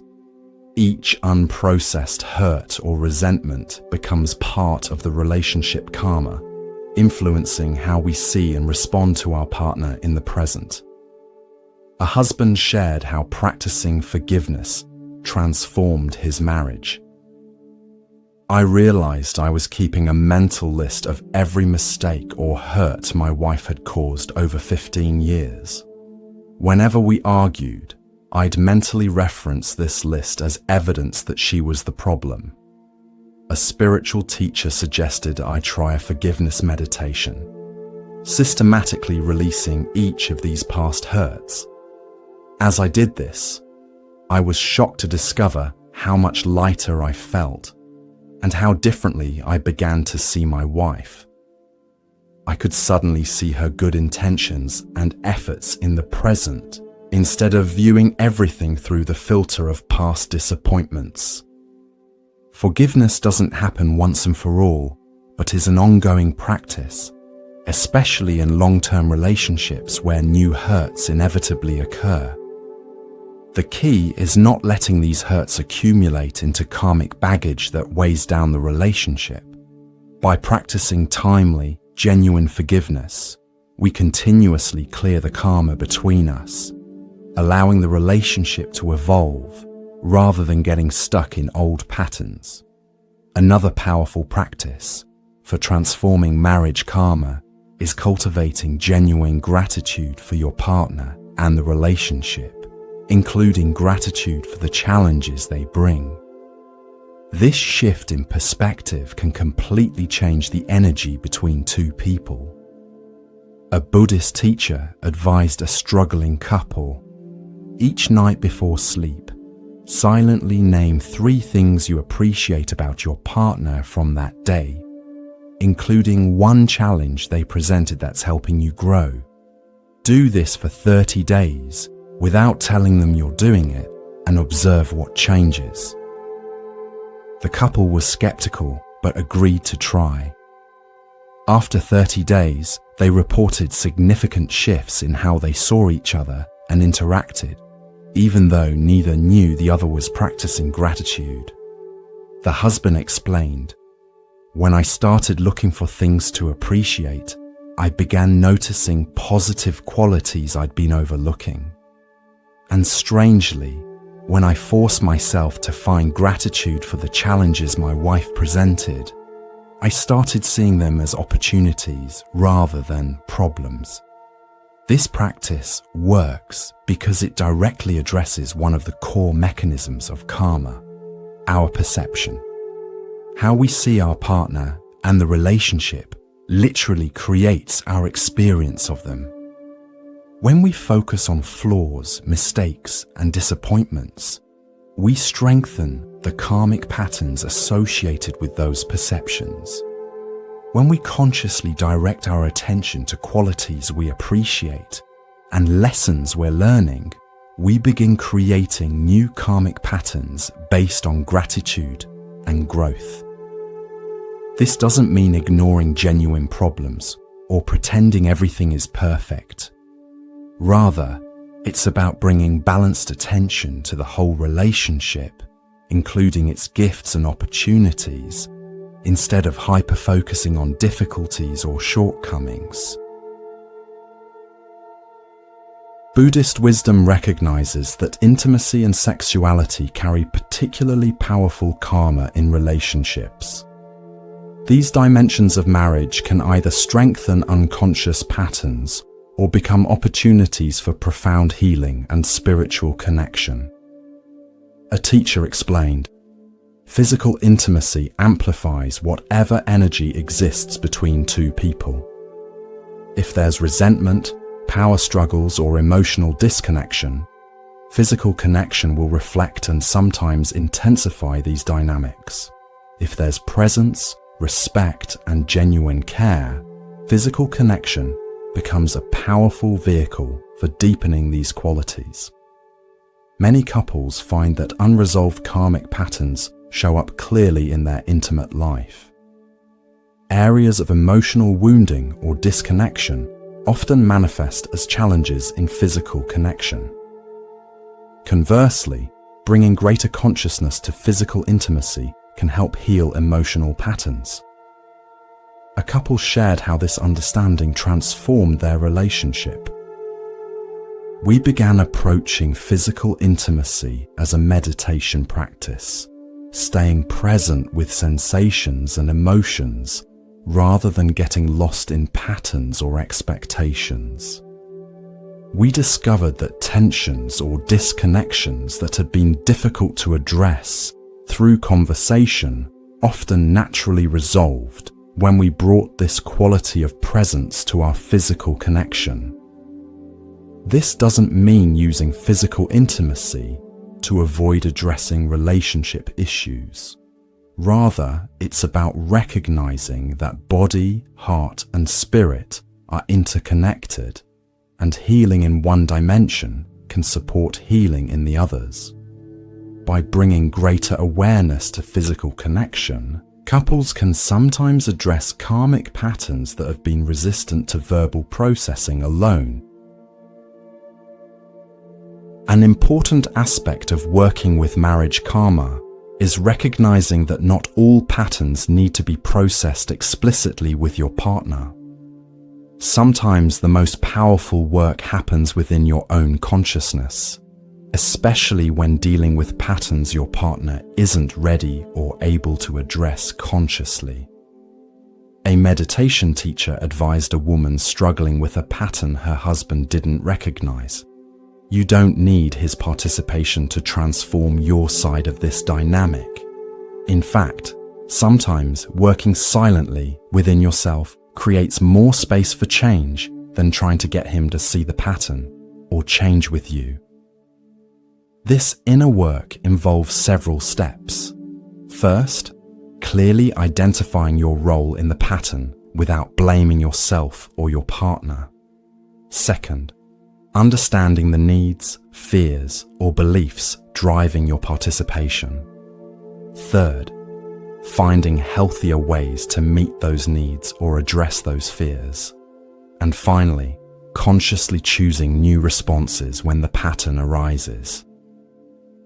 Each unprocessed hurt or resentment becomes part of the relationship karma, influencing how we see and respond to our partner in the present. A husband shared how practicing forgiveness transformed his marriage. I realized I was keeping a mental list of every mistake or hurt my wife had caused over 15 years. Whenever we argued, I'd mentally reference this list as evidence that she was the problem. A spiritual teacher suggested I try a forgiveness meditation, systematically releasing each of these past hurts. As I did this, I was shocked to discover how much lighter I felt and how differently I began to see my wife. I could suddenly see her good intentions and efforts in the present instead of viewing everything through the filter of past disappointments. Forgiveness doesn't happen once and for all, but is an ongoing practice, especially in long-term relationships where new hurts inevitably occur. The key is not letting these hurts accumulate into karmic baggage that weighs down the relationship. By practicing timely, genuine forgiveness, we continuously clear the karma between us, allowing the relationship to evolve rather than getting stuck in old patterns. Another powerful practice for transforming marriage karma is cultivating genuine gratitude for your partner and the relationship, including gratitude for the challenges they bring. This shift in perspective can completely change the energy between two people. A Buddhist teacher advised a struggling couple, each night before sleep, silently name 3 things you appreciate about your partner from that day, including one challenge they presented that's helping you grow. Do this for 30 days without telling them you're doing it and observe what changes. The couple was skeptical but agreed to try. After 30 days, they reported significant shifts in how they saw each other and interacted, even though neither knew the other was practicing gratitude. The husband explained, "When I started looking for things to appreciate, I began noticing positive qualities I'd been overlooking. And strangely, when I forced myself to find gratitude for the challenges my wife presented, I started seeing them as opportunities rather than problems." This practice works because it directly addresses one of the core mechanisms of karma, our perception. How we see our partner and the relationship literally creates our experience of them. When we focus on flaws, mistakes, and disappointments, we strengthen the karmic patterns associated with those perceptions. When we consciously direct our attention to qualities we appreciate and lessons we're learning, we begin creating new karmic patterns based on gratitude and growth. This doesn't mean ignoring genuine problems or pretending everything is perfect. Rather, it's about bringing balanced attention to the whole relationship, including its gifts and opportunities, instead of hyper-focusing on difficulties or shortcomings. Buddhist wisdom recognizes that intimacy and sexuality carry particularly powerful karma in relationships. These dimensions of marriage can either strengthen unconscious patterns or become opportunities for profound healing and spiritual connection. A teacher explained, "Physical intimacy amplifies whatever energy exists between two people. If there's resentment, power struggles, or emotional disconnection, physical connection will reflect and sometimes intensify these dynamics. If there's presence, respect, and genuine care, physical connection becomes a powerful vehicle for deepening these qualities." Many couples find that unresolved karmic patterns show up clearly in their intimate life. Areas of emotional wounding or disconnection often manifest as challenges in physical connection. Conversely, bringing greater consciousness to physical intimacy can help heal emotional patterns. A couple shared how this understanding transformed their relationship. "We began approaching physical intimacy as a meditation practice, staying present with sensations and emotions rather than getting lost in patterns or expectations. We discovered that tensions or disconnections that had been difficult to address through conversation often naturally resolved when we brought this quality of presence to our physical connection. This doesn't mean using physical intimacy to avoid addressing relationship issues. Rather, it's about recognizing that body, heart, and spirit are interconnected, and healing in one dimension can support healing in the others. By bringing greater awareness to physical connection, couples can sometimes address karmic patterns that have been resistant to verbal processing alone. An important aspect of working with marriage karma is recognizing that not all patterns need to be processed explicitly with your partner. Sometimes the most powerful work happens within your own consciousness, especially when dealing with patterns your partner isn't ready or able to address consciously. A meditation teacher advised a woman struggling with a pattern her husband didn't recognize. You don't need his participation to transform your side of this dynamic. In fact, sometimes working silently within yourself creates more space for change than trying to get him to see the pattern or change with you. This inner work involves several steps. First, clearly identifying your role in the pattern without blaming yourself or your partner. Second, understanding the needs, fears, or beliefs driving your participation. Third, finding healthier ways to meet those needs or address those fears. And finally, consciously choosing new responses when the pattern arises.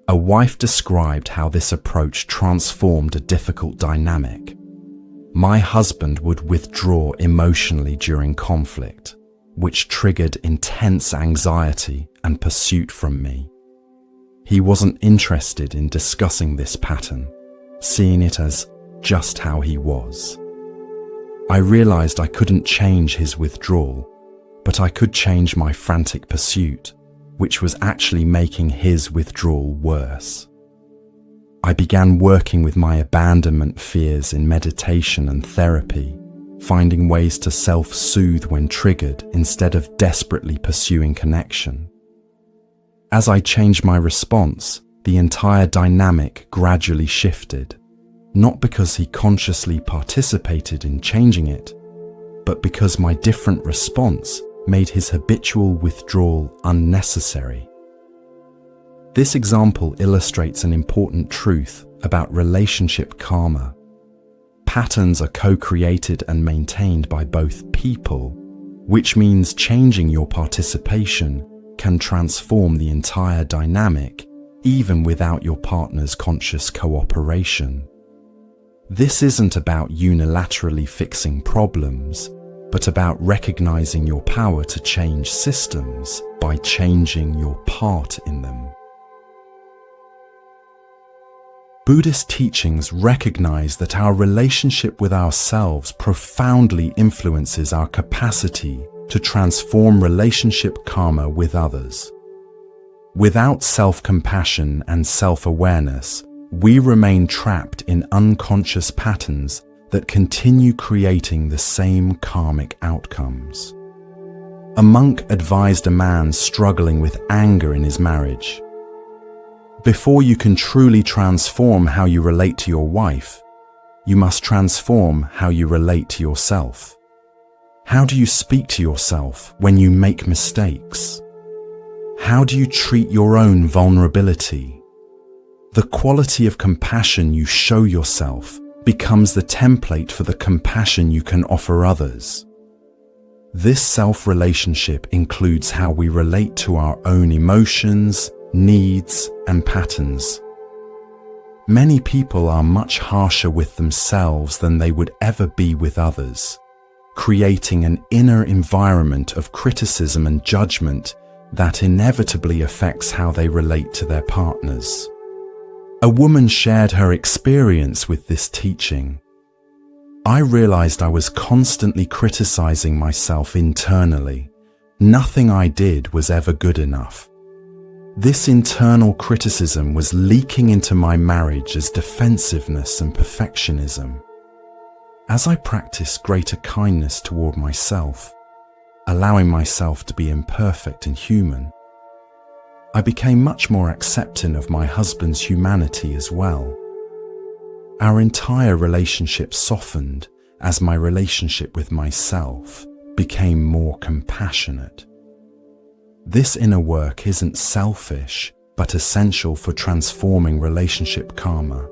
A wife described how this approach transformed a difficult dynamic. My husband would withdraw emotionally during conflict, which triggered intense anxiety and pursuit from me. He wasn't interested in discussing this pattern, seeing it as just how he was. I realized I couldn't change his withdrawal, but I could change my frantic pursuit, which was actually making his withdrawal worse. I began working with my abandonment fears in meditation and therapy, finding ways to self-soothe when triggered instead of desperately pursuing connection. As I changed my response, the entire dynamic gradually shifted, not because he consciously participated in changing it, but because my different response made his habitual withdrawal unnecessary. This example illustrates an important truth about relationship karma. Patterns are co-created and maintained by both people, which means changing your participation can transform the entire dynamic, even without your partner's conscious cooperation. This isn't about unilaterally fixing problems, but about recognizing your power to change systems by changing your part in them. Buddhist teachings recognize that our relationship with ourselves profoundly influences our capacity to transform relationship karma with others. Without self-compassion and self-awareness, we remain trapped in unconscious patterns that continue creating the same karmic outcomes. A monk advised a man struggling with anger in his marriage. Before you can truly transform how you relate to your wife, you must transform how you relate to yourself. How do you speak to yourself when you make mistakes? How do you treat your own vulnerability? The quality of compassion you show yourself becomes the template for the compassion you can offer others. This self-relationship includes how we relate to our own emotions, needs, and patterns. Many people are much harsher with themselves than they would ever be with others, creating an inner environment of criticism and judgment that inevitably affects how they relate to their partners. A woman shared her experience with this teaching. I realized I was constantly criticizing myself internally. Nothing I did was ever good enough. This internal criticism was leaking into my marriage as defensiveness and perfectionism. As I practiced greater kindness toward myself, allowing myself to be imperfect and human, I became much more accepting of my husband's humanity as well. Our entire relationship softened as my relationship with myself became more compassionate. This inner work isn't selfish, but essential for transforming relationship karma.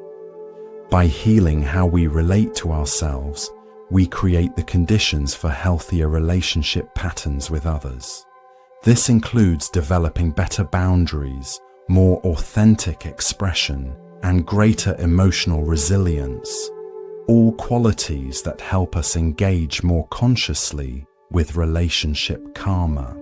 By healing how we relate to ourselves, we create the conditions for healthier relationship patterns with others. This includes developing better boundaries, more authentic expression, and greater emotional resilience, all qualities that help us engage more consciously with relationship karma.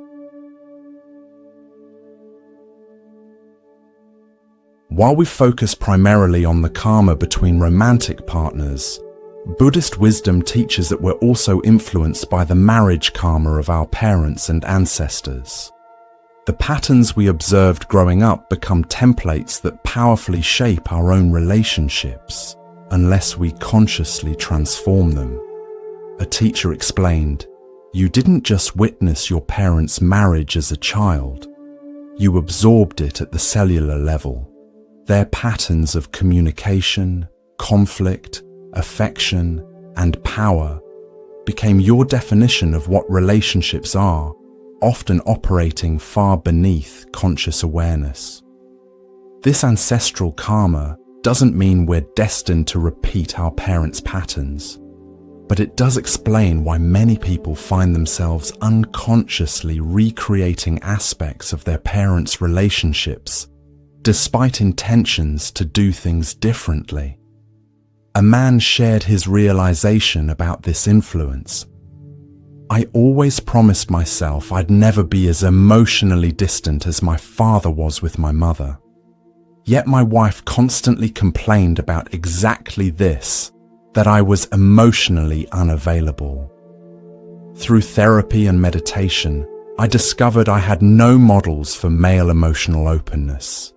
While we focus primarily on the karma between romantic partners, Buddhist wisdom teaches that we're also influenced by the marriage karma of our parents and ancestors. The patterns we observed growing up become templates that powerfully shape our own relationships, unless we consciously transform them. A teacher explained, "You didn't just witness your parents' marriage as a child, you absorbed it at the cellular level. Their patterns of communication, conflict, affection, and power became your definition of what relationships are, often operating far beneath conscious awareness." This ancestral karma doesn't mean we're destined to repeat our parents' patterns, but it does explain why many people find themselves unconsciously recreating aspects of their parents' relationships, despite intentions to do things differently. A man shared his realization about this influence. "I always promised myself I'd never be as emotionally distant as my father was with my mother. Yet my wife constantly complained about exactly this, that I was emotionally unavailable. Through therapy and meditation, I discovered I had no models for male emotional openness.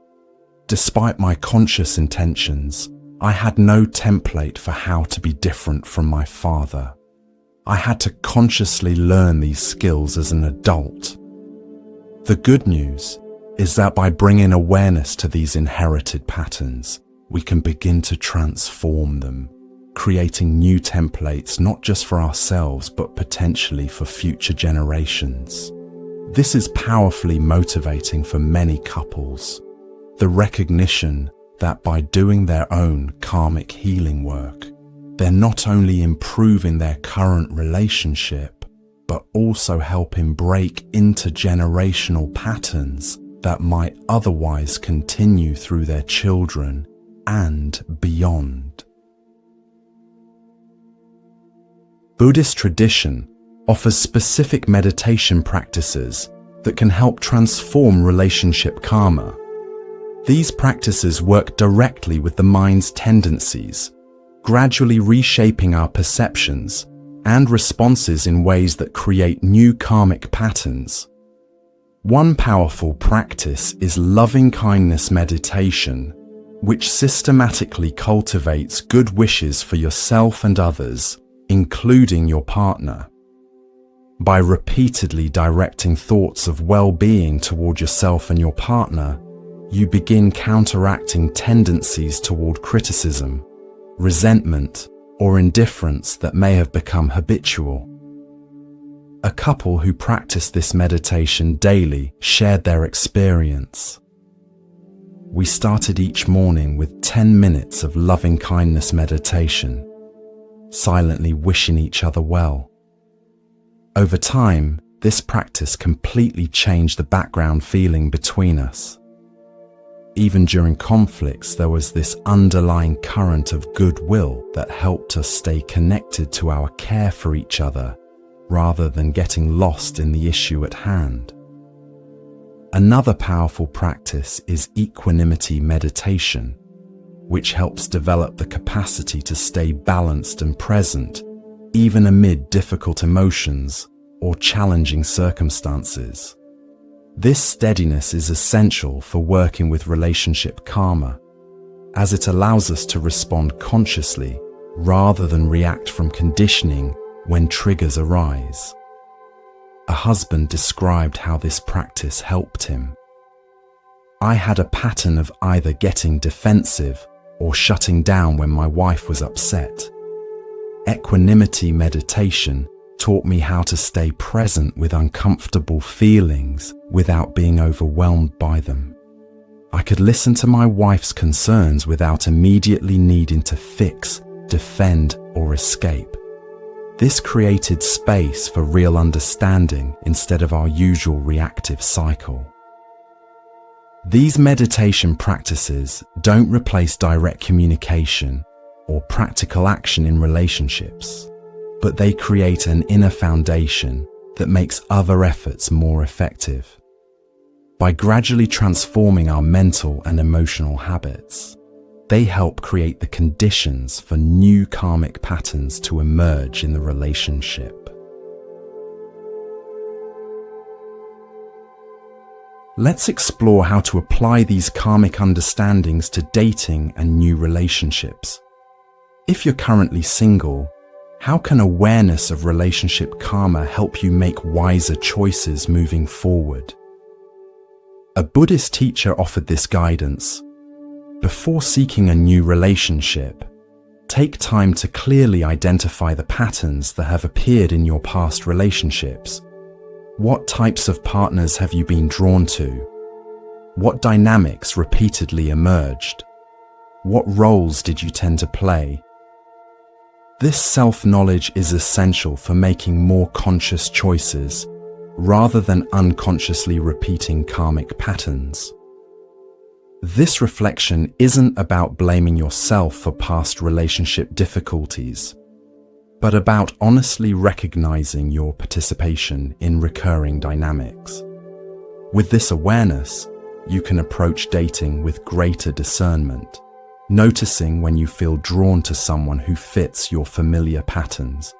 Despite my conscious intentions, I had no template for how to be different from my father. I had to consciously learn these skills as an adult. The good news is that by bringing awareness to these inherited patterns, we can begin to transform them, creating new templates not just for ourselves but potentially for future generations. This is powerfully motivating for many couples. The recognition that by doing their own karmic healing work, they're not only improving their current relationship, but also helping break intergenerational patterns that might otherwise continue through their children and beyond. Buddhist tradition offers specific meditation practices that can help transform relationship karma. These practices work directly with the mind's tendencies, gradually reshaping our perceptions and responses in ways that create new karmic patterns. One powerful practice is loving kindness meditation, which systematically cultivates good wishes for yourself and others, including your partner. By repeatedly directing thoughts of well-being toward yourself and your partner, you begin counteracting tendencies toward criticism, resentment, or indifference that may have become habitual. A couple who practiced this meditation daily shared their experience. "We started each morning with 10 minutes of loving kindness meditation, silently wishing each other well. Over time, this practice completely changed the background feeling between us. Even during conflicts, there was this underlying current of goodwill that helped us stay connected to our care for each other, rather than getting lost in the issue at hand." Another powerful practice is equanimity meditation, which helps develop the capacity to stay balanced and present, even amid difficult emotions or challenging circumstances. This steadiness is essential for working with relationship karma, as it allows us to respond consciously rather than react from conditioning when triggers arise. A husband described how this practice helped him. I had a pattern of either getting defensive or shutting down when my wife was upset. Equanimity meditation taught me how to stay present with uncomfortable feelings without being overwhelmed by them. I could listen to my wife's concerns without immediately needing to fix, defend, or escape. This created space for real understanding instead of our usual reactive cycle. These meditation practices don't replace direct communication or practical action in relationships, but they create an inner foundation that makes other efforts more effective. By gradually transforming our mental and emotional habits, they help create the conditions for new karmic patterns to emerge in the relationship. Let's explore how to apply these karmic understandings to dating and new relationships. If you're currently single, how can awareness of relationship karma help you make wiser choices moving forward? A Buddhist teacher offered this guidance. Before seeking a new relationship, take time to clearly identify the patterns that have appeared in your past relationships. What types of partners have you been drawn to? What dynamics repeatedly emerged? What roles did you tend to play? This self-knowledge is essential for making more conscious choices rather than unconsciously repeating karmic patterns. This reflection isn't about blaming yourself for past relationship difficulties, but about honestly recognizing your participation in recurring dynamics. With this awareness, you can approach dating with greater discernment, noticing when you feel drawn to someone who fits your familiar patterns.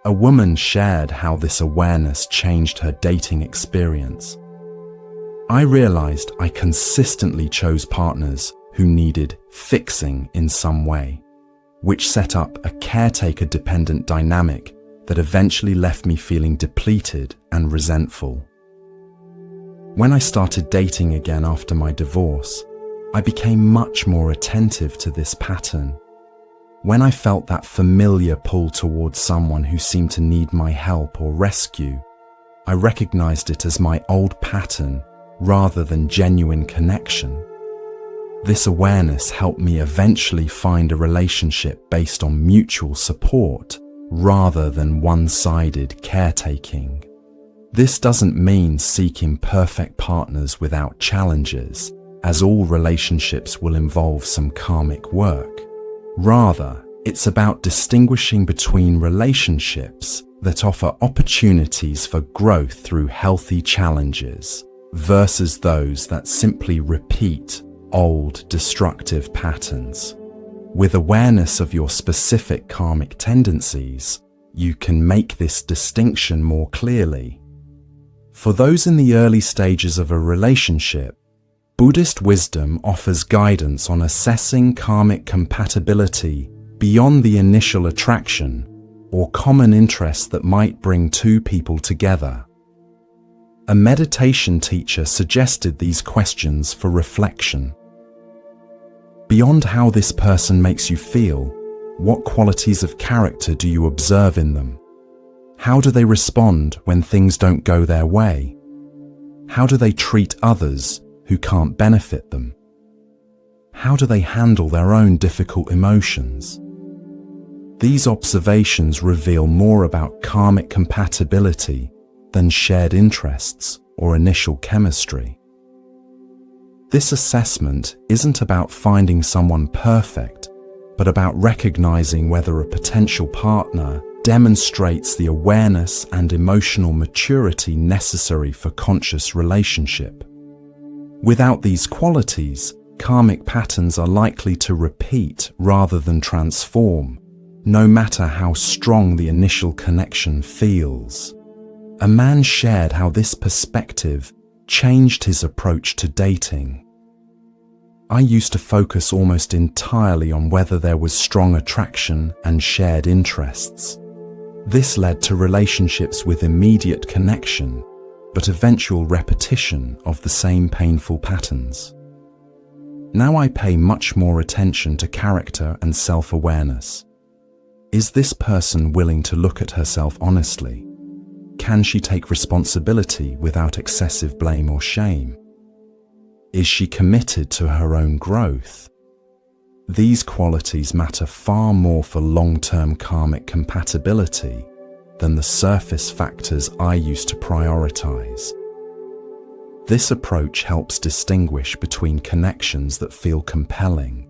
A woman shared how this awareness changed her dating experience. I realized I consistently chose partners who needed fixing in some way, which set up a caretaker-dependent dynamic that eventually left me feeling depleted and resentful. When I started dating again after my divorce, I became much more attentive to this pattern. When I felt that familiar pull towards someone who seemed to need my help or rescue, I recognized it as my old pattern rather than genuine connection. This awareness helped me eventually find a relationship based on mutual support rather than one-sided caretaking. This doesn't mean seeking perfect partners without challenges, as all relationships will involve some karmic work. Rather, it's about distinguishing between relationships that offer opportunities for growth through healthy challenges versus those that simply repeat old destructive patterns. With awareness of your specific karmic tendencies, you can make this distinction more clearly. For those in the early stages of a relationship, Buddhist wisdom offers guidance on assessing karmic compatibility beyond the initial attraction or common interests that might bring two people together. A meditation teacher suggested these questions for reflection. Beyond how this person makes you feel, what qualities of character do you observe in them? How do they respond when things don't go their way? How do they treat others who can't benefit them? How do they handle their own difficult emotions? These observations reveal more about karmic compatibility than shared interests or initial chemistry. This assessment isn't about finding someone perfect, but about recognizing whether a potential partner demonstrates the awareness and emotional maturity necessary for conscious relationship. Without these qualities, karmic patterns are likely to repeat rather than transform, no matter how strong the initial connection feels. A man shared how this perspective changed his approach to dating. I used to focus almost entirely on whether there was strong attraction and shared interests. This led to relationships with immediate connection, but eventual repetition of the same painful patterns. Now I pay much more attention to character and self-awareness. Is this person willing to look at herself honestly? Can she take responsibility without excessive blame or shame? Is she committed to her own growth? These qualities matter far more for long-term karmic compatibility than the surface factors I used to prioritize. This approach helps distinguish between connections that feel compelling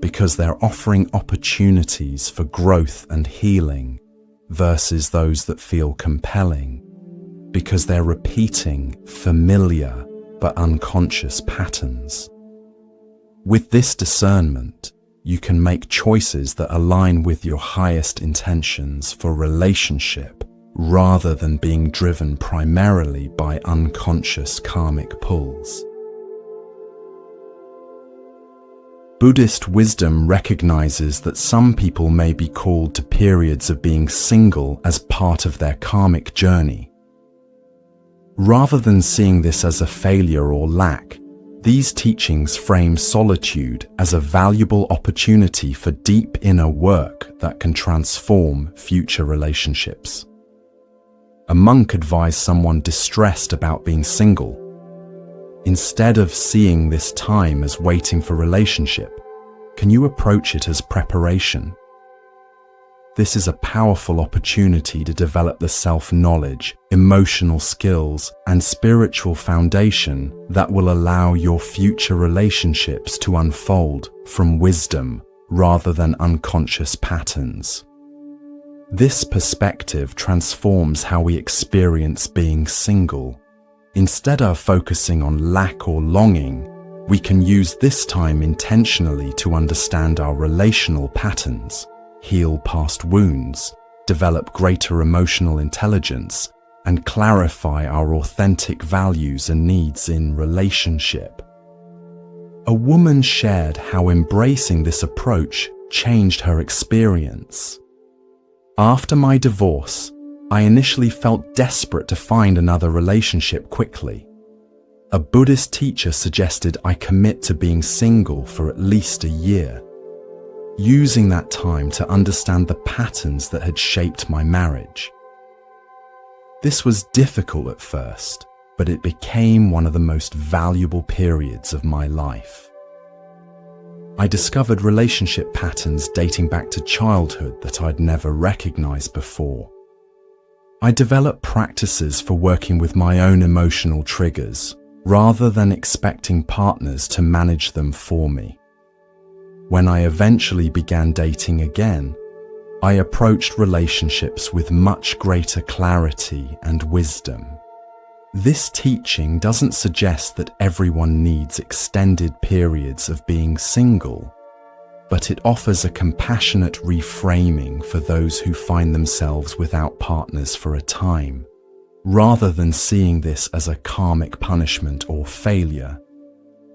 because they're offering opportunities for growth and healing versus those that feel compelling because they're repeating familiar but unconscious patterns. With this discernment, you can make choices that align with your highest intentions for relationship rather than being driven primarily by unconscious karmic pulls. Buddhist wisdom recognizes that some people may be called to periods of being single as part of their karmic journey. Rather than seeing this as a failure or lack, these teachings frame solitude as a valuable opportunity for deep inner work that can transform future relationships. A monk advised someone distressed about being single, instead of seeing this time as waiting for relationship, can you approach it as preparation? This is a powerful opportunity to develop the self-knowledge, emotional skills, and spiritual foundation that will allow your future relationships to unfold from wisdom rather than unconscious patterns. This perspective transforms how we experience being single. Instead of focusing on lack or longing, we can use this time intentionally to understand our relational patterns, heal past wounds, develop greater emotional intelligence, and clarify our authentic values and needs in relationship. A woman shared how embracing this approach changed her experience. After my divorce, I initially felt desperate to find another relationship quickly. A Buddhist teacher suggested I commit to being single for at least a year, using that time to understand the patterns that had shaped my marriage. This was difficult at first, but it became one of the most valuable periods of my life. I discovered relationship patterns dating back to childhood that I'd never recognized before. I developed practices for working with my own emotional triggers, rather than expecting partners to manage them for me. When I eventually began dating again, I approached relationships with much greater clarity and wisdom. This teaching doesn't suggest that everyone needs extended periods of being single, but it offers a compassionate reframing for those who find themselves without partners for a time. Rather than seeing this as a karmic punishment or failure,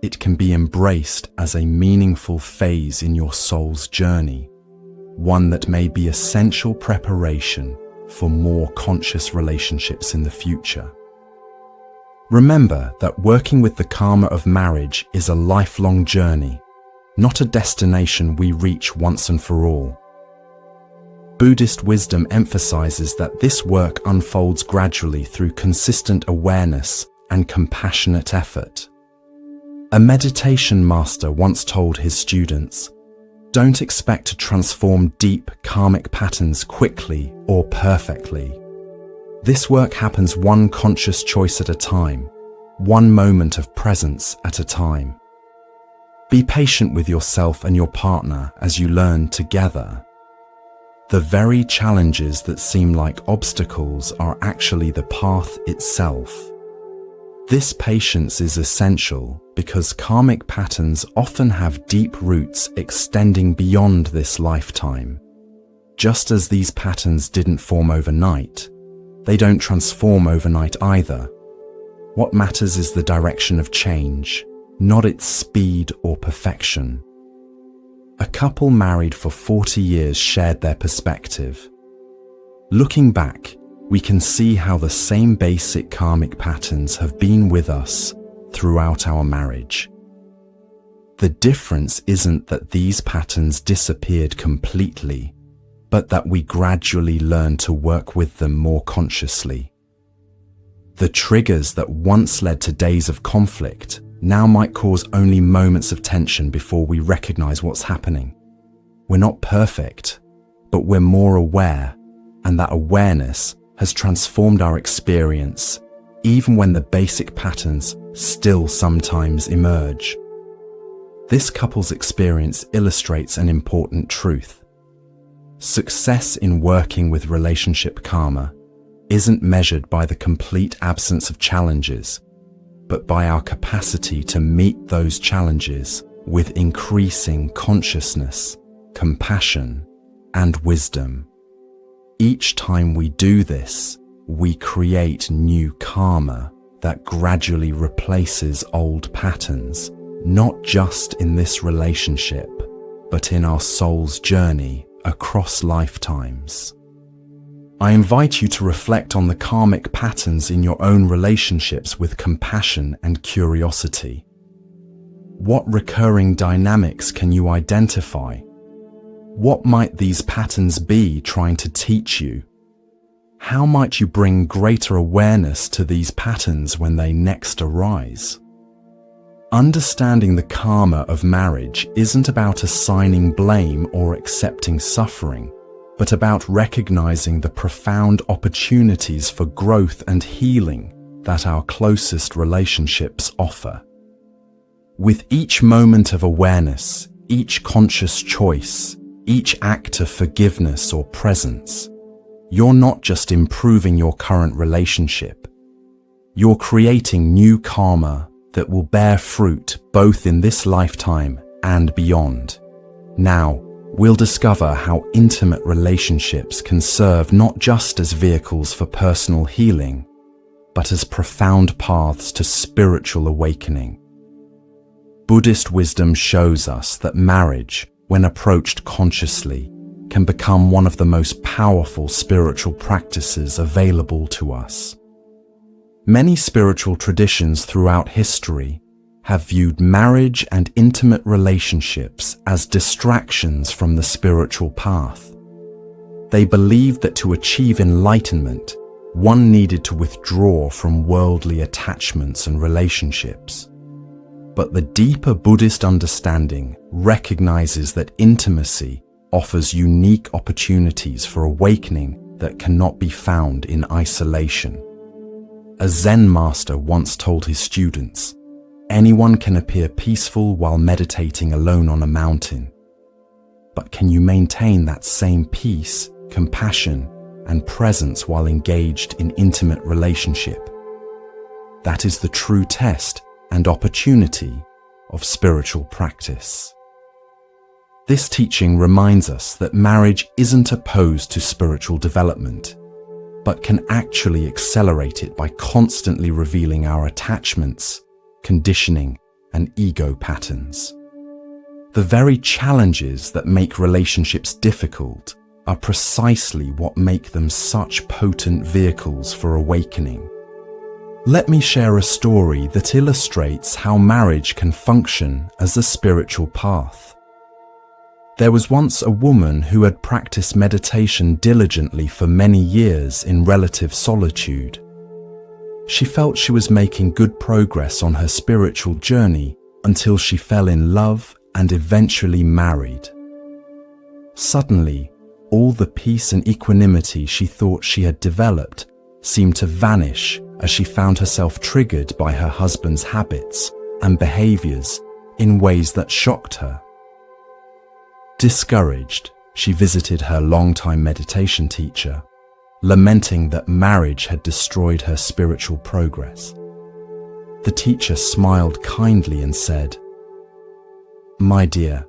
it can be embraced as a meaningful phase in your soul's journey, one that may be essential preparation for more conscious relationships in the future. Remember that working with the karma of marriage is a lifelong journey, not a destination we reach once and for all. Buddhist wisdom emphasizes that this work unfolds gradually through consistent awareness and compassionate effort. A meditation master once told his students, "Don't expect to transform deep karmic patterns quickly or perfectly. This work happens one conscious choice at a time, one moment of presence at a time. Be patient with yourself and your partner as you learn together. The very challenges that seem like obstacles are actually the path itself." This patience is essential because karmic patterns often have deep roots extending beyond this lifetime. Just as these patterns didn't form overnight, they don't transform overnight either. What matters is the direction of change, not its speed or perfection. A couple married for 40 years shared their perspective. Looking back, we can see how the same basic karmic patterns have been with us throughout our marriage. The difference isn't that these patterns disappeared completely, but that we gradually learn to work with them more consciously. The triggers that once led to days of conflict now might cause only moments of tension before we recognize what's happening. We're not perfect, but we're more aware, and that awareness has transformed our experience, even when the basic patterns still sometimes emerge. This couple's experience illustrates an important truth. Success in working with relationship karma isn't measured by the complete absence of challenges, but by our capacity to meet those challenges with increasing consciousness, compassion, and wisdom. Each time we do this, we create new karma that gradually replaces old patterns, not just in this relationship, but in our soul's journey across lifetimes. I invite you to reflect on the karmic patterns in your own relationships with compassion and curiosity. What recurring dynamics can you identify? What might these patterns be trying to teach you? How might you bring greater awareness to these patterns when they next arise? Understanding the karma of marriage isn't about assigning blame or accepting suffering, but about recognizing the profound opportunities for growth and healing that our closest relationships offer. With each moment of awareness, each conscious choice, each act of forgiveness or presence, you're not just improving your current relationship, you're creating new karma that will bear fruit both in this lifetime and beyond. Now, we'll discover how intimate relationships can serve not just as vehicles for personal healing, but as profound paths to spiritual awakening. Buddhist wisdom shows us that marriage, when approached consciously, can become one of the most powerful spiritual practices available to us. Many spiritual traditions throughout history have viewed marriage and intimate relationships as distractions from the spiritual path. They believed that to achieve enlightenment, one needed to withdraw from worldly attachments and relationships. But the deeper Buddhist understanding recognizes that intimacy offers unique opportunities for awakening that cannot be found in isolation. A Zen master once told his students, "Anyone can appear peaceful while meditating alone on a mountain. But can you maintain that same peace, compassion, and presence while engaged in intimate relationship?" That is the true test and opportunity of spiritual practice. This teaching reminds us that marriage isn't opposed to spiritual development, but can actually accelerate it by constantly revealing our attachments, conditioning, and ego patterns. The very challenges that make relationships difficult are precisely what make them such potent vehicles for awakening. Let me share a story that illustrates how marriage can function as a spiritual path. There was once a woman who had practiced meditation diligently for many years in relative solitude. She felt she was making good progress on her spiritual journey until she fell in love and eventually married. Suddenly, all the peace and equanimity she thought she had developed seemed to vanish as she found herself triggered by her husband's habits and behaviors in ways that shocked her. Discouraged, she visited her longtime meditation teacher, lamenting that marriage had destroyed her spiritual progress. The teacher smiled kindly and said, "My dear,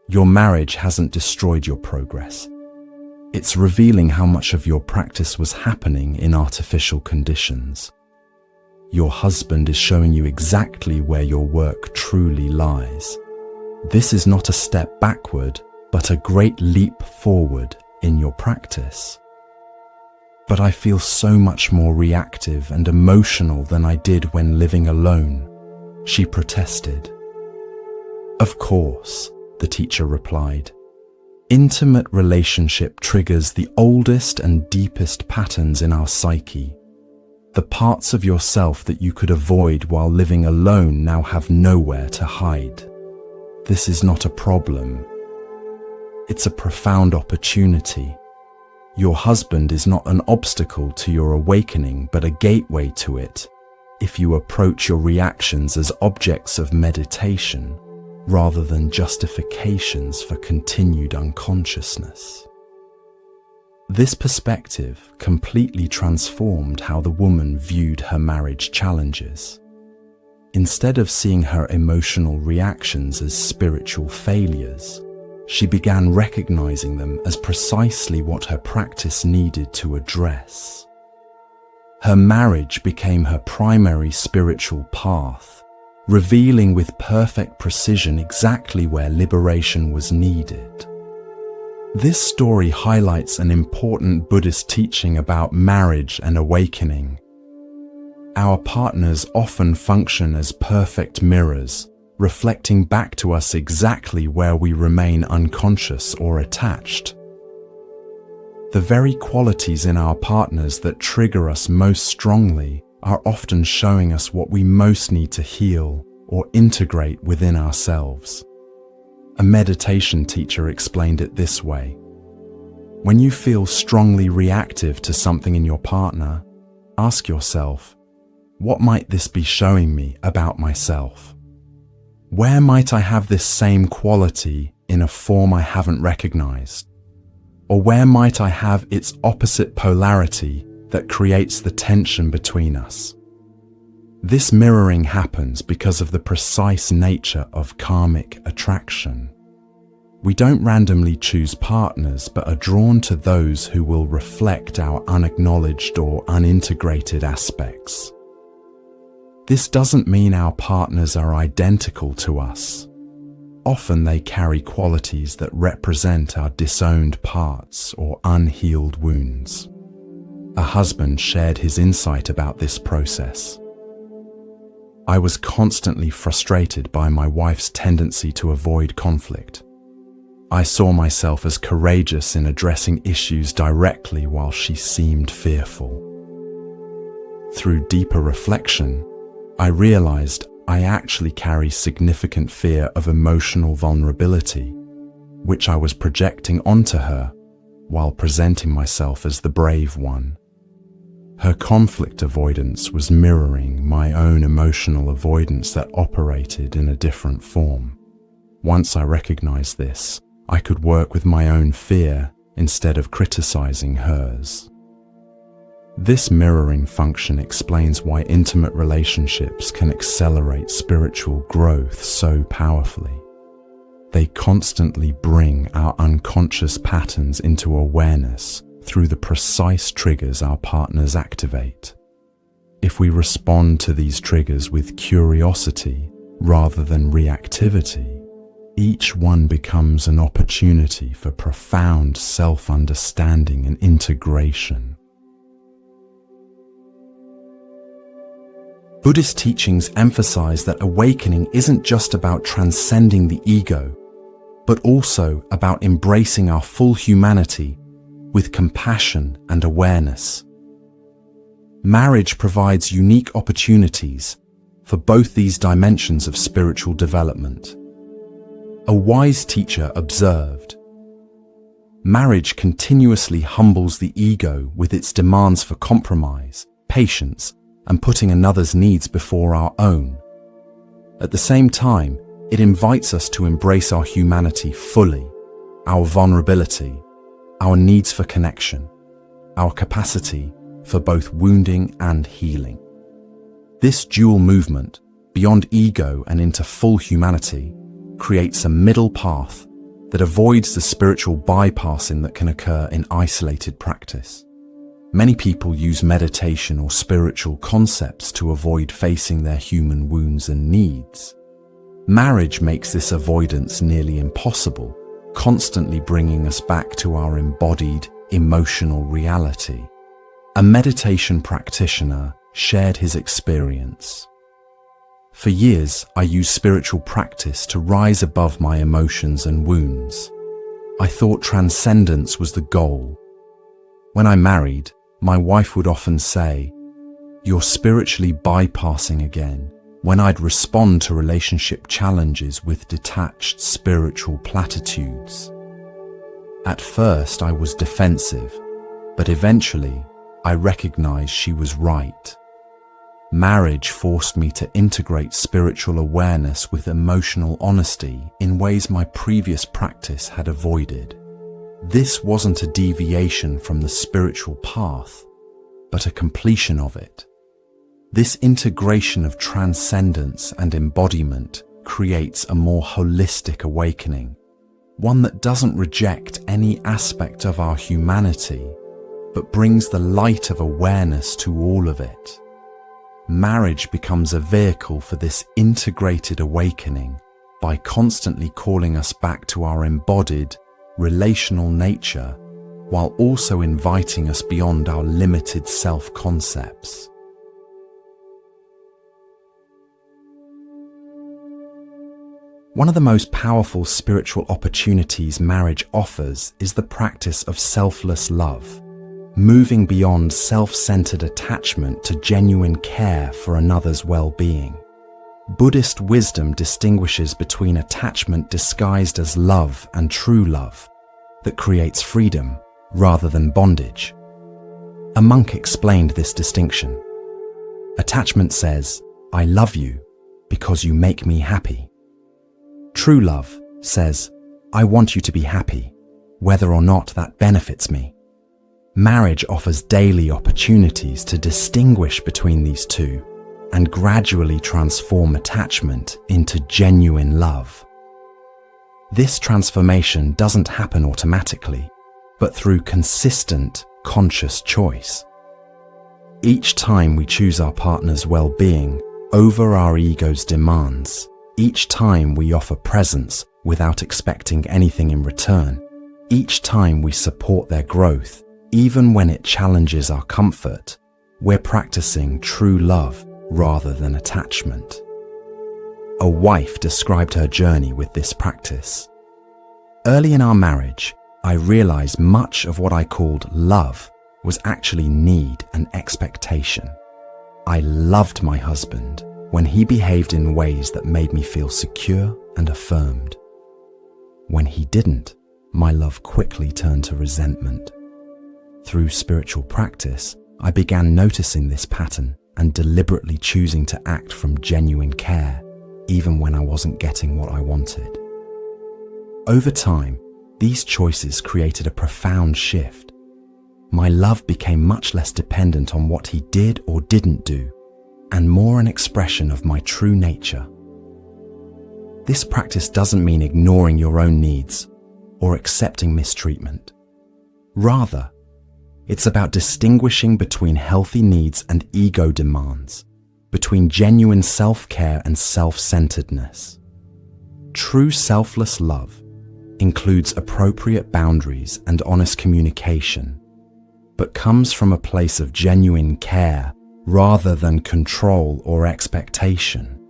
your marriage hasn't destroyed your progress. It's revealing how much of your practice was happening in artificial conditions. Your husband is showing you exactly where your work truly lies. This is not a step backward, but a great leap forward in your practice." "But I feel so much more reactive and emotional than I did when living alone," she protested. "Of course," the teacher replied. "Intimate relationship triggers the oldest and deepest patterns in our psyche. The parts of yourself that you could avoid while living alone now have nowhere to hide. This is not a problem. It's a profound opportunity. Your husband is not an obstacle to your awakening, but a gateway to it, if you approach your reactions as objects of meditation, rather than justifications for continued unconsciousness." This perspective completely transformed how the woman viewed her marriage challenges. Instead of seeing her emotional reactions as spiritual failures, she began recognizing them as precisely what her practice needed to address. Her marriage became her primary spiritual path, revealing with perfect precision exactly where liberation was needed. This story highlights an important Buddhist teaching about marriage and awakening. Our partners often function as perfect mirrors, reflecting back to us exactly where we remain unconscious or attached. The very qualities in our partners that trigger us most strongly are often showing us what we most need to heal or integrate within ourselves. A meditation teacher explained it this way: when you feel strongly reactive to something in your partner, ask yourself, what might this be showing me about myself? Where might I have this same quality in a form I haven't recognized? Or where might I have its opposite polarity that creates the tension between us? This mirroring happens because of the precise nature of karmic attraction. We don't randomly choose partners, but are drawn to those who will reflect our unacknowledged or unintegrated aspects. This doesn't mean our partners are identical to us. Often they carry qualities that represent our disowned parts or unhealed wounds. A husband shared his insight about this process. "I was constantly frustrated by my wife's tendency to avoid conflict. I saw myself as courageous in addressing issues directly while she seemed fearful. Through deeper reflection, I realized I actually carry significant fear of emotional vulnerability, which I was projecting onto her while presenting myself as the brave one. Her conflict avoidance was mirroring my own emotional avoidance that operated in a different form. Once I recognized this, I could work with my own fear instead of criticizing hers. This mirroring function explains why intimate relationships can accelerate spiritual growth so powerfully. They constantly bring our unconscious patterns into awareness through the precise triggers our partners activate. If we respond to these triggers with curiosity rather than reactivity, each one becomes an opportunity for profound self-understanding and integration. Buddhist teachings emphasize that awakening isn't just about transcending the ego, but also about embracing our full humanity with compassion and awareness. Marriage provides unique opportunities for both these dimensions of spiritual development. A wise teacher observed, "Marriage continuously humbles the ego with its demands for compromise, patience, and putting another's needs before our own. At the same time, it invites us to embrace our humanity fully, our vulnerability, our needs for connection, our capacity for both wounding and healing." This dual movement, beyond ego and into full humanity, creates a middle path that avoids the spiritual bypassing that can occur in isolated practice. Many people use meditation or spiritual concepts to avoid facing their human wounds and needs. Marriage makes this avoidance nearly impossible, constantly bringing us back to our embodied, emotional reality. A meditation practitioner shared his experience. For years, I used spiritual practice to rise above my emotions and wounds. I thought transcendence was the goal. When I married, my wife would often say, "You're spiritually bypassing again," when I'd respond to relationship challenges with detached spiritual platitudes. At first, I was defensive, but eventually, I recognized she was right. Marriage forced me to integrate spiritual awareness with emotional honesty in ways my previous practice had avoided. This wasn't a deviation from the spiritual path, but a completion of it. This integration of transcendence and embodiment creates a more holistic awakening, one that doesn't reject any aspect of our humanity, but brings the light of awareness to all of it. Marriage becomes a vehicle for this integrated awakening by constantly calling us back to our embodied, relational nature, while also inviting us beyond our limited self-concepts. One of the most powerful spiritual opportunities marriage offers is the practice of selfless love, moving beyond self-centered attachment to genuine care for another's well-being. Buddhist wisdom distinguishes between attachment disguised as love and true love that creates freedom rather than bondage. A monk explained this distinction. Attachment says, "I love you because you make me happy." True love says, "I want you to be happy, whether or not that benefits me." Marriage offers daily opportunities to distinguish between these two and gradually transform attachment into genuine love. This transformation doesn't happen automatically, but through consistent, conscious choice. Each time we choose our partner's well-being over our ego's demands, each time we offer presence without expecting anything in return, each time we support their growth, even when it challenges our comfort, we're practicing true love rather than attachment. A wife described her journey with this practice. Early in our marriage, I realized much of what I called love was actually need and expectation. I loved my husband when he behaved in ways that made me feel secure and affirmed. When he didn't, my love quickly turned to resentment. Through spiritual practice, I began noticing this pattern and deliberately choosing to act from genuine care, even when I wasn't getting what I wanted. Over time, these choices created a profound shift. My love became much less dependent on what he did or didn't do, and more an expression of my true nature. This practice doesn't mean ignoring your own needs or accepting mistreatment. Rather, it's about distinguishing between healthy needs and ego demands, between genuine self-care and self-centeredness. True selfless love includes appropriate boundaries and honest communication, but comes from a place of genuine care rather than control or expectation.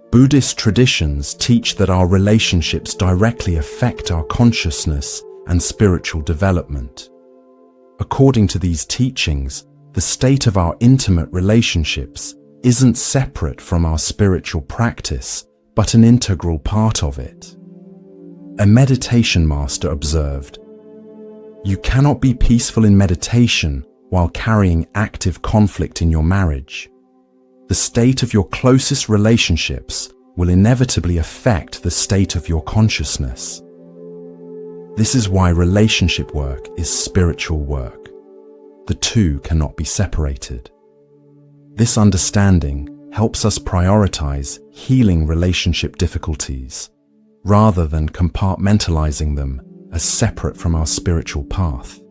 Buddhist traditions teach that our relationships directly affect our consciousness and spiritual development. According to these teachings, the state of our intimate relationships isn't separate from our spiritual practice, but an integral part of it. A meditation master observed, "You cannot be peaceful in meditation while carrying active conflict in your marriage. The state of your closest relationships will inevitably affect the state of your consciousness." This is why relationship work is spiritual work. The two cannot be separated. This understanding helps us prioritize healing relationship difficulties rather than compartmentalizing them as separate from our spiritual path.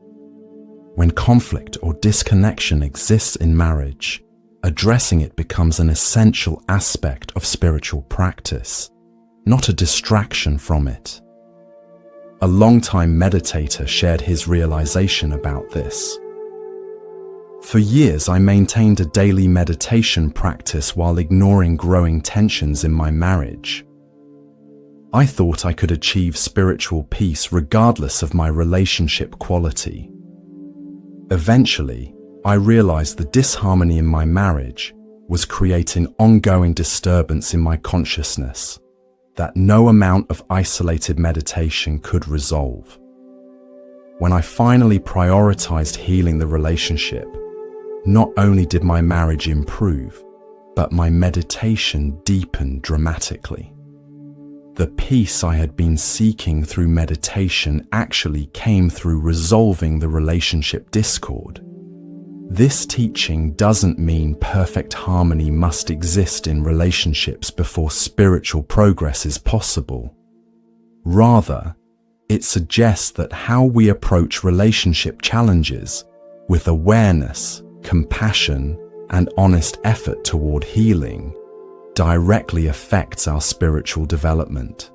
When conflict or disconnection exists in marriage, addressing it becomes an essential aspect of spiritual practice, not a distraction from it. A longtime meditator shared his realization about this. For years, I maintained a daily meditation practice while ignoring growing tensions in my marriage. I thought I could achieve spiritual peace regardless of my relationship quality. Eventually, I realized the disharmony in my marriage was creating ongoing disturbance in my consciousness that no amount of isolated meditation could resolve. When I finally prioritized healing the relationship, not only did my marriage improve, but my meditation deepened dramatically. The peace I had been seeking through meditation actually came through resolving the relationship discord. This teaching doesn't mean perfect harmony must exist in relationships before spiritual progress is possible. Rather, it suggests that how we approach relationship challenges with awareness, compassion, and honest effort toward healing directly affects our spiritual development.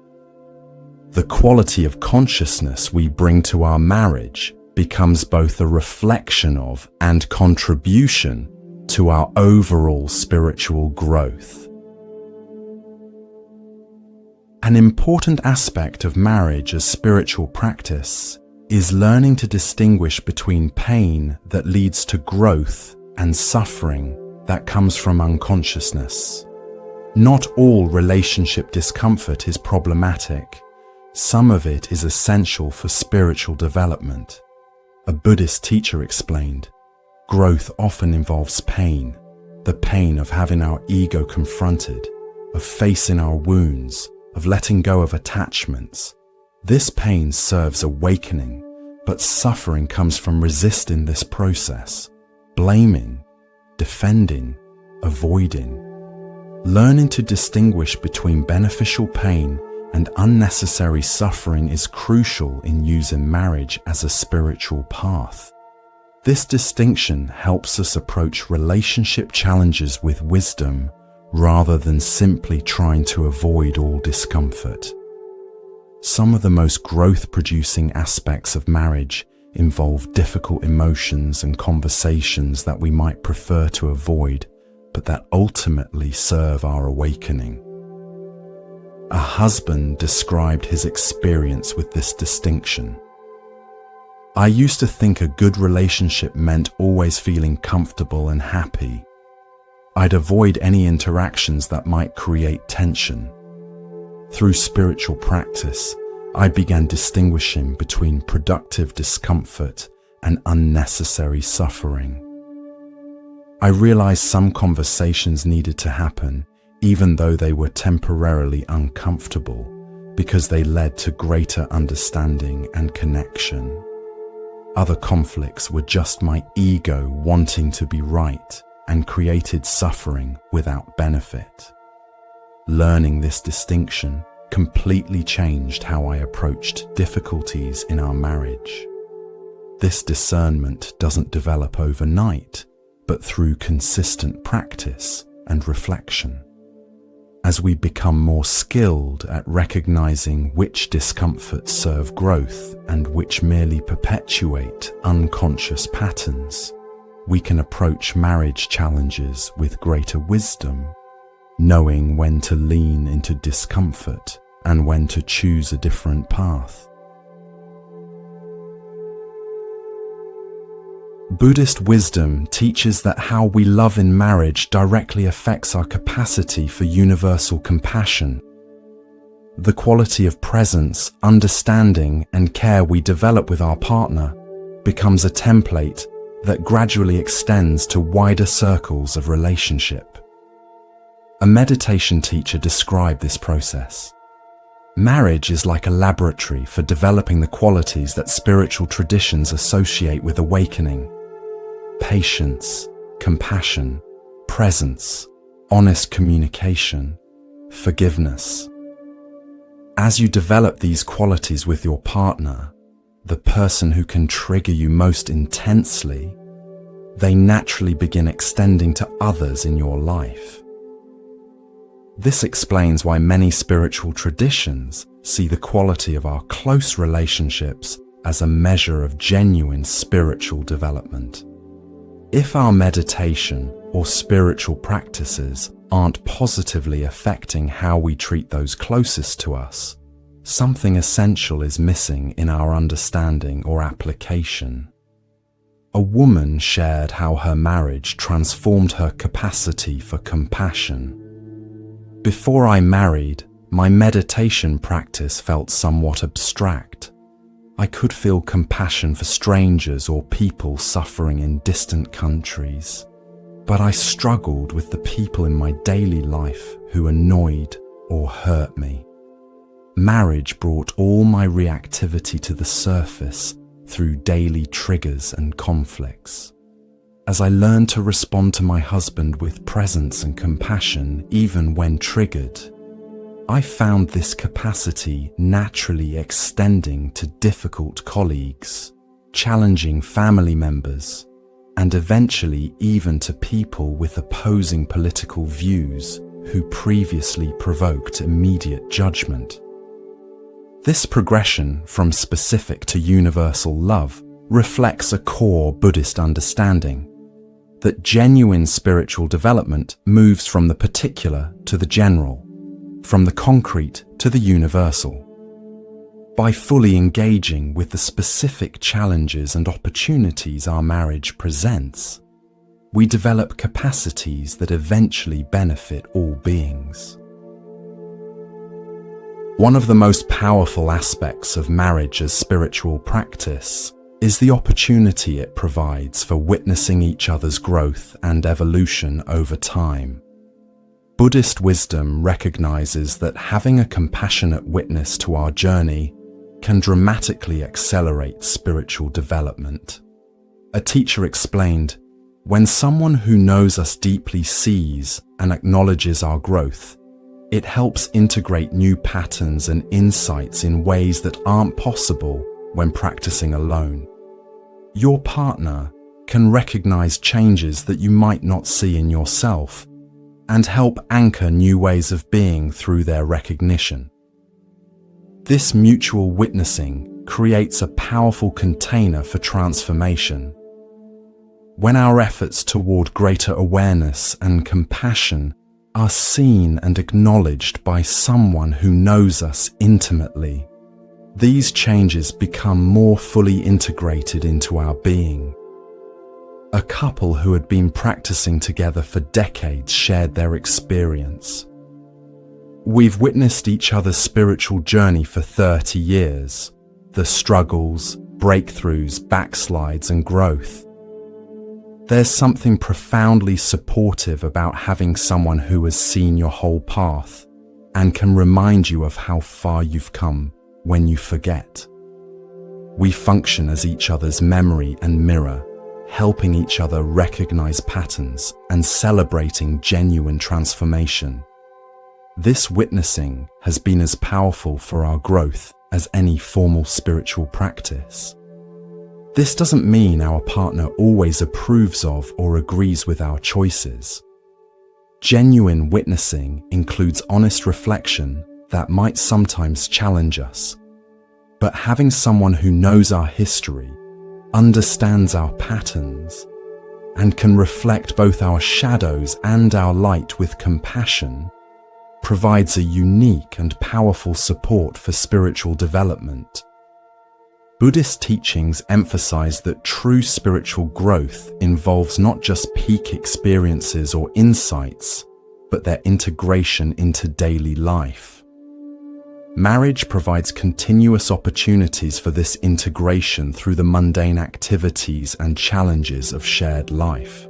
The quality of consciousness we bring to our marriage becomes both a reflection of and contribution to our overall spiritual growth. An important aspect of marriage as spiritual practice is learning to distinguish between pain that leads to growth and suffering that comes from unconsciousness. Not all relationship discomfort is problematic. Some of it is essential for spiritual development. A Buddhist teacher explained, growth often involves pain, the pain of having our ego confronted, of facing our wounds, of letting go of attachments. This pain serves awakening, but suffering comes from resisting this process, blaming, defending, avoiding. Learning to distinguish between beneficial pain and unnecessary suffering is crucial in using marriage as a spiritual path. This distinction helps us approach relationship challenges with wisdom rather than simply trying to avoid all discomfort. Some of the most growth-producing aspects of marriage involve difficult emotions and conversations that we might prefer to avoid, but that ultimately serve our awakening. A husband described his experience with this distinction. I used to think a good relationship meant always feeling comfortable and happy. I'd avoid any interactions that might create tension. Through spiritual practice, I began distinguishing between productive discomfort and unnecessary suffering. I realized some conversations needed to happen, even though they were temporarily uncomfortable, because they led to greater understanding and connection. Other conflicts were just my ego wanting to be right and created suffering without benefit. Learning this distinction completely changed how I approached difficulties in our marriage. This discernment doesn't develop overnight, but through consistent practice and reflection. As we become more skilled at recognizing which discomforts serve growth and which merely perpetuate unconscious patterns, we can approach marriage challenges with greater wisdom, knowing when to lean into discomfort and when to choose a different path. Buddhist wisdom teaches that how we love in marriage directly affects our capacity for universal compassion. The quality of presence, understanding, and care we develop with our partner becomes a template that gradually extends to wider circles of relationship. A meditation teacher described this process. Marriage is like a laboratory for developing the qualities that spiritual traditions associate with awakening. Patience, compassion, presence, honest communication, forgiveness. As you develop these qualities with your partner, the person who can trigger you most intensely, they naturally begin extending to others in your life. This explains why many spiritual traditions see the quality of our close relationships as a measure of genuine spiritual development. If our meditation or spiritual practices aren't positively affecting how we treat those closest to us, something essential is missing in our understanding or application. A woman shared how her marriage transformed her capacity for compassion. Before I married, my meditation practice felt somewhat abstract. I could feel compassion for strangers or people suffering in distant countries, but I struggled with the people in my daily life who annoyed or hurt me. Marriage brought all my reactivity to the surface through daily triggers and conflicts. As I learned to respond to my husband with presence and compassion even when triggered, I found this capacity naturally extending to difficult colleagues, challenging family members, and eventually even to people with opposing political views who previously provoked immediate judgment. This progression from specific to universal love reflects a core Buddhist understanding that genuine spiritual development moves from the particular to the general, from the concrete to the universal. By fully engaging with the specific challenges and opportunities our marriage presents, we develop capacities that eventually benefit all beings. One of the most powerful aspects of marriage as spiritual practice is the opportunity it provides for witnessing each other's growth and evolution over time. Buddhist wisdom recognizes that having a compassionate witness to our journey can dramatically accelerate spiritual development. A teacher explained, "When someone who knows us deeply sees and acknowledges our growth, it helps integrate new patterns and insights in ways that aren't possible when practicing alone. Your partner can recognize changes that you might not see in yourself and help anchor new ways of being through their recognition. This mutual witnessing creates a powerful container for transformation. When our efforts toward greater awareness and compassion are seen and acknowledged by someone who knows us intimately, these changes become more fully integrated into our being. A couple who had been practicing together for decades shared their experience. "We've witnessed each other's spiritual journey for 30 years, the struggles, breakthroughs, backslides, and growth. There's something profoundly supportive about having someone who has seen your whole path and can remind you of how far you've come when you forget. We function as each other's memory and mirror, helping each other recognize patterns and celebrating genuine transformation. This witnessing has been as powerful for our growth as any formal spiritual practice. This doesn't mean our partner always approves of or agrees with our choices. Genuine witnessing includes honest reflection that might sometimes challenge us. But having someone who knows our history, understands our patterns, and can reflect both our shadows and our light with compassion provides a unique and powerful support for spiritual development. Buddhist teachings emphasize that true spiritual growth involves not just peak experiences or insights, but their integration into daily life. Marriage provides continuous opportunities for this integration through the mundane activities and challenges of shared life.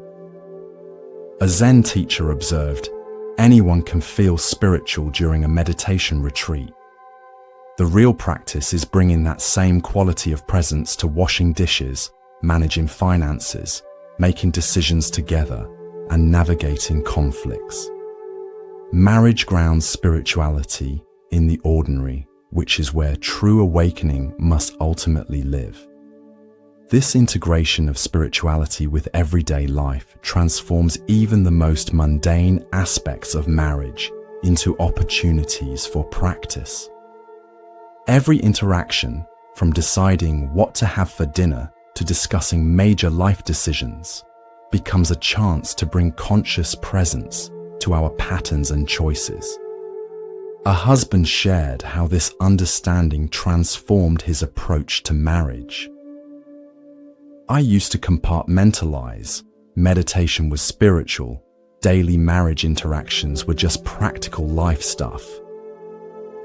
A Zen teacher observed, "Anyone can feel spiritual during a meditation retreat. The real practice is bringing that same quality of presence to washing dishes, managing finances, making decisions together, and navigating conflicts. Marriage grounds spirituality in the ordinary, which is where true awakening must ultimately live. This integration of spirituality with everyday life transforms even the most mundane aspects of marriage into opportunities for practice. Every interaction, from deciding what to have for dinner to discussing major life decisions, becomes a chance to bring conscious presence to our patterns and choices. A husband shared how this understanding transformed his approach to marriage. I used to compartmentalize. Meditation was spiritual. Daily marriage interactions were just practical life stuff.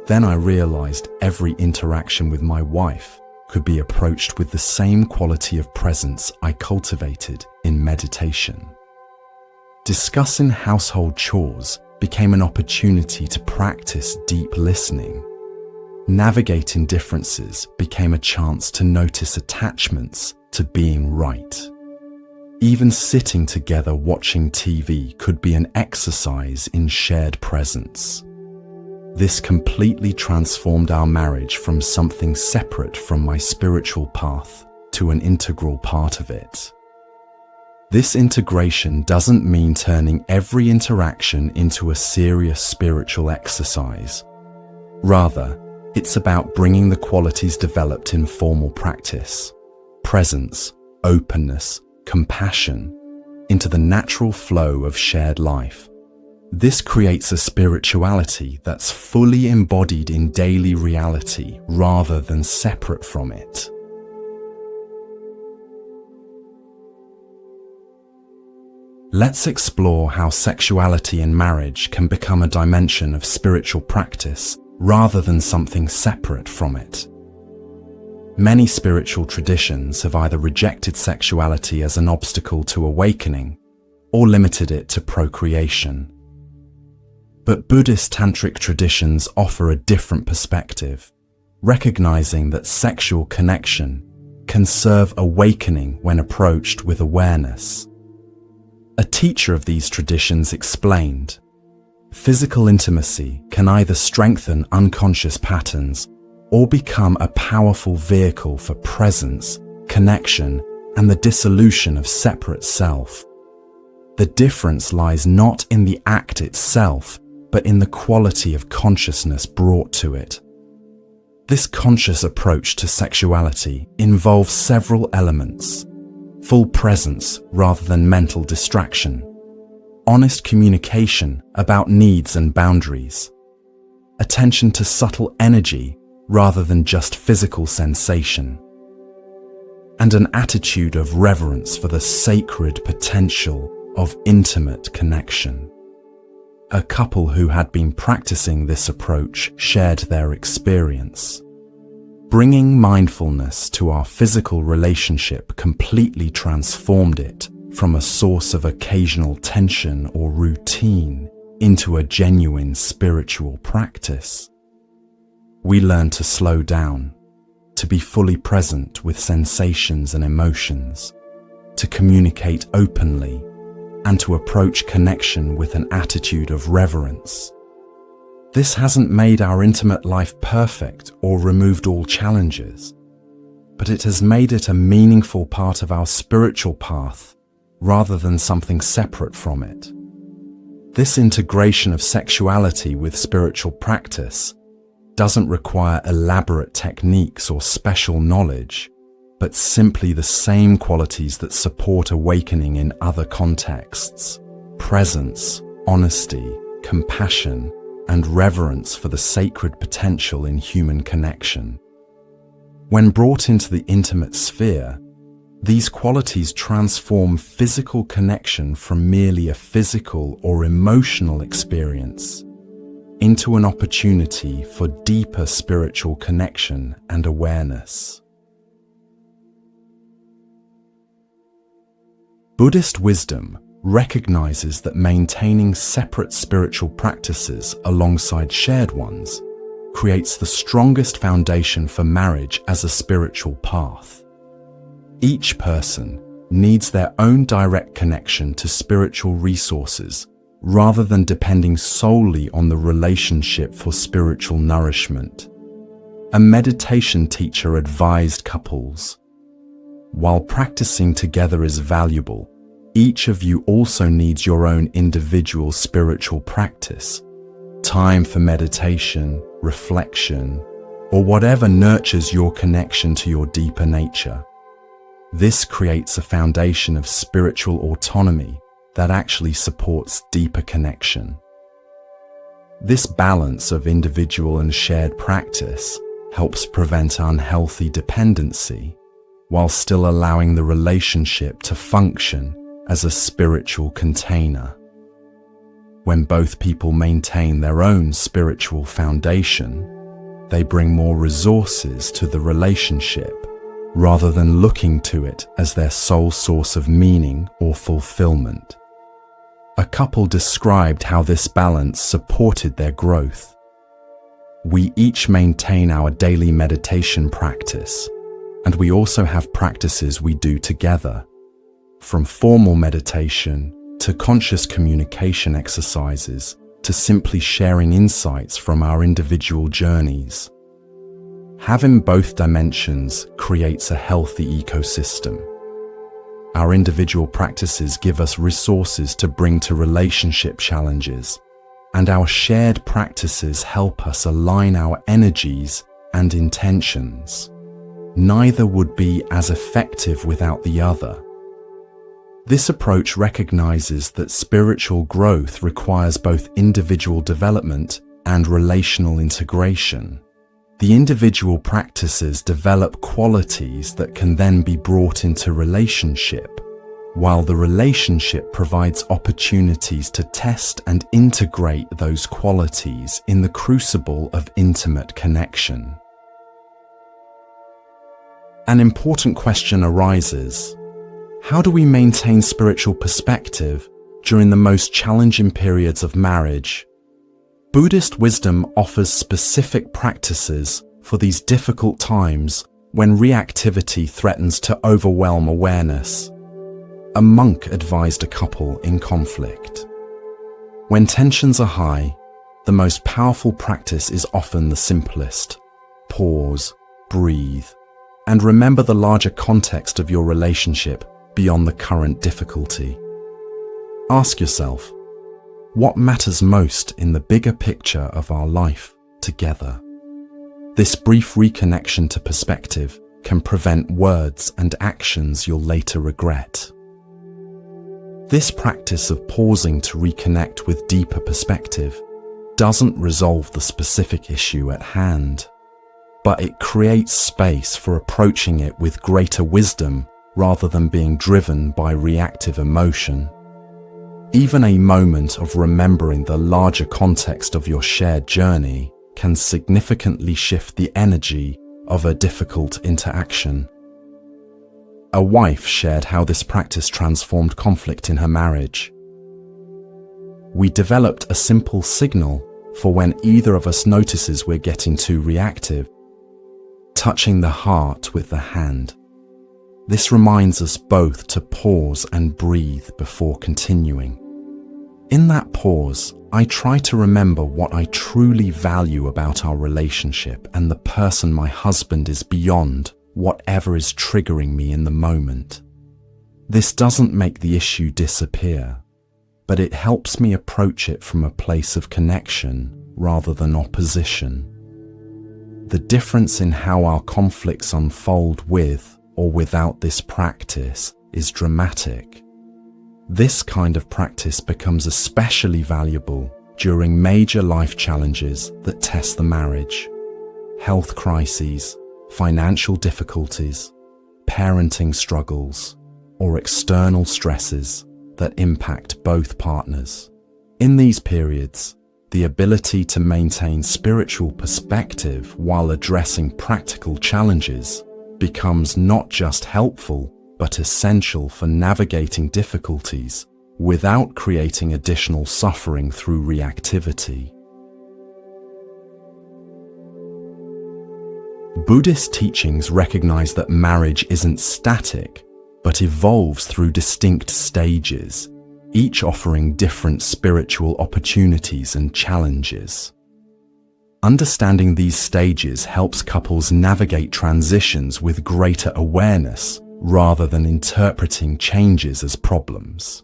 Then I realized every interaction with my wife could be approached with the same quality of presence I cultivated in meditation. Discussing household chores became an opportunity to practice deep listening. Navigating differences became a chance to notice attachments to being right. Even sitting together watching TV could be an exercise in shared presence. This completely transformed our marriage from something separate from my spiritual path to an integral part of it. This integration doesn't mean turning every interaction into a serious spiritual exercise. Rather, it's about bringing the qualities developed in formal practice, presence, openness, compassion, into the natural flow of shared life. This creates a spirituality that's fully embodied in daily reality rather than separate from it. Let's explore how sexuality in marriage can become a dimension of spiritual practice rather than something separate from it. Many spiritual traditions have either rejected sexuality as an obstacle to awakening or limited it to procreation. But Buddhist tantric traditions offer a different perspective, recognizing that sexual connection can serve awakening when approached with awareness. A teacher of these traditions explained, "Physical intimacy can either strengthen unconscious patterns or become a powerful vehicle for presence, connection, and the dissolution of separate self. The difference lies not in the act itself, but in the quality of consciousness brought to it." This conscious approach to sexuality involves several elements: full presence rather than mental distraction, honest communication about needs and boundaries, attention to subtle energy rather than just physical sensation, and an attitude of reverence for the sacred potential of intimate connection. A couple who had been practicing this approach shared their experience. Bringing mindfulness to our physical relationship completely transformed it from a source of occasional tension or routine into a genuine spiritual practice. We learn to slow down, to be fully present with sensations and emotions, to communicate openly, and to approach connection with an attitude of reverence. This hasn't made our intimate life perfect or removed all challenges, but it has made it a meaningful part of our spiritual path rather than something separate from it. This integration of sexuality with spiritual practice doesn't require elaborate techniques or special knowledge, but simply the same qualities that support awakening in other contexts: presence, honesty, compassion, and reverence for the sacred potential in human connection. When brought into the intimate sphere, these qualities transform physical connection from merely a physical or emotional experience into an opportunity for deeper spiritual connection and awareness. Buddhist wisdom recognizes that maintaining separate spiritual practices alongside shared ones creates the strongest foundation for marriage as a spiritual path. Each person, needs their own direct connection to spiritual resources rather than depending solely on the relationship for spiritual nourishment. A meditation teacher advised couples, "While practicing together is valuable, each of you also needs your own individual spiritual practice, time for meditation, reflection, or whatever nurtures your connection to your deeper nature. This creates a foundation of spiritual autonomy that actually supports deeper connection." This balance of individual and shared practice helps prevent unhealthy dependency while still allowing the relationship to function as a spiritual container. When both people maintain their own spiritual foundation, they bring more resources to the relationship rather than looking to it as their sole source of meaning or fulfillment. A couple described how this balance supported their growth. "We each maintain our daily meditation practice, and we also have practices we do together, from formal meditation to conscious communication exercises to simply sharing insights from our individual journeys. Having both dimensions creates a healthy ecosystem. Our individual practices give us resources to bring to relationship challenges, and our shared practices help us align our energies and intentions. Neither would be as effective without the other." This approach recognizes that spiritual growth requires both individual development and relational integration. The individual practices develop qualities that can then be brought into relationship, while the relationship provides opportunities to test and integrate those qualities in the crucible of intimate connection. An important question arises: how do we maintain spiritual perspective during the most challenging periods of marriage? Buddhist wisdom offers specific practices for these difficult times when reactivity threatens to overwhelm awareness. A monk advised a couple in conflict. When tensions are high, the most powerful practice is often the simplest. Pause, breathe, and remember the larger context of your relationship beyond the current difficulty. Ask yourself, what matters most in the bigger picture of our life together? This brief reconnection to perspective can prevent words and actions you'll later regret. This practice of pausing to reconnect with deeper perspective doesn't resolve the specific issue at hand, but it creates space for approaching it with greater wisdom rather than being driven by reactive emotion. Even a moment of remembering the larger context of your shared journey can significantly shift the energy of a difficult interaction. A wife shared how this practice transformed conflict in her marriage. "We developed a simple signal for when either of us notices we're getting too reactive: touching the heart with the hand. This reminds us both to pause and breathe before continuing. In that pause, I try to remember what I truly value about our relationship and the person my husband is beyond whatever is triggering me in the moment. This doesn't make the issue disappear, but it helps me approach it from a place of connection rather than opposition. The difference in how our conflicts unfold with or without this practice is dramatic. This kind of practice becomes especially valuable during major life challenges that test the marriage: health crises, financial difficulties, parenting struggles, or external stresses that impact both partners. In these periods, the ability to maintain spiritual perspective while addressing practical challenges becomes not just helpful, but essential for navigating difficulties without creating additional suffering through reactivity. Buddhist teachings recognize that marriage isn't static, but but evolves through distinct stages, each offering different spiritual opportunities and challenges. Understanding these stages helps couples navigate transitions with greater awareness rather than interpreting changes as problems.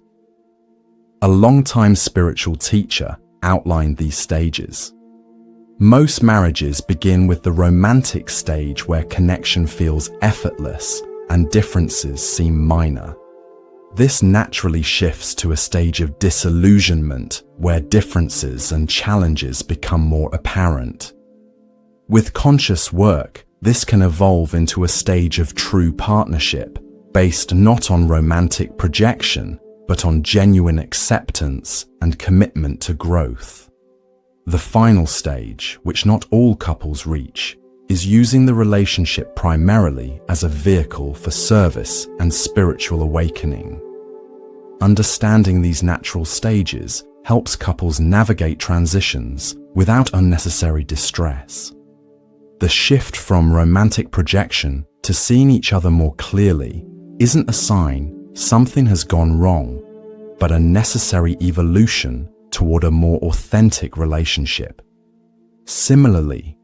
A longtime spiritual teacher outlined these stages. Most marriages begin with the romantic stage where connection feels effortless and differences seem minor. This naturally shifts to a stage of disillusionment where differences and challenges become more apparent. With conscious work, this can evolve into a stage of true partnership, based not on romantic projection, but on genuine acceptance and commitment to growth. The final stage, which not all couples reach, is using the relationship primarily as a vehicle for service and spiritual awakening. Understanding these natural stages helps couples navigate transitions without unnecessary distress. The shift from romantic projection to seeing each other more clearly isn't a sign something has gone wrong, but a necessary evolution toward a more authentic relationship. Similarly,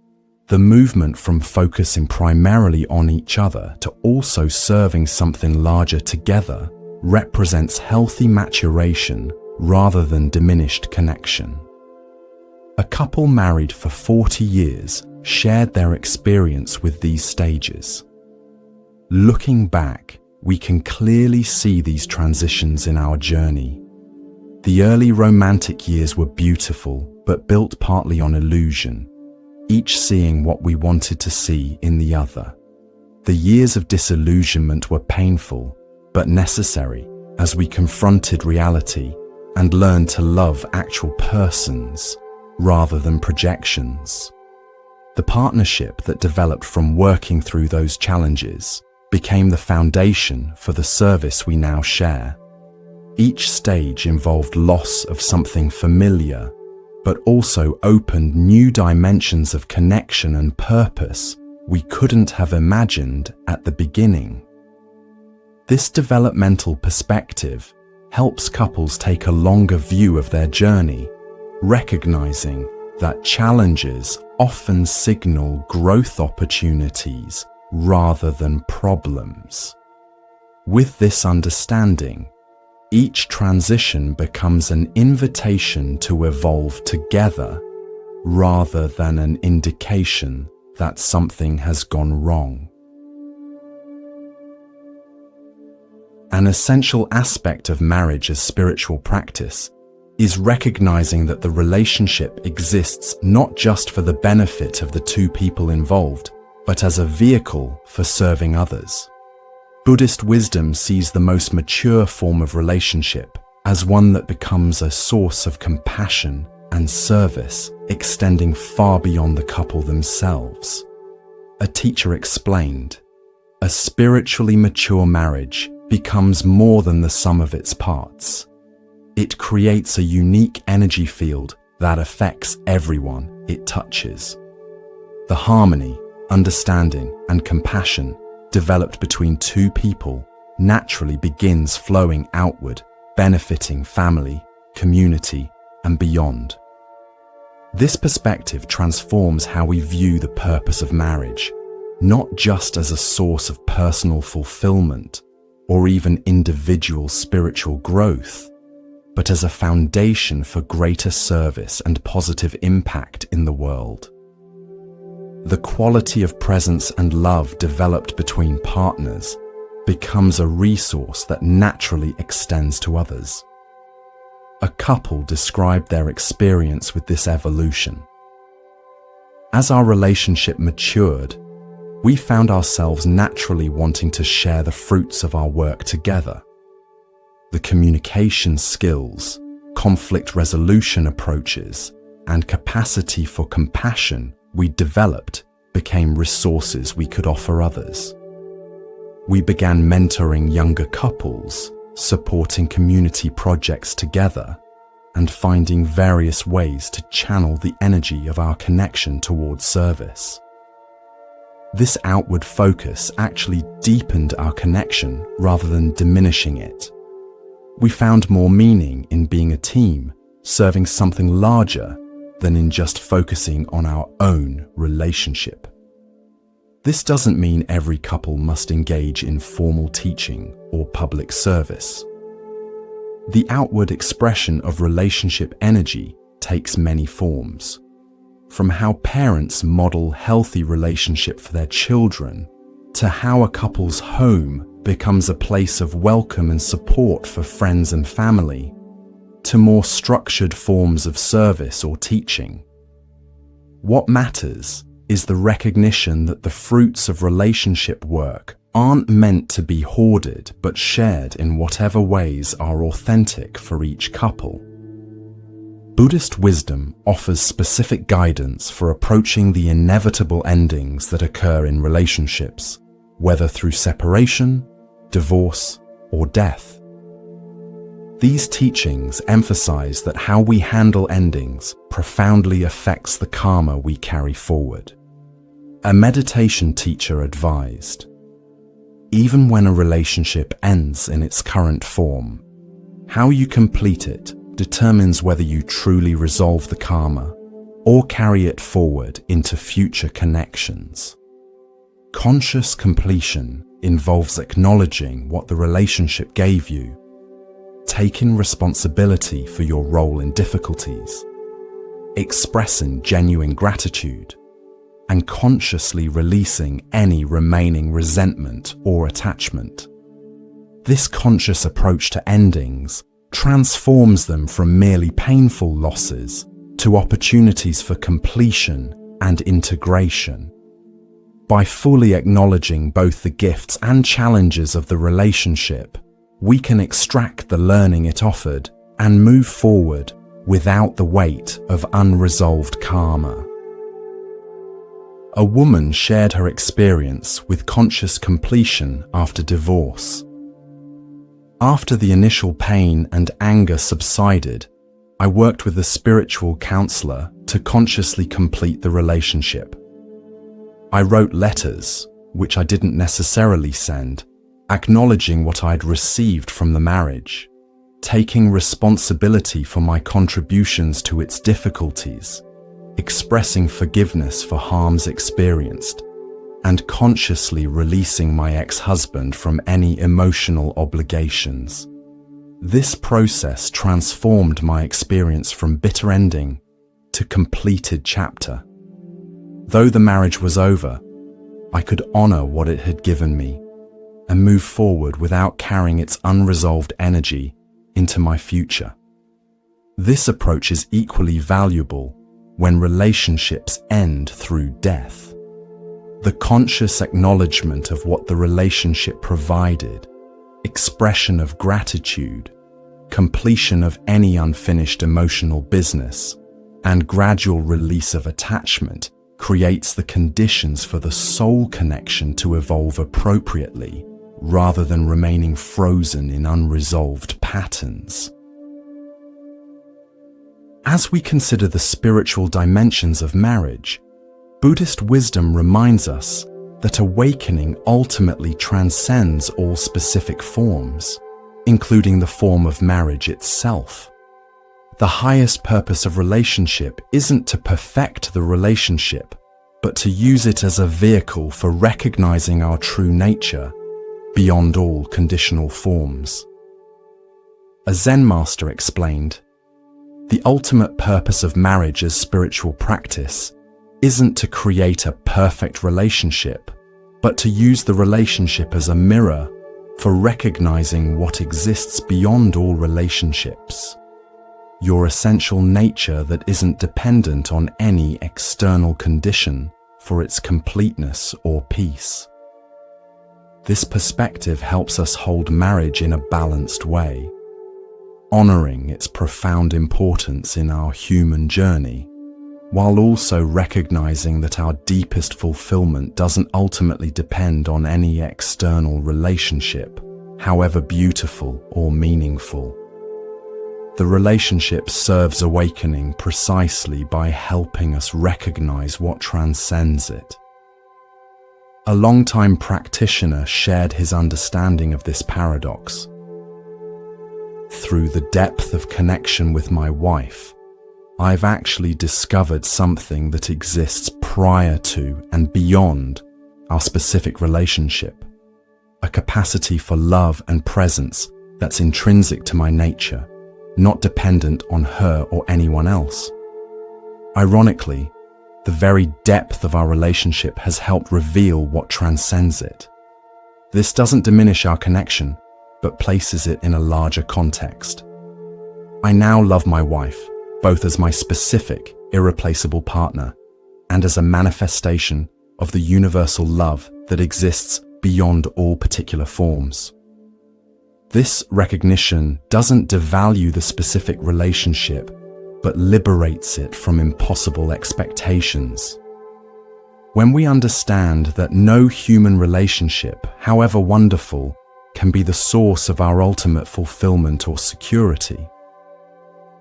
the movement from focusing primarily on each other to also serving something larger together represents healthy maturation rather than diminished connection. A couple married for 40 years shared their experience with these stages. Looking back, we can clearly see these transitions in our journey. The early romantic years were beautiful, but built partly on illusion, each seeing what we wanted to see in the other. The years of disillusionment were painful, but necessary as we confronted reality and learned to love actual persons rather than projections. The partnership that developed from working through those challenges became the foundation for the service we now share. Each stage involved loss of something familiar, but also opened new dimensions of connection and purpose we couldn't have imagined at the beginning. This developmental perspective helps couples take a longer view of their journey, recognizing that challenges often signal growth opportunities rather than problems. With this understanding, each transition becomes an invitation to evolve together rather than an indication that something has gone wrong. An essential aspect of marriage as spiritual practice is recognizing that the relationship exists not just for the benefit of the two people involved, but as a vehicle for serving others. Buddhist wisdom sees the most mature form of relationship as one that becomes a source of compassion and service, extending far beyond the couple themselves. A teacher explained, "A spiritually mature marriage becomes more than the sum of its parts. It creates a unique energy field that affects everyone it touches. The harmony, understanding, and compassion developed between two people naturally begins flowing outward, benefiting family, community, and beyond." This perspective transforms how we view the purpose of marriage, not just as a source of personal fulfillment or even individual spiritual growth, but as a foundation for greater service and positive impact in the world. The quality of presence and love developed between partners becomes a resource that naturally extends to others. A couple described their experience with this evolution. As our relationship matured, we found ourselves naturally wanting to share the fruits of our work together. The communication skills, conflict resolution approaches, and capacity for compassion we developed became resources we could offer others. We began mentoring younger couples, supporting community projects together, and finding various ways to channel the energy of our connection towards service. This outward focus actually deepened our connection rather than diminishing it. We found more meaning in being a team, serving something larger than in just focusing on our own relationship. This doesn't mean every couple must engage in formal teaching or public service. The outward expression of relationship energy takes many forms, from how parents model healthy relationship for their children, to how a couple's home becomes a place of welcome and support for friends and family, to more structured forms of service or teaching. What matters is the recognition that the fruits of relationship work aren't meant to be hoarded but shared in whatever ways are authentic for each couple. Buddhist wisdom offers specific guidance for approaching the inevitable endings that occur in relationships, whether through separation, divorce, or death. These teachings emphasize that how we handle endings profoundly affects the karma we carry forward. A meditation teacher advised, even when a relationship ends in its current form, how you complete it determines whether you truly resolve the karma or carry it forward into future connections. Conscious completion involves acknowledging what the relationship gave you, taking responsibility for your role in difficulties, expressing genuine gratitude, and consciously releasing any remaining resentment or attachment. This conscious approach to endings transforms them from merely painful losses to opportunities for completion and integration. By fully acknowledging both the gifts and challenges of the relationship, we can extract the learning it offered and move forward without the weight of unresolved karma. A woman shared her experience with conscious completion after divorce. After the initial pain and anger subsided, I worked with a spiritual counselor to consciously complete the relationship. I wrote letters, which I didn't necessarily send, acknowledging what I'd received from the marriage, taking responsibility for my contributions to its difficulties, expressing forgiveness for harms experienced, and consciously releasing my ex-husband from any emotional obligations. This process transformed my experience from bitter ending to completed chapter. Though the marriage was over, I could honor what it had given me and move forward without carrying its unresolved energy into my future. This approach is equally valuable when relationships end through death. The conscious acknowledgement of what the relationship provided, expression of gratitude, completion of any unfinished emotional business, and gradual release of attachment creates the conditions for the soul connection to evolve appropriately, rather than remaining frozen in unresolved patterns. As we consider the spiritual dimensions of marriage, Buddhist wisdom reminds us that awakening ultimately transcends all specific forms, including the form of marriage itself. The highest purpose of relationship isn't to perfect the relationship, but to use it as a vehicle for recognizing our true nature beyond all conditional forms. A Zen master explained, "The ultimate purpose of marriage as spiritual practice isn't to create a perfect relationship, but to use the relationship as a mirror for recognizing what exists beyond all relationships. Your essential nature that isn't dependent on any external condition for its completeness or peace." This perspective helps us hold marriage in a balanced way, honoring its profound importance in our human journey, while also recognizing that our deepest fulfillment doesn't ultimately depend on any external relationship, however beautiful or meaningful. The relationship serves awakening precisely by helping us recognize what transcends it. A longtime practitioner shared his understanding of this paradox. Through the depth of connection with my wife, I've actually discovered something that exists prior to and beyond our specific relationship, a capacity for love and presence that's intrinsic to my nature, not dependent on her or anyone else. Ironically, the very depth of our relationship has helped reveal what transcends it. This doesn't diminish our connection, but places it in a larger context. I now love my wife, both as my specific, irreplaceable partner and as a manifestation of the universal love that exists beyond all particular forms. This recognition doesn't devalue the specific relationship, but liberates it from impossible expectations. When we understand that no human relationship, however wonderful, can be the source of our ultimate fulfillment or security,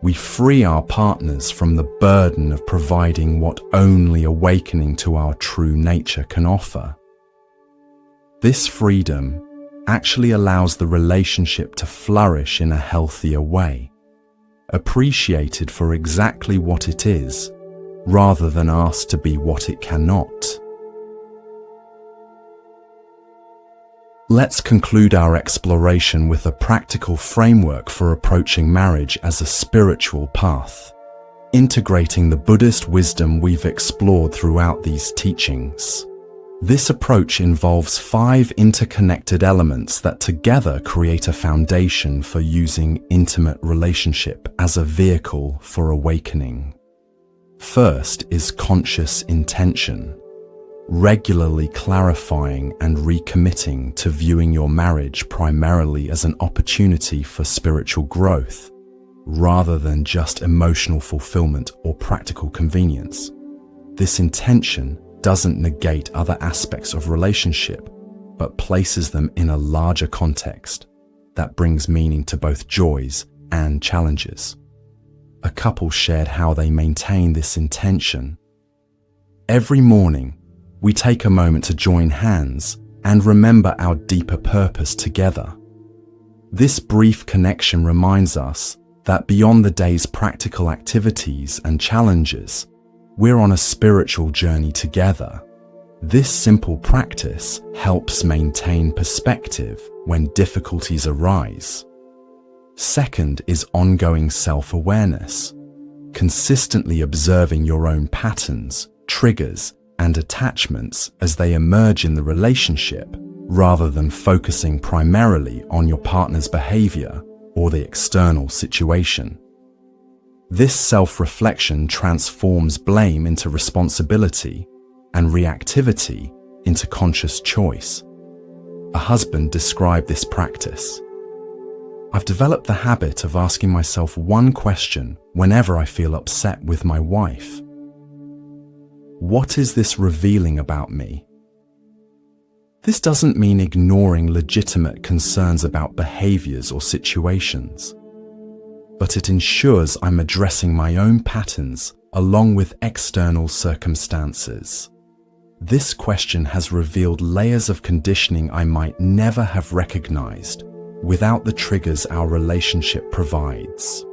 we free our partners from the burden of providing what only awakening to our true nature can offer. This freedom actually allows the relationship to flourish in a healthier way, appreciated for exactly what it is, rather than asked to be what it cannot. Let's conclude our exploration with a practical framework for approaching marriage as a spiritual path, integrating the Buddhist wisdom we've explored throughout these teachings. This approach involves 5 interconnected elements that together create a foundation for using intimate relationship as a vehicle for awakening. First is conscious intention, regularly clarifying and recommitting to viewing your marriage primarily as an opportunity for spiritual growth, rather than just emotional fulfillment or practical convenience. This intention doesn't negate other aspects of relationship, but places them in a larger context that brings meaning to both joys and challenges. A couple shared how they maintain this intention. Every morning, we take a moment to join hands and remember our deeper purpose together. This brief connection reminds us that beyond the day's practical activities and challenges, we're on a spiritual journey together. This simple practice helps maintain perspective when difficulties arise. Second is ongoing self-awareness, consistently observing your own patterns, triggers, and attachments as they emerge in the relationship, rather than focusing primarily on your partner's behavior or the external situation. This self-reflection transforms blame into responsibility and reactivity into conscious choice. A husband described this practice. I've developed the habit of asking myself one question whenever I feel upset with my wife. What is this revealing about me? This doesn't mean ignoring legitimate concerns about behaviors or situations, but it ensures I'm addressing my own patterns along with external circumstances. This question has revealed layers of conditioning I might never have recognized without the triggers our relationship provides.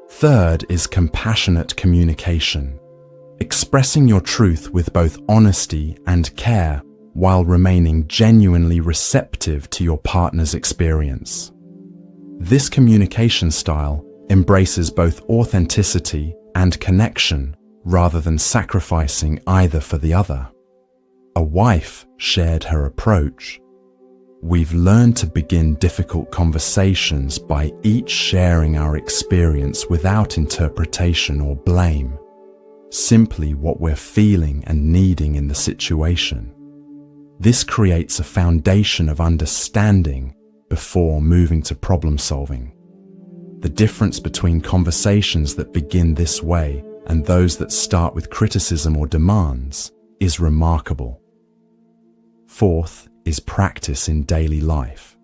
Third is compassionate communication. Expressing your truth with both honesty and care while remaining genuinely receptive to your partner's experience. This communication style embraces both authenticity and connection rather than sacrificing either for the other. A wife shared her approach. We've learned to begin difficult conversations by each sharing our experience without interpretation or blame, simply what we're feeling and needing in the situation. This creates a foundation of understanding before moving to problem solving. The difference between conversations that begin this way and those that start with criticism or demands is remarkable. Fourth is practice in daily life,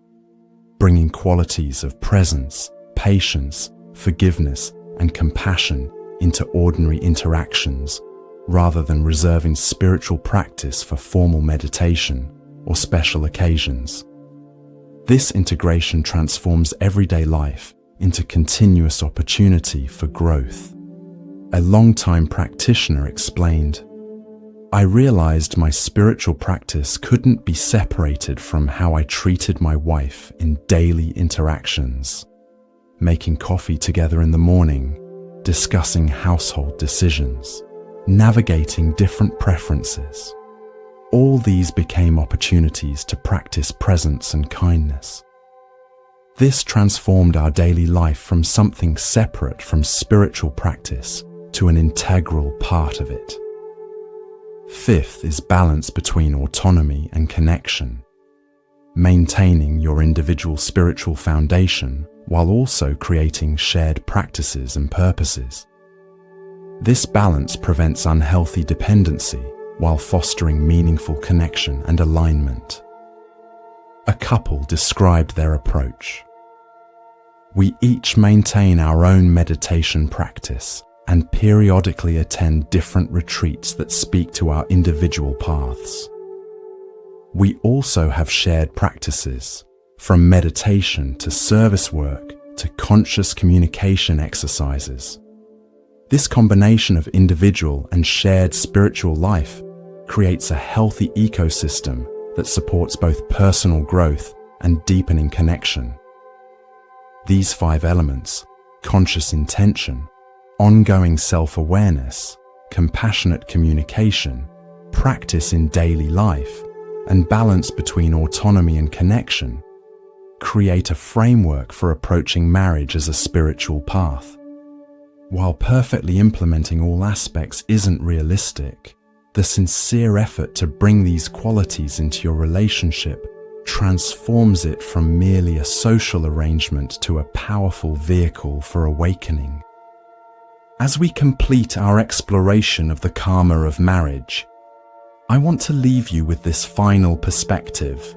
bringing qualities of presence, patience, forgiveness, and compassion into ordinary interactions rather than reserving spiritual practice for formal meditation or special occasions. This integration transforms everyday life into continuous opportunity for growth. A longtime practitioner explained, "I realized my spiritual practice couldn't be separated from how I treated my wife in daily interactions, making coffee together in the morning, discussing household decisions, navigating different preferences. All these became opportunities to practice presence and kindness. This transformed our daily life from something separate from spiritual practice to an integral part of it." Fifth is balance between autonomy and connection, maintaining your individual spiritual foundation while also creating shared practices and purposes. This balance prevents unhealthy dependency while fostering meaningful connection and alignment. A couple described their approach. "We each maintain our own meditation practice and periodically attend different retreats that speak to our individual paths. We also have shared practices, from meditation to service work to conscious communication exercises. This combination of individual and shared spiritual life creates a healthy ecosystem that supports both personal growth and deepening connection. These 5 elements, conscious intention, ongoing self-awareness, compassionate communication, practice in daily life, and balance between autonomy and connection, create a framework for approaching marriage as a spiritual path. While perfectly implementing all aspects isn't realistic, the sincere effort to bring these qualities into your relationship transforms it from merely a social arrangement to a powerful vehicle for awakening. As we complete our exploration of the karma of marriage, I want to leave you with this final perspective.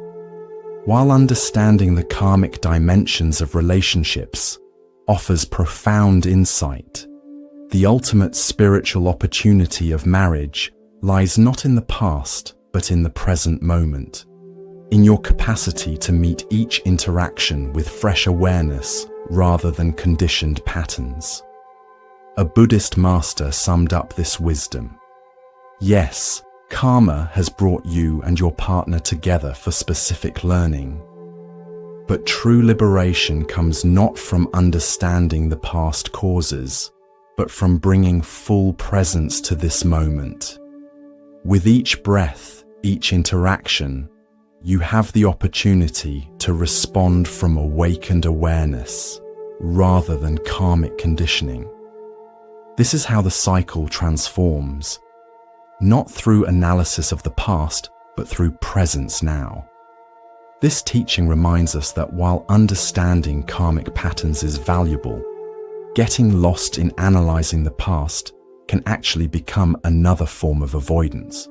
While understanding the karmic dimensions of relationships offers profound insight, the ultimate spiritual opportunity of marriage lies not in the past, but in the present moment, in your capacity to meet each interaction with fresh awareness rather than conditioned patterns. A Buddhist master summed up this wisdom. Yes, karma has brought you and your partner together for specific learning. But true liberation comes not from understanding the past causes, but from bringing full presence to this moment. With each breath, each interaction, you have the opportunity to respond from awakened awareness rather than karmic conditioning. This is how the cycle transforms, not through analysis of the past, but through presence now. This teaching reminds us that while understanding karmic patterns is valuable, getting lost in analyzing the past can actually become another form of avoidance.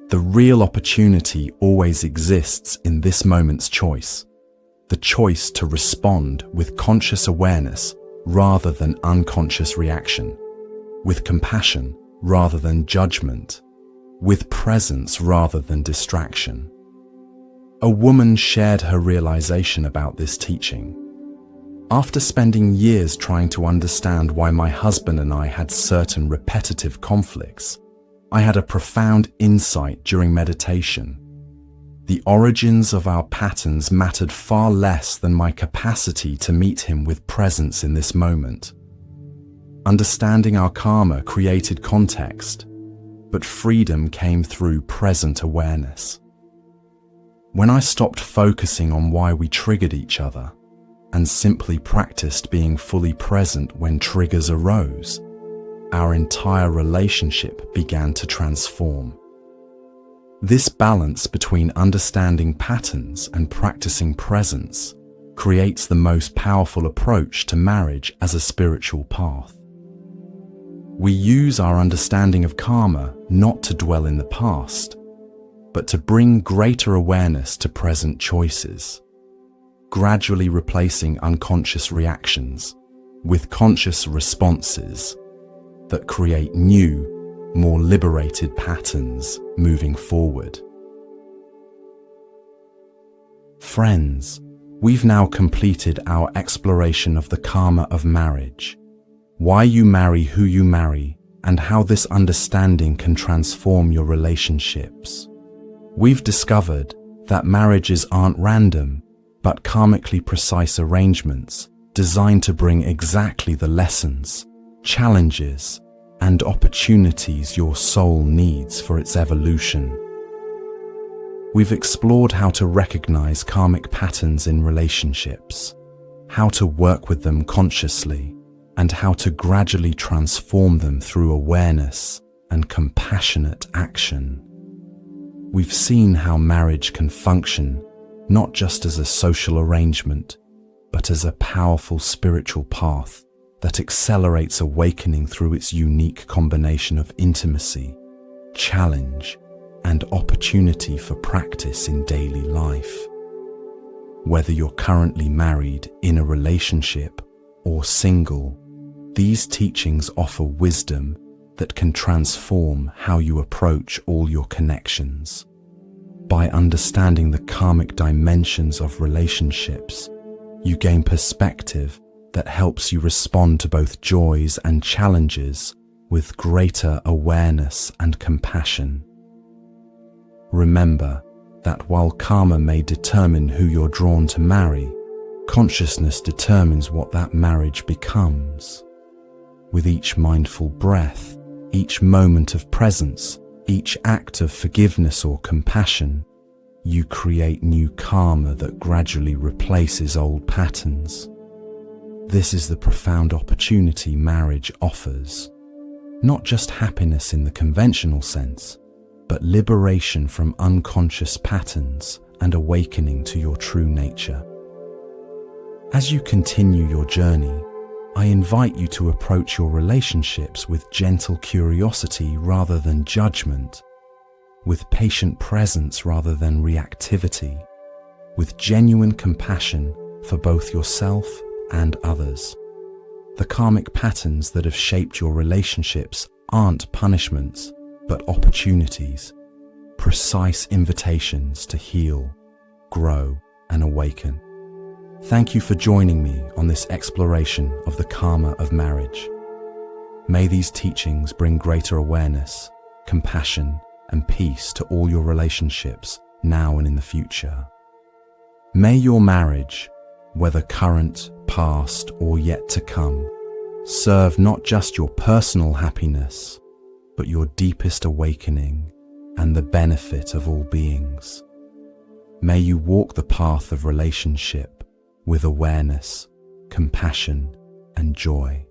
The real opportunity always exists in this moment's choice, the choice to respond with conscious awareness rather than unconscious reaction, with compassion rather than judgment, with presence rather than distraction. A woman shared her realization about this teaching. After spending years trying to understand why my husband and I had certain repetitive conflicts, I had a profound insight during meditation. The origins of our patterns mattered far less than my capacity to meet him with presence in this moment. Understanding our karma created context, but freedom came through present awareness. When I stopped focusing on why we triggered each other and simply practiced being fully present when triggers arose, our entire relationship began to transform. This balance between understanding patterns and practicing presence creates the most powerful approach to marriage as a spiritual path. We use our understanding of karma not to dwell in the past, but to bring greater awareness to present choices, gradually replacing unconscious reactions with conscious responses that create new, more liberated patterns moving forward. Friends, we've now completed our exploration of the karma of marriage, why you marry who you marry, and how this understanding can transform your relationships. We've discovered that marriages aren't random, but karmically precise arrangements designed to bring exactly the lessons, challenges, and opportunities your soul needs for its evolution. We've explored how to recognize karmic patterns in relationships, how to work with them consciously, and how to gradually transform them through awareness and compassionate action. We've seen how marriage can function not just as a social arrangement, but as a powerful spiritual path that accelerates awakening through its unique combination of intimacy, challenge, and opportunity for practice in daily life. Whether you're currently married, in a relationship, or single, these teachings offer wisdom that can transform how you approach all your connections. By understanding the karmic dimensions of relationships, you gain perspective that helps you respond to both joys and challenges with greater awareness and compassion. Remember that while karma may determine who you're drawn to marry, consciousness determines what that marriage becomes. With each mindful breath, each moment of presence, each act of forgiveness or compassion, you create new karma that gradually replaces old patterns. This is the profound opportunity marriage offers. Not just happiness in the conventional sense, but liberation from unconscious patterns and awakening to your true nature. As you continue your journey, I invite you to approach your relationships with gentle curiosity rather than judgment, with patient presence rather than reactivity, with genuine compassion for both yourself and others. The karmic patterns that have shaped your relationships aren't punishments, but opportunities, precise invitations to heal, grow, and awaken. Thank you for joining me on this exploration of the karma of marriage. May these teachings bring greater awareness, compassion, and peace to all your relationships now and in the future. May your marriage, whether current, past, or yet to come, serve not just your personal happiness, but your deepest awakening and the benefit of all beings. May you walk the path of relationship with awareness, compassion, and joy.